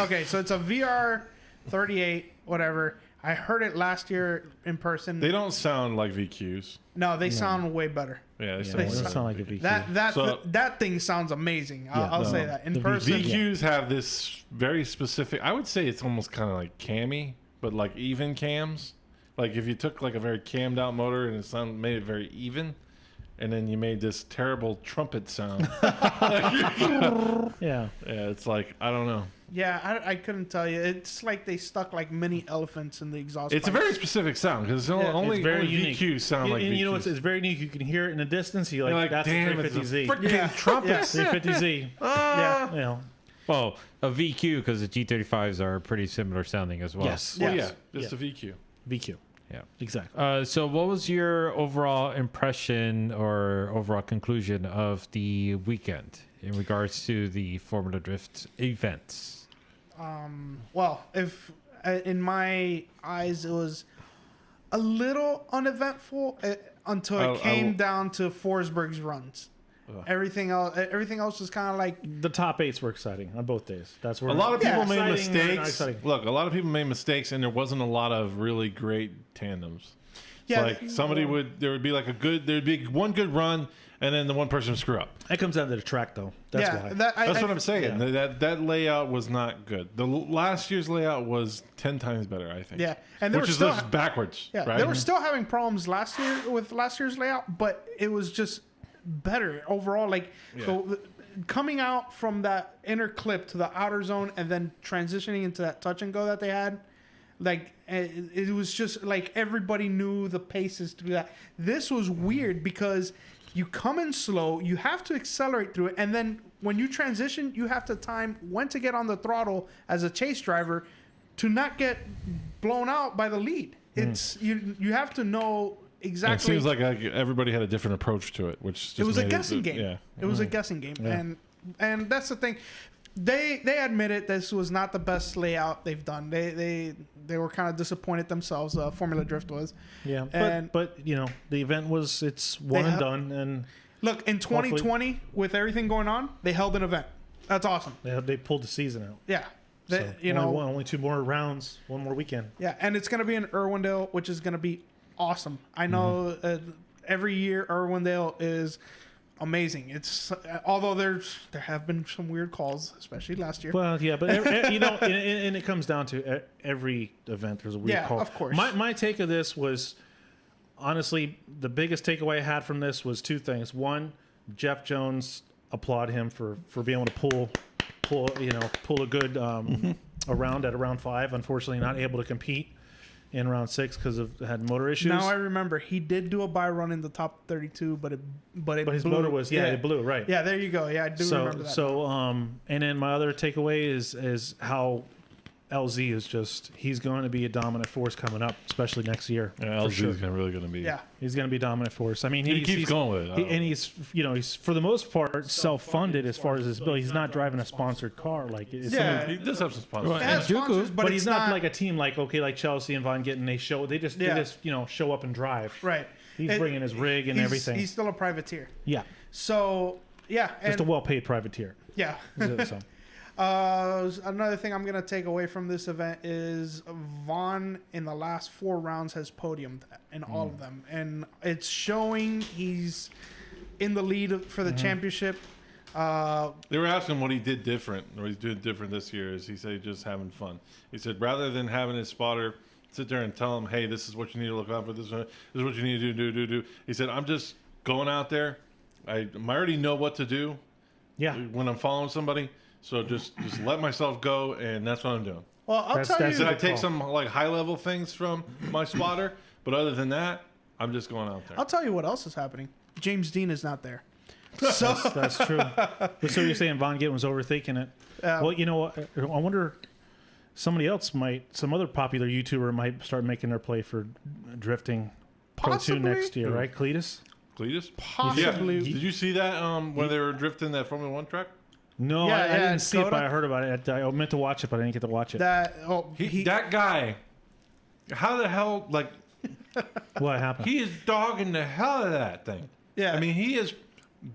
okay. So it's a VR 38, whatever. I heard it last year in person.
They don't sound like VQs.
No, they sound way better.
Yeah,
Yeah,
sound
it
They
doesn't sound like a VQ.
That
So-
that thing sounds amazing. I'll
no,
say that in
the
person.
VQs have this very specific. I would say it's almost kind of like cammy, but like even cams. Like if you took like a very cammed out motor and made it very even, and then you made this terrible trumpet sound.
Yeah.
Yeah, it's like I don't know.
Yeah, I couldn't tell you. It's like they stuck like mini elephants in the exhaust.
It's a
pipes.
very specific sound because only,
It's very
only
unique.
VQs sound like
and
VQs.
you know it's very unique. You can hear it in the distance. You're
You're
like,
like,
that's
damn,
a
it's a
350Z.
freaking
Yeah.
trumpet.
350Z.
Yeah.
You know.
Well, a VQ because the G35s are pretty similar sounding as well.
Yes.
Well,
Yes.
yeah, just
Yeah.
a VQ.
VQ.
Yeah.
Exactly.
So, what was your overall impression or overall conclusion of the weekend in regards to the Formula Drift events?
Well, if in my eyes it was a little uneventful until it came down to Forsberg's runs. Everything else was kind of like
The top eights were exciting on both days. That's where
A lot of people made
Exciting, not
mistakes.
exciting.
Look, a lot of people made mistakes, and there wasn't a lot of really great tandems. It's
Yeah,
like there would be like there'd be one good run, and then the one person would screw up.
That comes down to the track, though. That's why.
That's what I'm saying.
yeah.
That layout was not good. The last year's layout was 10 times better, I think.
Yeah, and they
which
were
is
still
just backwards.
yeah,
right?
they were still having problems last year with last year's layout, but it was just better overall. Like coming out from that inner clip to the outer zone and then transitioning into that touch and go that they had, like it was just like everybody knew the paces to do that. This was weird because you come in slow, you have to accelerate through it, and then when you transition, you have to time when to get on the throttle as a chase driver to not get blown out by the lead. It's you have to know exactly.
It seems like everybody had a different approach to it, which just
It was a
made
guessing game.
Yeah.
It was a guessing game, and that's the thing. They admitted this was not the best layout they've done. They were kind of disappointed themselves. Formula Drift was.
Yeah,
And-
but you know the event it's one
They
and
ha-
done, and
Look, in 2020, with everything going on, they held an event. That's awesome.
they pulled the season out.
Yeah, They-
So
you know,
only two more rounds, one more weekend.
yeah, and it's gonna be in Irwindale, which is gonna be awesome. I know every year Irwindale is amazing. It's although there have been some weird calls, especially last year.
Well, yeah, but and it comes down to every event. There's a weird call.
Of course.
My take of this was honestly the biggest takeaway I had from this was two things. One, Jeff Jones, applaud him for being able to pull a good around at round 5. Unfortunately, not able to compete in round 6 because of had motor issues.
Now I remember he did do a buy run in the top 32, but his
blew. Motor was it blew, right.
Yeah, there you go. Yeah, I do remember that.
So and then my other takeaway is how LZ is just he's going to be a dominant force coming up, especially next year.
Yeah, LZ is really going to be.
Yeah,
he's going to be a dominant force. I mean,
he keeps going with it,
and he's for the most part self-funded as far as his bill. He's not driving a sponsored car like
he does have some sponsors.
It has sponsors,
but he's not like a team like Chelsea and Von Gittin. They just show up and drive.
Right.
He's bringing his rig and everything.
He's still a privateer.
Yeah.
So yeah,
just a well-paid privateer.
Yeah.
So.
Another thing I'm going to take away from this event is Vaughn in the last 4 rounds has podiumed in all of them. And it's showing he's in the lead for the championship.
They were asking what he did different, or he's doing different this year. Is he said just having fun. He said rather than having his spotter sit there and tell him, hey, this is what you need to look out for, this is what you need to do. He said, I'm just going out there. I already know what to do when I'm following somebody. So just let myself go, and that's what I'm doing.
Well, I'll tell you.
I take some like high level things from my spotter, but other than that, I'm just going out there.
I'll tell you what else is happening. James Dean is not there. So
that's true. So you're saying Von Gittin was overthinking it? Well, you know what? I wonder some other popular YouTuber might start making their play for drifting Pro 2 next year, right? Cletus?
Possibly.
Yeah. Did you see that when they were drifting that Formula 1 track?
No, I didn't see it, but I heard about it. I meant to watch it, but I didn't get to watch it.
That guy, how the hell, like...
What happened?
He is dogging the hell out of that thing.
Yeah.
I mean, he is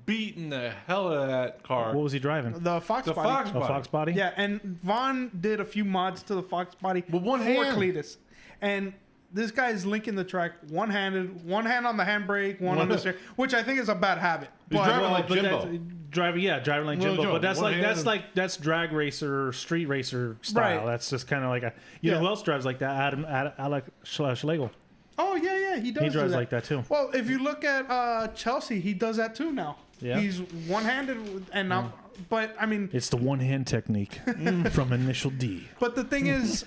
beating the hell out of that car.
What was he driving?
The Fox body.
Fox body?
Yeah, and Vaughn did a few mods to the Fox body
with one hand.
Cletus. And this guy is linking the track one-handed, one hand on the handbrake, one on the steering, which I think is a bad habit.
He's driving like Jimbo.
Driving like Jimbo. But that's drag racer, street racer style.
Right.
That's just kind of like who else drives like that? Alec Schlegel.
Oh yeah, he does.
He drives like that too.
Well, if you look at Chelsea, he does that too now.
Yeah.
He's one-handed and now, but I mean,
it's the one-hand technique from Initial D.
But the thing is,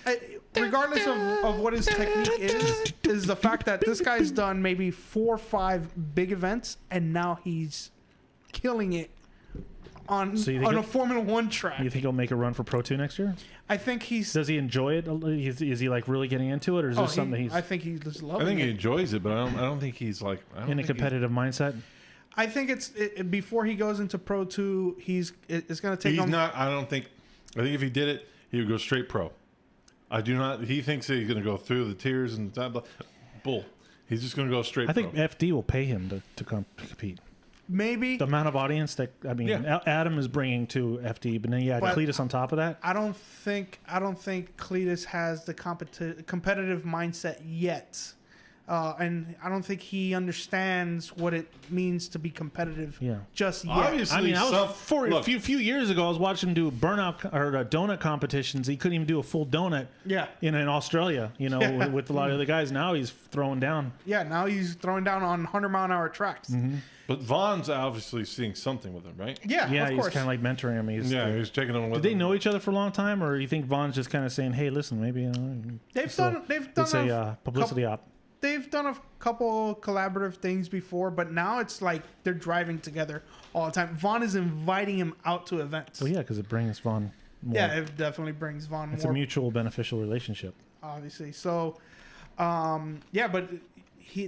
regardless of what his technique is the fact that this guy's done maybe 4 or 5 big events, and now he's killing it on a Formula 1 track.
You think he'll make a run for Pro 2 next year?
I think he's...
Does he enjoy it? Is he like really getting into it, or is this something he's...
I think he's just loving it.
I think he enjoys it, but I don't think he's like...
in a competitive mindset?
I think it's before he goes into Pro 2, it's going to take him...
He's not... I think if he did it, he would go straight pro. I do not... He thinks that he's going to go through the tiers and that. Bull. He's just going to go straight pro.
I think FD will pay him to compete.
Maybe.
The amount of audience that... I mean, Adam is bringing to FD, but then Cletus on top of that.
I don't think Cletus has the competitive mindset yet. And I don't think he understands what it means to be competitive just yet.
Obviously,
I mean, a few years ago, I was watching him do burnout or donut competitions. He couldn't even do a full donut in Australia, with a lot of the guys. Now he's throwing down.
Yeah, now he's throwing down on 100-mile-an-hour tracks.
Mm-hmm.
But Vaughn's obviously seeing something with him, right?
Yeah,
of
course.
He's kind of like mentoring him.
He's taking him with him.
Did they know each other for a long time, or you think Vaughn's just kind of saying, "Hey, listen, maybe
they've done
it's a publicity op."
They've done a couple collaborative things before, but now it's like they're driving together all the time. Vaughn is inviting him out to events.
Well, yeah, because it brings Vaughn more.
Yeah, it definitely brings Vaughn more.
It's a mutual beneficial relationship.
Obviously. So, but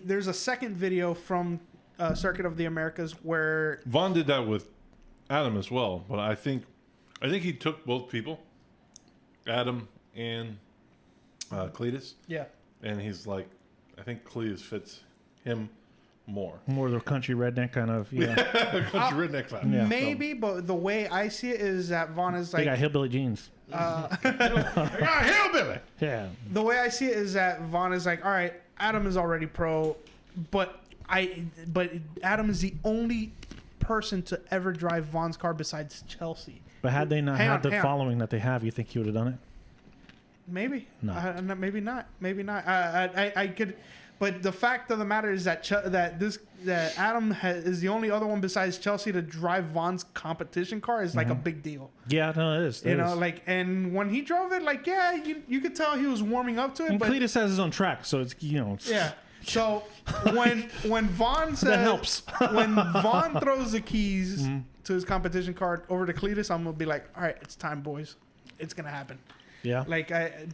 there's a second video from Circuit of the Americas where...
Vaughn did that with Adam as well, but I think he took both people, Adam and Cletus.
Yeah.
And he's like, I think Cletus fits him more.
More of the country redneck kind of,
country redneck fan.
Yeah.
Maybe, but the way I see it is that Vaughn is like...
They got hillbilly jeans.
Hillbilly!
Yeah.
The way I see it is that Vaughn is like, all right, Adam is already pro, but But Adam is the only person to ever drive Vaughn's car besides Chelsea.
But had they not
Hang
had
on,
the
hang on.
following that they have, you think he would have done it?
Maybe.
No.
Maybe not. Maybe not. I could. But the fact of the matter is that that Adam is the only other one besides Chelsea to drive Vaughn's competition car is like a big deal.
Yeah, no, it is.
You know, like, and when he drove it, like, yeah, you could tell he was warming up to it.
and
But
Cletus has his own track, so it's it's-
yeah. So when Vaughn says
that helps.
when Vaughn throws the keys to his competition car over to Cletus, I'm gonna be like, all right, it's time, boys. It's gonna happen.
Yeah.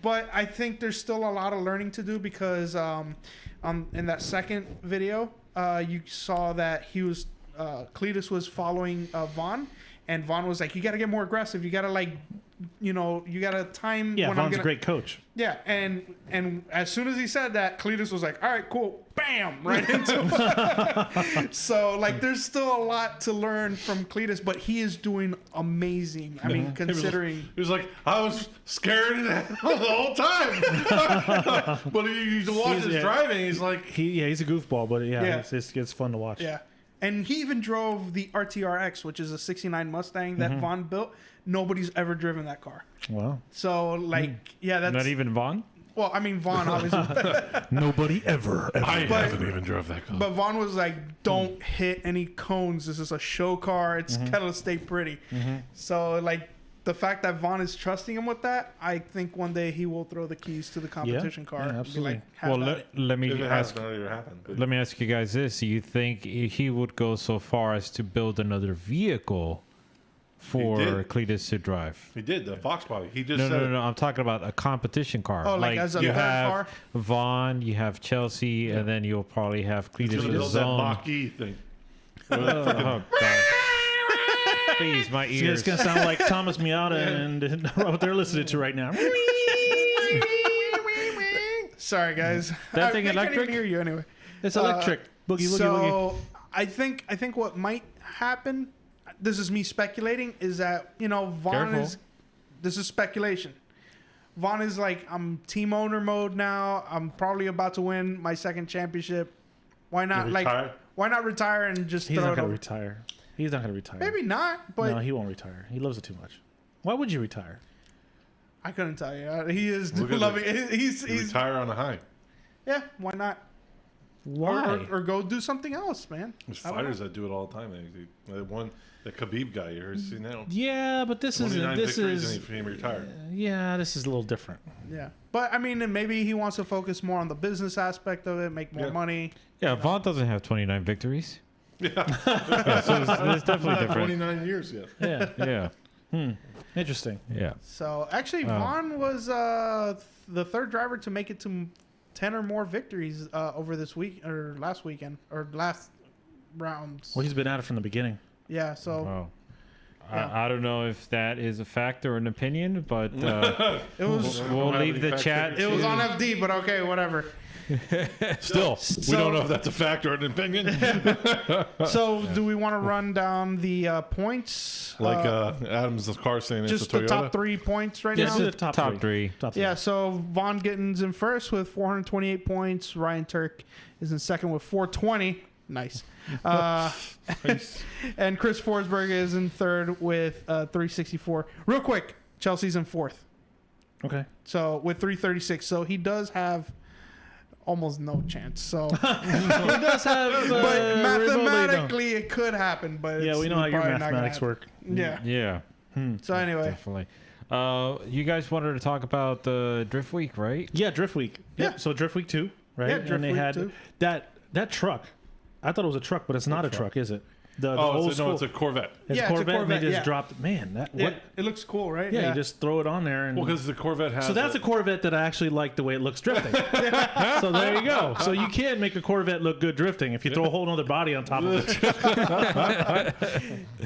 But I think there's still a lot of learning to do because in that second video, you saw that Cletus was following Vaughn, and Vaughn was like, you got to get more aggressive. You got to you got to time.
Yeah,
when
Vaughn's a great coach.
Yeah, and as soon as he said that, Cletus was like, all right, cool, bam, right into it. So, there's still a lot to learn from Cletus, but he is doing amazing. I mean, considering...
He was like, I was scared the whole time. But you watch his driving, he's like...
He's a goofball, but
Yeah.
it's fun to watch.
Yeah. And he even drove the RTRX, which is a 69 Mustang that Vaughn built. Nobody's ever driven that car.
Wow.
So, that's...
Not even Vaughn?
Well, I mean, Vaughn, obviously.
Nobody ever.
I haven't even drove that car.
But Vaughn was like, don't hit any cones. This is a show car. It's gotta stay pretty. So, the fact that Vaughn is trusting him with that, I think one day he will throw the keys to the competition car.
Yeah,
and be
absolutely.
like, have
Well,
at it.
let me
If it
ask.
hasn't already happened. But
Let me ask you guys this: do you think he would go so far as to build another vehicle for
did.
Cletus to drive?
he did, the Fox body. He just
No,
said...
no. I'm talking about a competition car.
Oh, like as a
you
third
have
car?
Vaughn, you have Chelsea, and then you'll probably have
He's going to build
Cletus'
that
own.
Mach-E thing.
Oh, God. Please, my
It's
ears.
gonna sound like Thomas Miata and what they're listening to right now.
Sorry, guys.
That
I
thing
can't
electric?
even hear you anyway.
It's electric. Boogie, woogie,
So I think what might happen, this is me speculating, is that Vaughn
Careful.
is. This is speculation. Vaughn is like, I'm team owner mode now. I'm probably about to win my second championship. Why not
retire?
Why not retire and just
He's
throw
not
it
gonna
over?
retire. He's not gonna retire.
Maybe not, but
no, he won't retire. He loves it too much. Why would you retire?
I couldn't tell you. He is
Look at
loving
it.
it. He's
retire on a high.
yeah. Why not?
Why?
Or go do something else, man.
There's
I don't
fighters that do it all the time. The Khabib guy, you ever seen that one?
Yeah, but this
29
is
victories and he retired.
yeah, this is a little different.
Yeah, but I mean, and maybe he wants to focus more on the business aspect of it, make more
Yeah.
money.
Yeah, Vaughn doesn't have 29 victories.
Yeah.
Yeah, so it's definitely different.
29 years yet.
Yeah,
Yeah,
interesting.
yeah.
So actually, Vaughn was the third driver to make it to 10 or more victories over this week or last weekend or last rounds.
Well, he's been at it from the beginning.
Yeah, so
Wow.
Yeah.
I don't know if that is a fact or an opinion, but
it was
we'll
have
leave
any
the
fact
chat.
checkers.
it was
to-
on FD, but okay, whatever.
Still, we don't know if that's a fact or an opinion.
So do we want to run down the points?
Like Adam's car saying
just
it's a
the
Toyota.
top 3 points right
Yeah,
now.
do the top
three.
Top three.
Yeah, so Vaughn Gittin's in first with 428 points. Ryan Turk is in second with 420. Nice. And Chris Forsberg is in third with 364. Real quick, Chelsea's in fourth.
Okay.
So with 336. So he does have almost no chance. So
He does have,
but
remotely, no.
mathematically it could happen, but
Yeah,
it's
we know how your
probably not gonna
mathematics
happen.
work.
Yeah.
Yeah,
So anyway,
definitely. You guys wanted to talk about the Drift Week, right?
Yeah, Drift Week. Yep.
Yeah.
So Drift Week 2, right?
Yeah, Drift
and they
Week
had
2.
that truck. I thought it was a truck, but it's not a truck, is it? The
Oh,
old
it's a, no,
school.
it's a Corvette.
It's
Yeah, it's a
Corvette, and they
Corvette,
just
yeah.
dropped. Man, that
yeah,
what?
it looks cool, right?
Yeah, you just throw it on there, and
Well, because the Corvette has.
so that's a Corvette that I actually like the way it looks drifting. So there you go. So you can make a Corvette look good drifting if you throw a whole other body on top of it.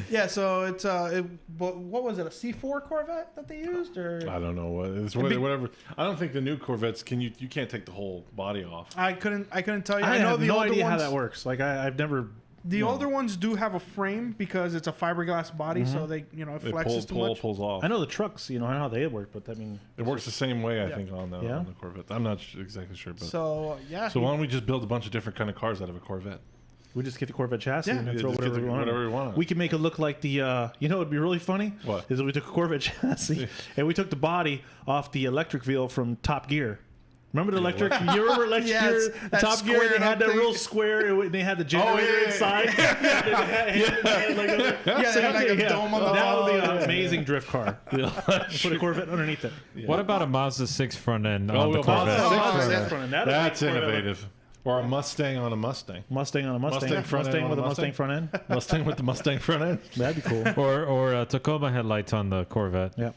Yeah, so it's what was it, a C4 Corvette that they used, or
I don't know what it's whatever. I don't think the new Corvettes you can't take the whole body off.
I couldn't tell you.
I
know
have
the
no
older
idea
ones,
how that works. Like I've never.
The older ones do have a frame because it's a fiberglass body, so they it
It
flexes too much.
pulls off.
I know the trucks. I know how they work, but I mean,
It works the same way, I
Yeah.
think, on the
Yeah?
Corvette. I'm not exactly sure, but
So yeah,
so why don't we just build a bunch of different kind of cars out of a Corvette?
We just get the Corvette chassis
Yeah.
and then
Yeah,
throw
just get
whatever
the-
we want.
whatever we want.
We can make it look like the. You know, it'd be really funny.
What?
Is that we took a Corvette chassis and we took the body off the electric wheel from Top Gear. Remember the electric? You remember electric
Yes,
gear?
that
Top Gear. They
squared
had
up
that
thing.
real square. They had the generator
yeah, yeah.
inside. Yeah, they had
like a dome on the
That would be
bottom.
an amazing drift car. Put a Corvette underneath it.
What about a Mazda 6 front end on the
well,
Corvette?
Mazda 6
Oh,
front
yeah.
end.
front end. That'd
That's
make Corvette
innovative. Or a Mustang on a Mustang.
Mustang on a Mustang.
Mustang front end on
with
a
a Mustang
Mustang.
front end.
Mustang with the Mustang front end.
That'd be cool.
Or Tacoma headlights on the Corvette.
Yeah.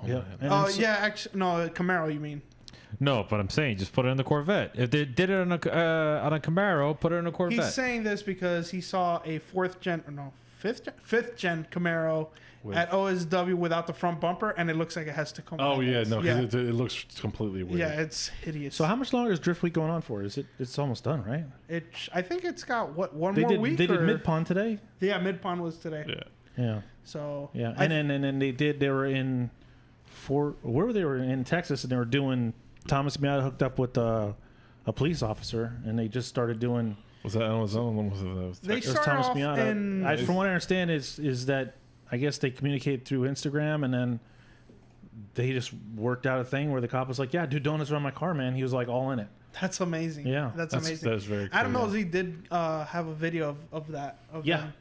Yeah. And
Oh
it's-
yeah, actually, no, Camaro. You mean?
No, but I'm saying just put it in the Corvette. If they did it on a Camaro, put it in a Corvette.
He's saying this because he saw a fifth gen Camaro at OSW without the front bumper, and it looks like it has Tacoma.
Oh yeah,
headlights.
no,
yeah,
because it looks completely weird.
yeah, it's hideous.
So how much longer is Drift Week going on for? Is it? It's almost done, right?
I think it's got one
They
more
did.
week.
They did
or-
Mid Pond today.
Yeah, Mid Pond was today.
Yeah.
Yeah.
So
Yeah.
I-
And then they did. They were in where were they? Were in Texas, and they were doing. Thomas Miata hooked up with a police officer, and they just started doing.
Was that Amazon? When was it? That was
They
Texas.
It was
started
Thomas
off
Miata.
in-
From what I understand, is that I guess they communicate through Instagram, and then they just worked out a thing where the cop was like, "Yeah, do donuts around my car, man." He was like all in it.
That's amazing.
Yeah.
that's
That's
amazing.
very
Adam
cool.
LZ did have a video of that. Of
Yeah.
them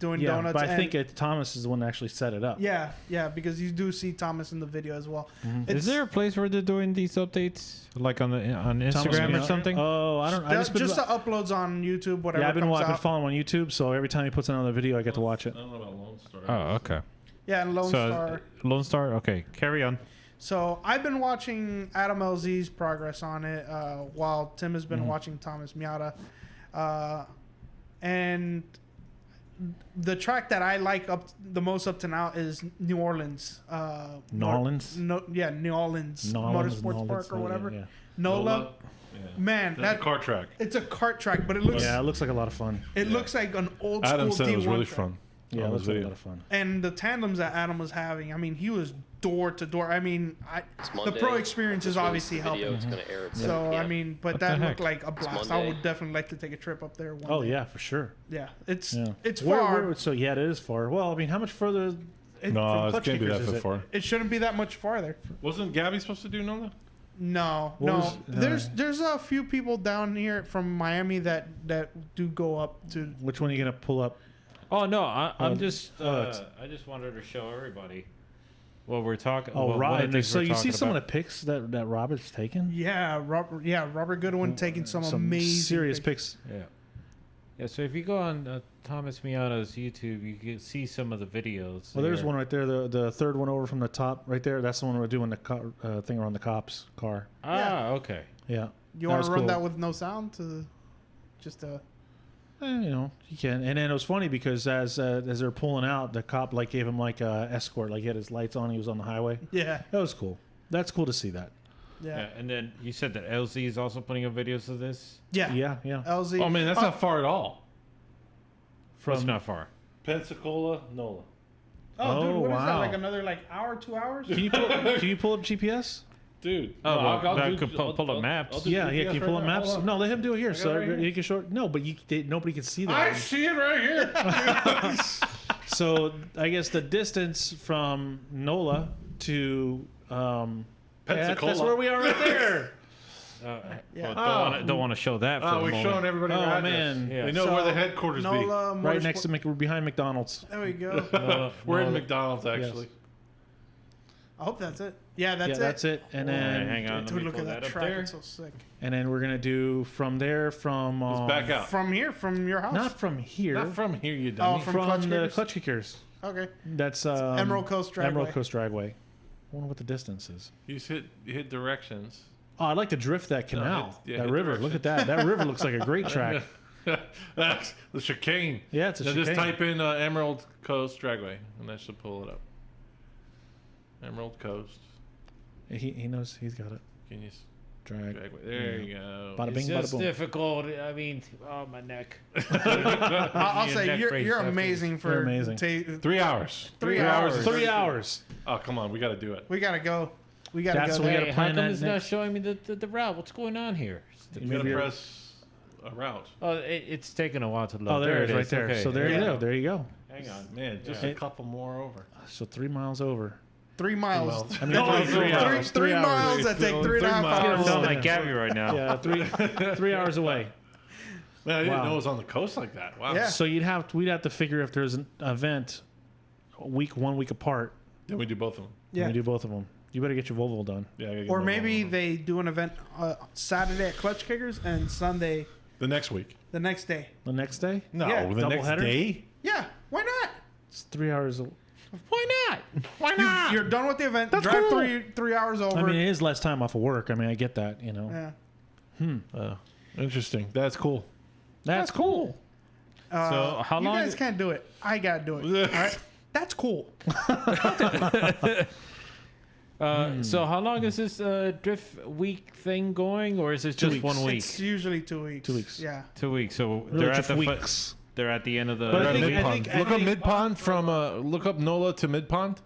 doing
Yeah,
donuts.
but I
and-
think Thomas is the one that actually set it up.
Yeah, because you do see Thomas in the video as well.
Mm-hmm.
Is there a place where they're doing these updates, like on
Thomas
Instagram or
Miata?
something?
Oh, I don't. I
Just,
just been,
the uploads on YouTube, whatever
yeah, I've been
comes out.
following him on YouTube, so every time he puts another video, I get to watch it.
I don't know about Lone Star.
Oh, okay.
Yeah, and Lone Star.
Lone Star. Okay, carry on.
So I've been watching Adam LZ's progress on it while Tim has
Mm-hmm.
been watching Thomas Miata. And the track that I like the most up to now is New Orleans.
New Orleans?
New Orleans Motorsports Park or whatever.
Yeah,
NOLA.
Yeah.
Man,
That's a car track.
it's a kart track, but it looks
yeah, it looks like a lot of fun.
it looks like an old
Adam
school
said
D1
it was really
track.
fun.
Yeah, it
on
looks
his
like a
video.
lot of fun.
And the tandems that Adam was having, I mean, he was door to door. I mean,
It's
the
Monday.
pro experience
I
is
just
obviously
released the video.
helping.
It's going to air at 7
So I
p.m.
mean, but
What
that
the
looked
heck?
like a blast. I
Monday.
would definitely like to take a trip up there one
Oh
day.
yeah, for sure.
Yeah, it's
Yeah.
it's
Where-
far.
where- so yeah, it is far. Well, I mean, how much further?
It,
No,
from
it's
Clutch
can't be
Kickers,
that
is it?
far.
it shouldn't be that much farther.
Wasn't Gabby supposed to do NOLA?
No,
What
no.
was-
There's a few people down here from Miami that do go up to.
Which one are you gonna pull up?
Oh no, I'm just.
it's-
I just wanted to show everybody what we're talking.
Oh,
what
Robert.
things
So
we're
you see
talking
some
about.
of the pics that Robert's taken.
Yeah, Robert Goodwin taking some amazing
serious
pictures.
pics.
Yeah. Yeah. So if you go on Thomas Miata's YouTube, you can see some of the videos.
Well, there's
there.
one right there. The third one over from the top, right there. That's the one we're doing the thing around the cops' car.
Ah, okay.
Yeah.
You
That
want
was
to run
cool.
that with no sound to just
You know, you can. And then it was funny because as they're pulling out, the cop like gave him like a escort. Like he had his lights on. He was on the highway.
yeah.
That was cool. That's cool to see that.
Yeah. And then you said that LZ is also putting up videos of this.
Yeah.
Yeah. Yeah.
LZ.
Oh man, that's not far at all.
That's not far.
Pensacola, NOLA.
Oh, dude,
Oh,
what is that?
wow.
Like another hour, 2 hours?
Can you pull up GPS?
Dude.
Oh,
no,
well,
I'll
I
do-
could pull up maps.
I'll do
Yeah.
GPS
Can you
right
pull up
now.
maps?
Hold on.
No, let him do it here. So
it right
you can show. No, but nobody can see that.
I see it right here.
So I guess the distance from NOLA to
Pensacola.
that's where we are right there.
Yeah.
Well, don't want to show that. For
Oh,
a
we're
moment.
showing everybody
Oh,
our address.
man.
Yeah.
They know
So,
where the headquarters
NOLA
Right next
Motorsport-
to we're behind McDonald's.
There we go.
be. We're in McDonald's actually.
I hope that's it. Yeah,
Yeah, that's it. And then
hang on.
Dude,
let me
look
pull
at that
up
track.
there.
It's so sick.
and then we're gonna do from there from
Let's back out.
From here, from your house.
not from here.
Not from here, you
Oh,
dummy.
from
from
Clutch
the
Kickers?
Clutch Kickers.
Okay.
That's
Emerald Coast Dragway.
Emerald Coast Dragway. I wonder what the distance is.
You just hit directions.
Oh, I'd like to drift that canal.
hit
that river. Look at that. That river looks like a great track.
That's the chicane.
Yeah, it's a
Now
chicane.
just type in Emerald Coast Dragway, and that should pull it up. Emerald Coast.
He knows he's got it.
Can you
Drag.
Dragway? There you go.
Bada bing,
It's
bada
just
boom.
difficult. I mean, oh my neck.
I'll
Your
say
neck
you're
brace after
amazing
You're
for
amazing.
3 hours.
3 hours.
is
3 hours.
Oh come on, we got to do it.
We gotta go. We gotta
That's
go
what we
there.
gotta
Hey,
plan
how come
that
it's not
next.
showing me the route? What's going on here?
You got to
Maybe-
press. a route.
Oh, it's taking a while to load.
Oh, there it is, right
is.
there.
Okay.
So there you
Yeah.
go. There you go.
Hang on.
Man, just
Yeah.
a couple more over.
So 3 miles over.
3 miles.
I mean,
No,
three
three
hours.
3 miles that take 3.5
I
hours.
sound like Gabby right now.
Yeah, 3 hours away.
Man, I didn't
Wow.
know it was on the coast like that. Wow.
Yeah.
So we'd have to figure if there's an event one week apart.
Then we do both of them.
Yeah.
Yeah.
We do both of them. You better get your Volvo done.
Yeah. I gotta get
Or
my
maybe
mom.
they do an event Saturday at Clutch Kickers and Sunday
the next week.
the next day.
The next day,
No,
Yeah.
the next
Doubleheader?
day.
Yeah, why not?
it's 3 hours.
Why not? Why
You're done with the event.
That's
drive
cool.
3 hours over.
I mean, it is less time off of work. I mean, I get that. You know,
yeah.
Interesting. That's cool.
that's cool.
So how long?
You guys can't do it. I gotta do it. All right. That's cool.
So how long is this drift week thing going, or is it just
weeks.
1 week?
It's usually 2 weeks.
2 weeks.
Yeah.
2 weeks. So
Really
they're at
just
the
weeks.
they're at the end of the.
But I
the
think-
week.
I think-
Look up Mid Pond from look up NOLA to Mid Pond.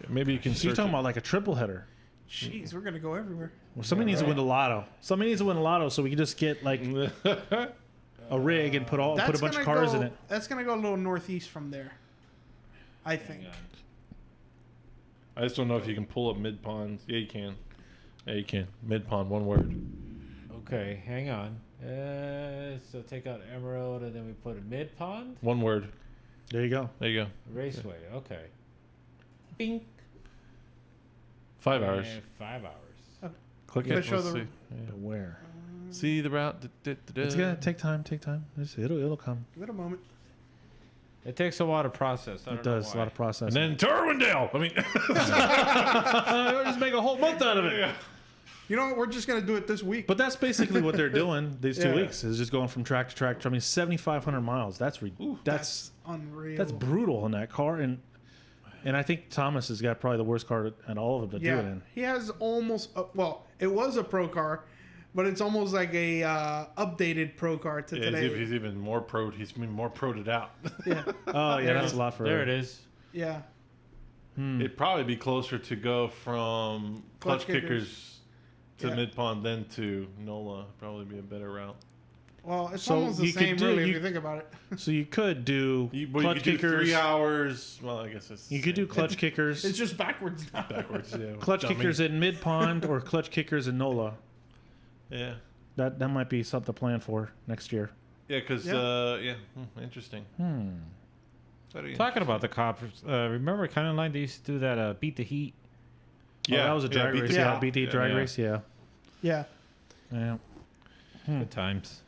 Maybe you can
So you're
search
talking
it.
about like a triple header.
Jeez, we're gonna go everywhere.
Well, somebody needs to win the lotto. Somebody needs to win the lotto so we can just get like a rig and put a bunch of cars in it.
That's gonna go a little northeast from there. I think.
I just don't know if you can pull up Mid Pond. Yeah, you can. Yeah, you can. Mid Pond, one word.
Okay, hang on. So take out Emerald, and then we put a Mid Pond
One word.
There you go.
There you go.
Raceway. Okay. Bing.
5 hours.
5 hours.
Click
Let's
it.
show
Let's
the-
see. Yeah.
Where?
See the route.
It's gonna take time. Take time. It'll come.
Give it a moment.
It takes a while to process. I don't
It does
know
a lot of
And
processing.
then to Irwindale. I mean,
just make a whole month out of it.
You know what? We're just gonna do it this week.
But that's basically what they're doing these 2
Yeah.
weeks is just going from track to track. I mean, 7,500 miles. That's
that's unreal.
that's brutal in that car, and I think Thomas has got probably the worst car at all of them to do it
Yeah,
in.
he has almost it was a pro car, but it's almost like a updated pro car to
yeah,
today.
he's even more pro. He's been more pro'd out.
Yeah,
Oh yeah, that's a lot for
There it is.
yeah.
It'd probably be closer to go from Clutch
Clutch
Kickers to
Yeah.
Mid Pond than to NOLA. Probably be a better route.
Well, it's
So
almost the
you could
same,
do-
really, if
you-
you think about it.
So you could do
You
clutch
could do
kickers.
3 hours. Well, I guess it's
You could do clutch kickers.
It's just backwards now.
backwards. Yeah,
Clutch
dummy.
kickers in Mid Pond or clutch kickers in NOLA.
Yeah,
That might be something to plan for next year.
yeah, because
Yeah.
interesting. Very
Talking about the cops, remember County Line? They used to do that Beat the Heat.
Yeah, that was a drag
beat
race.
the-
Yeah, BT drag
yeah.
race. Yeah,
Yeah.
yeah.
Good times.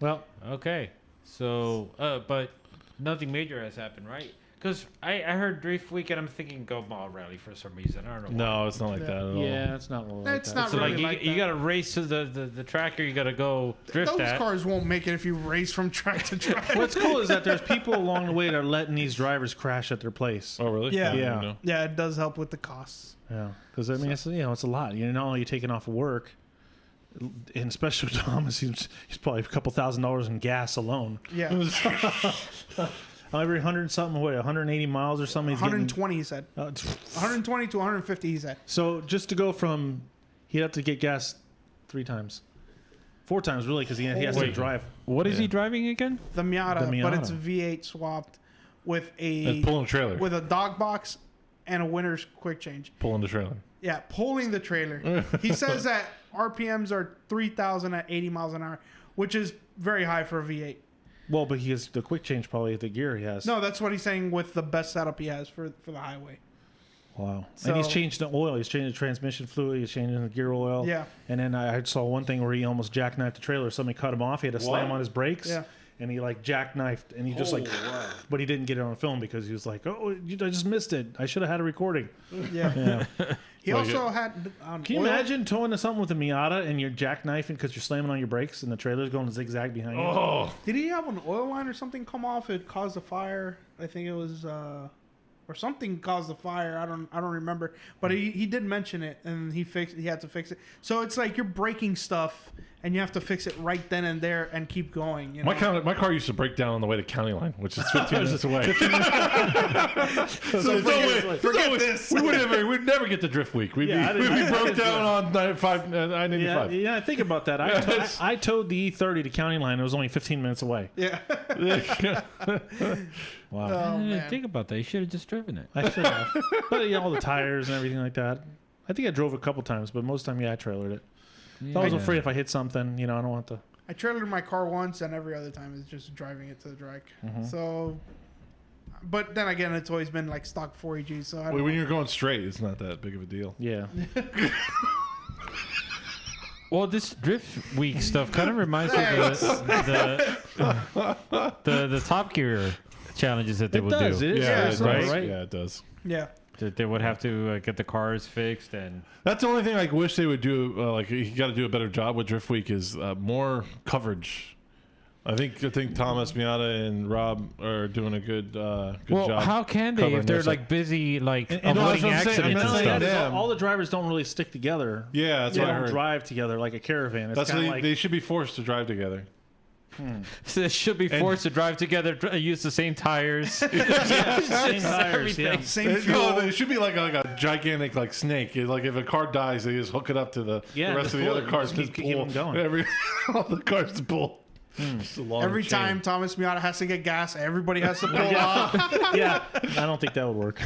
Well,
Okay. So, but nothing major has happened, right? Because I heard Drift Week and I'm thinking Go Mall Rally for some reason. I don't know.
No, it's not like that at all.
yeah, it's not really like
It's
that.
not
So
really
like you,
like
you
that.
got to race to the track, or you got to go drift
Those
at.
cars won't make it if you race from track to track.
What's cool is that there's people along the way that are letting these drivers crash at their place.
Oh, really?
Yeah.
I didn't
Yeah.
know.
Yeah, it does help with the costs.
Yeah, because I mean, it's it's a lot. You know, you're taking off of work, and especially with Thomas, he's probably a couple $1,000s in gas alone.
Yeah.
Every 100 something, 180 miles or something. He's getting,
120, he said. 120 to 150, he said.
so just to go from, he'd have to get gas 3 times, 4 times really, because he has to
Wait.
drive.
What is
Yeah.
he driving again?
The Miata,
The
but it's
Miata.
V8 swapped with
It's
a
pulling a trailer.
with a dog box and a winner's quick change.
Pulling the trailer.
Yeah, pulling the trailer. He says that RPMs are 3,000 at 80 miles an hour, which is very high for a V8.
Well, but he has the quick change probably the gear he has.
No, that's what he's saying with the best setup he has for the highway.
Wow. And he's
So-
changed the oil. He's changed the transmission fluid. He's changing the gear oil.
Yeah.
And then I saw one thing where he almost jackknifed the trailer. Somebody cut him off. He had to slam
What?
on his brakes.
Yeah.
And he like jackknifed, and he just like, but he didn't get it on film because he was like, "Oh, I just missed it. I should have had a recording."
Yeah.
Yeah.
He
Like
also had.
Can you
oil-
imagine towing to something with a Miata and you're jackknifing because you're slamming on your brakes and the trailer's going zigzag behind you?
Oh,
Did he have an oil line or something come off? It caused a fire. I think it was or something caused the fire. I don't remember, but he did mention it, and he had to fix it. So it's like you're breaking stuff, and you have to fix it right then and there and keep going. You know?
My car used to break down on the way to County Line, which is 15 minutes away.
Forget this.
We'd never get to Drift Week. We'd
Yeah,
be broke down on I-95.
Yeah, think about that. I towed the E30 to County Line. It was only 15 minutes away.
Yeah.
Wow.
Oh, man.
Think about that. You should have just driven it.
I should have. But all the tires and everything like that. I think I drove a couple times, but most of the time, I trailered it. I was afraid if I hit something, I don't want to.
I trailered my car once, and every other time is just driving it to the drag. So, but then again, it's always been like stock 4EG. So I don't
When you're going straight, it's not that big of a deal.
Yeah.
Well, this Drift Week stuff kind of reminds me of the Top Gear challenges that they would
does.
do.
It is.
Yeah,
Yeah,
it
right?
does.
Right?
Yeah, it does.
yeah.
That they would have to get the cars fixed and.
That's the only thing I wish they would do. You got to do a better job with Drift Week is more coverage. I think Thomas Miata and Rob are doing a good job.
How can they
covering
if they're
this.
like busy like
And
avoiding
that's what I'm saying.
accidents
I'm
and
not
stuff?
saying
Yeah,
them.
all the drivers don't really stick together.
Yeah, that's
They
what I
don't
heard.
drive together like a caravan. It's
That's
kind
what
of like
they should be forced to drive together.
So they should be forced to drive together, use the same tires.
same tires.
everything.
Yeah.
Same fuel.
No, it should be like a gigantic snake. Like if a car dies, they just hook it up to the rest
just
of the
pull
other
it.
cars.
Just keep them going.
All the cars to pull. Just a long
Every
chain.
time Thomas Miata has to get gas, everybody has to pull off.
Yeah, I don't think that would work.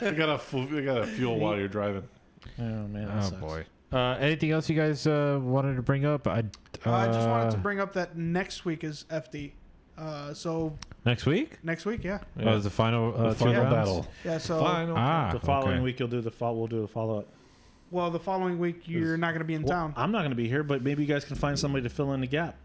you gotta fuel while you're driving.
Oh man, that
Oh
sucks.
boy. Anything else you guys wanted to bring up?
I just wanted to bring up that next week is FD. So
next week.
next week, yeah.
Oh, is the final
The
two
final
rounds?
battle.
Yeah, so
The following
okay.
week we'll do the follow up.
well the following week you're not going to be in town.
I'm not going to be here, but maybe you guys can find somebody to fill in the gap.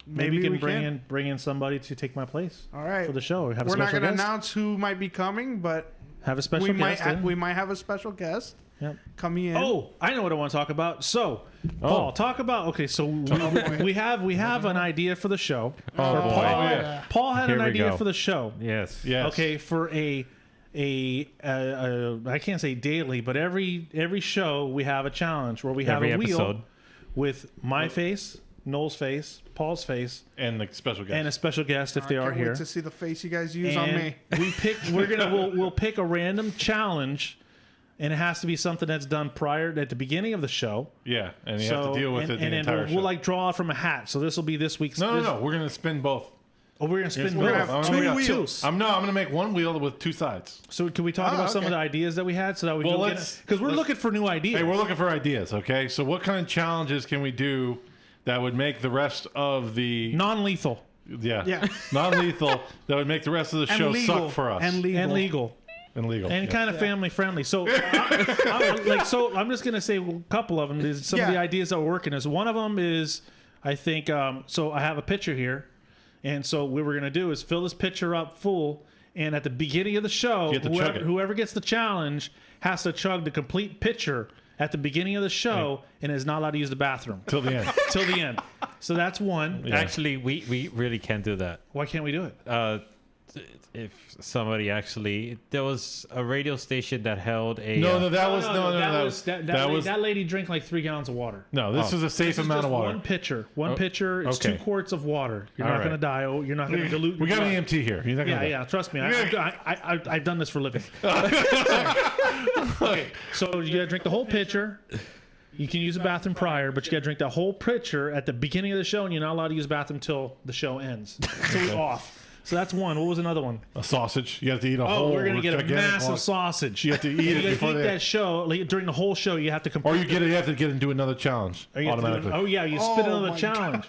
Maybe you
we
can bring in somebody to take my place
All right.
for the show. Or have
We're
a
not
special
going to
guest.
announce who might be coming, but
Have a special
we
guest. in.
might have a special guest
Yep.
coming in.
Oh, I know what I want to talk about. So, Paul, talk about. Okay, so we have an idea for the show.
Oh,
Or
boy.
yeah.
Paul had
Here
an
we
idea
go.
for the show.
Yes.
Yes.
Okay, for a I can't say daily, but every show we have a challenge where we have
Every
a wheel
episode.
with my face, Noel's face, Paul's face,
And the special guest.
and a special guest if
I
they are
can't
here.
wait to see the face you guys use on me.
We'll pick a random challenge, and it has to be something that's done prior at the beginning of the show.
yeah, and you have to deal with it the
and
entire
then
show.
we'll like draw from a hat. So this will be this week's.
no. We're gonna spin both.
Oh, we're gonna spin.
We're gonna
both.
have
Oh,
two
yeah,
wheels.
I'm gonna make one wheel with two sides.
So can we talk about some of
okay.
the ideas that we had so that we
Well,
go
let's-
because we're
let's-
looking for new ideas.
Hey, we're looking for ideas. Okay, so what kind of challenges can we do that would make the rest of the
non-lethal
Yeah.
non-lethal that would make the rest of the
And
show
legal.
suck for us
And legal.
and legal.
and legal
And
yeah.
kind of family friendly. So, I'm just gonna say a couple of them. Is some of the
Yeah.
ideas that we're working is one of them is I think. So I have a picture here, and so what we're gonna do is fill this picture up full, and at the beginning of the show,
You have to chug it.
whoever gets the challenge has to chug the complete pitcher at the beginning of the show, and is not allowed to use the bathroom
till the end.
till the end. So that's one.
Yeah.
Actually, we really can't do that.
Why can't we do it?
If somebody actually, there was a radio station that held a.
That was
that lady drank like 3 gallons of water.
no. This is a safe amount of water.
One pitcher. One pitcher. It's
okay.
2 quarts of water. You're
All
not
right.
going to die. Oh, you're not going to dilute.
We
your
got an
blood.
EMT here. He's not gonna
Yeah,
die.
yeah. Trust me. I've done this for a living. Okay, so you got to drink the whole pitcher. You can use the bathroom prior, but you got to drink the whole pitcher at the beginning of the show, and you're not allowed to use the bathroom till the show ends. Till it's off. So that's one. What was another one?
A sausage. You have to eat a whole.
Oh, we're gonna get a
gigantic
massive
log.
sausage.
You have to eat
You
it
gotta
before
eat
they.
that show like, during the whole show. You have to complete.
Or you have to get and do another challenge
Or you have to do-
automatically.
oh yeah, you spit
Oh,
another
my
challenge.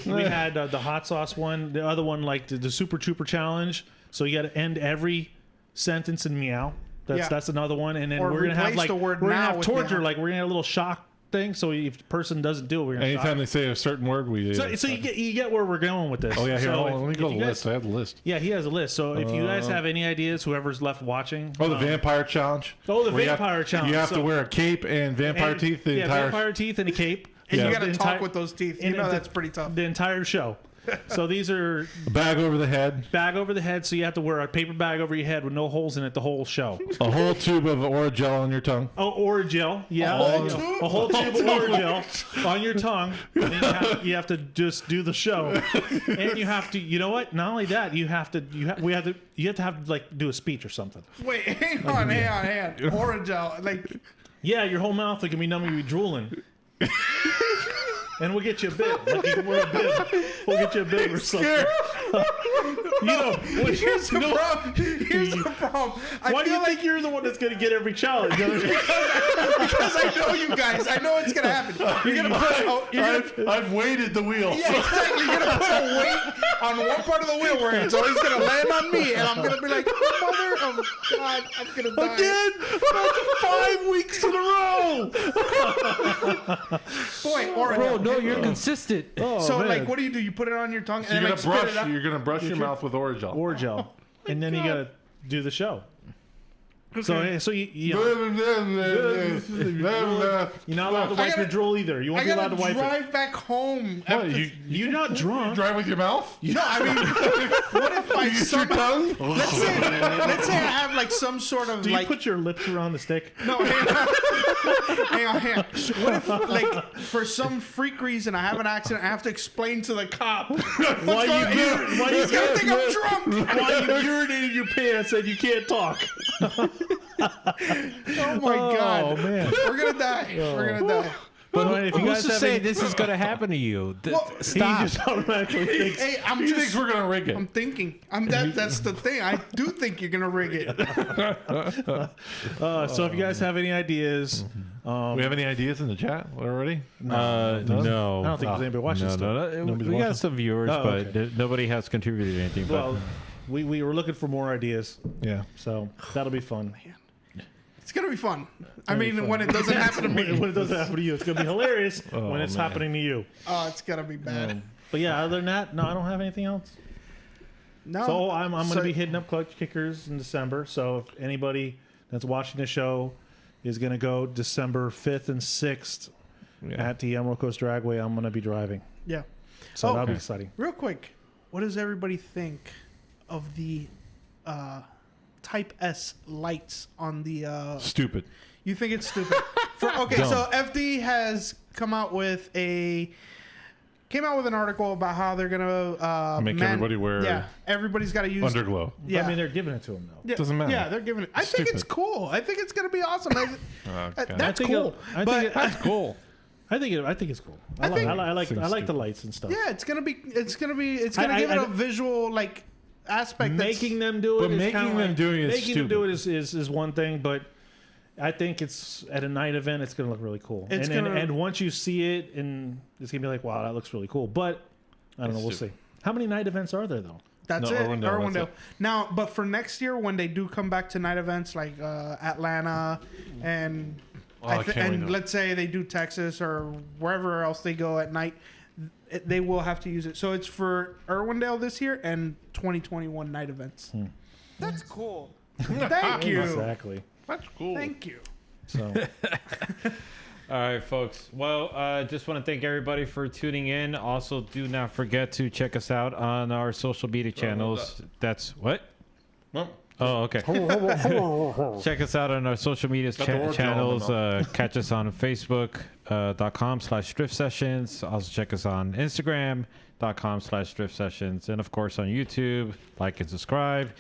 We had the hot sauce one. The other one, like the Super Trooper challenge. So you got to end every sentence in meow.
Yeah.
That's another one. And then
Or
we're gonna have
replace
like
the word
we're gonna
now
have
with
torture.
meow.
Like we're gonna have a little shock thing. So if the person doesn't do it, we're gonna.
Anytime
shock.
they say a certain word, we.
So you get where we're going with this.
Oh yeah, here.
So
hold on, let me
if
go to
you
the
guys-
list. I have the list.
Yeah, he has a list. So if you guys have any ideas, whoever's left watching.
Oh, the vampire challenge.
Oh, the
Where you have-
vampire challenge.
You have to
So-
wear a cape and vampire teeth. The
yeah,
entire.
vampire teeth and a cape.
And
Yeah.
you got to
The
talk
entire-
with those teeth. You
and
know
the-
that's pretty tough.
The entire show. So ththese are
Bag over the head.
bag over the head, so you have to wear a paper bag over your head with no holes in it the whole show.
A whole tube of Orajel on your tongue.
Oh, Orajel, yeah,
tube?
a whole tube of Orajel on your tongue. And then you have to just do the show, and you have to. You know what? Not only that, you have to like do a speech or something.
Wait, hang on. Orajel, like,
Yeah, your whole mouth can be numb, you'll be drooling. And we'll get you a bib. Like you can wear a bib. We'll get you a bib or something.
here's the problem. Here's the problem.
Why do you think you're the one that's going to get every challenge?
Because I know you guys. I know it's gonna happen. You're gonna put.
I've weighted the wheel.
Yeah, exactly. You're gonna put a weight on one part of the wheel where it's always gonna land on me, and I'm gonna be like, mother of God, I'm gonna die.
Again? That's 5 weeks in a row.
Boy, or
Bro, no, you're consistent.
so
man.
like, what do? You put it on your tongue
So
and
you're
like
gonna
spit it
brush.
out?
You're gonna brush your mouth with Orajel.
Orajel. And then you got to do the show. So you're not allowed to wipe your drool either. You won't
I
be allowed
gotta
to wipe it.
drive back home.
What,
You're not drunk.
drive with your mouth?
No, I mean, what if like
Use your
somehow?
tongue?
Let's say I have like some sort of
Do you
like.
put your lips around the stick?
No, hang on. What if, like, for some freak reason, I have an accident, I have to explain to the cop
Why
he's gonna think I'm drunk.
Why you urinated your pants and you can't talk?
Oh my God,
man.
we're gonna die. We're gonna die.
But if you
Who's
guys
to
have
say
any,
this is gonna happen to you?
Well,
he
Stop.
just automatically thinks.
Hey, I'm
He
just.
thinks we're gonna rig it.
I'm thinking. That's the thing. I do think you're gonna rig it.
So if you guys have any ideas,
we have any ideas in the chat already?
No.
I don't think there's anybody watching
No,
still.
no, no.
Nobody's
We
watching?
got some viewers,
Oh,
but
okay.
nobody has contributed anything.
Well, we were looking for more ideas,
Yeah.
so that'll be fun.
It's gonna be fun. I
It'll be
mean,
fun.
when it doesn't happen to me,
When it doesn't happen to you, it's gonna be hilarious when it's
man.
happening to you.
oh, it's gonna be bad.
But yeah, other than that, no, I don't have anything else.
No.
So I'm going
So-
to be hitting up Clutch Kickers in December. So if anybody that's watching the show is going to go December 5th and 6th at the Emerald Coast Dragway, I'm going to be driving.
Yeah.
So that'll be
Okay.
exciting.
Real quick, what does everybody think of the Type S lights on the?
Stupid.
You think it's stupid? So FD has come out with an article about how they're gonna
Make everybody wear
everybody's got to use
Underglow.
Yeah,
I mean, they're giving it to him, though.
yeah,
doesn't matter.
Yeah, they're giving it. I think it's
Stupid.
cool. I think it's gonna be awesome.
Okay.
That's
I think
cool.
I
But
think
That's cool.
I think it's cool. I
think-
like
Seems
the
stupid.
lights and stuff.
yeah, it's gonna give it
I-
a visual like aspect.
Making them do it,
But
is
making
kinda
them
like,
doing it is
making them do it
stupid.
is one thing, but I think it's at a night event. It's going to look really cool.
It's
and
gonna-
once you see it, and it's going to be like, wow, that looks really cool. But I don't know. We'll see. How many night events are there though?
That's
No,
it.
Irwindale,
Irwindale.
that's it.
Now, but for next year, when they do come back to night events like Atlanta and
I can't wait now.
let's say they do Texas or wherever else they go at night, they will have to use it. So it's for Irwindale this year and 2021 night events.
That's cool.
Thank you.
Exactly.
That's cool.
Thank you.
So
All right, folks. Well, just want to thank everybody for tuning in. Also, do not forget to check us out on our social media channels. That's what?
Well,
Oh, okay. Check us out on our social media
Got the Orajel in
channels.
the
Catch us on Facebook.com/Drift Sessions. Also check us on Instagram.com/Drift Sessions. And of course on YouTube. Like and subscribe.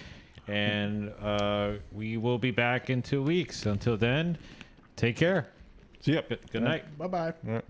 And we will be back in 2 weeks. Until then, take care.
yep.
Good night.
Bye bye.
All right.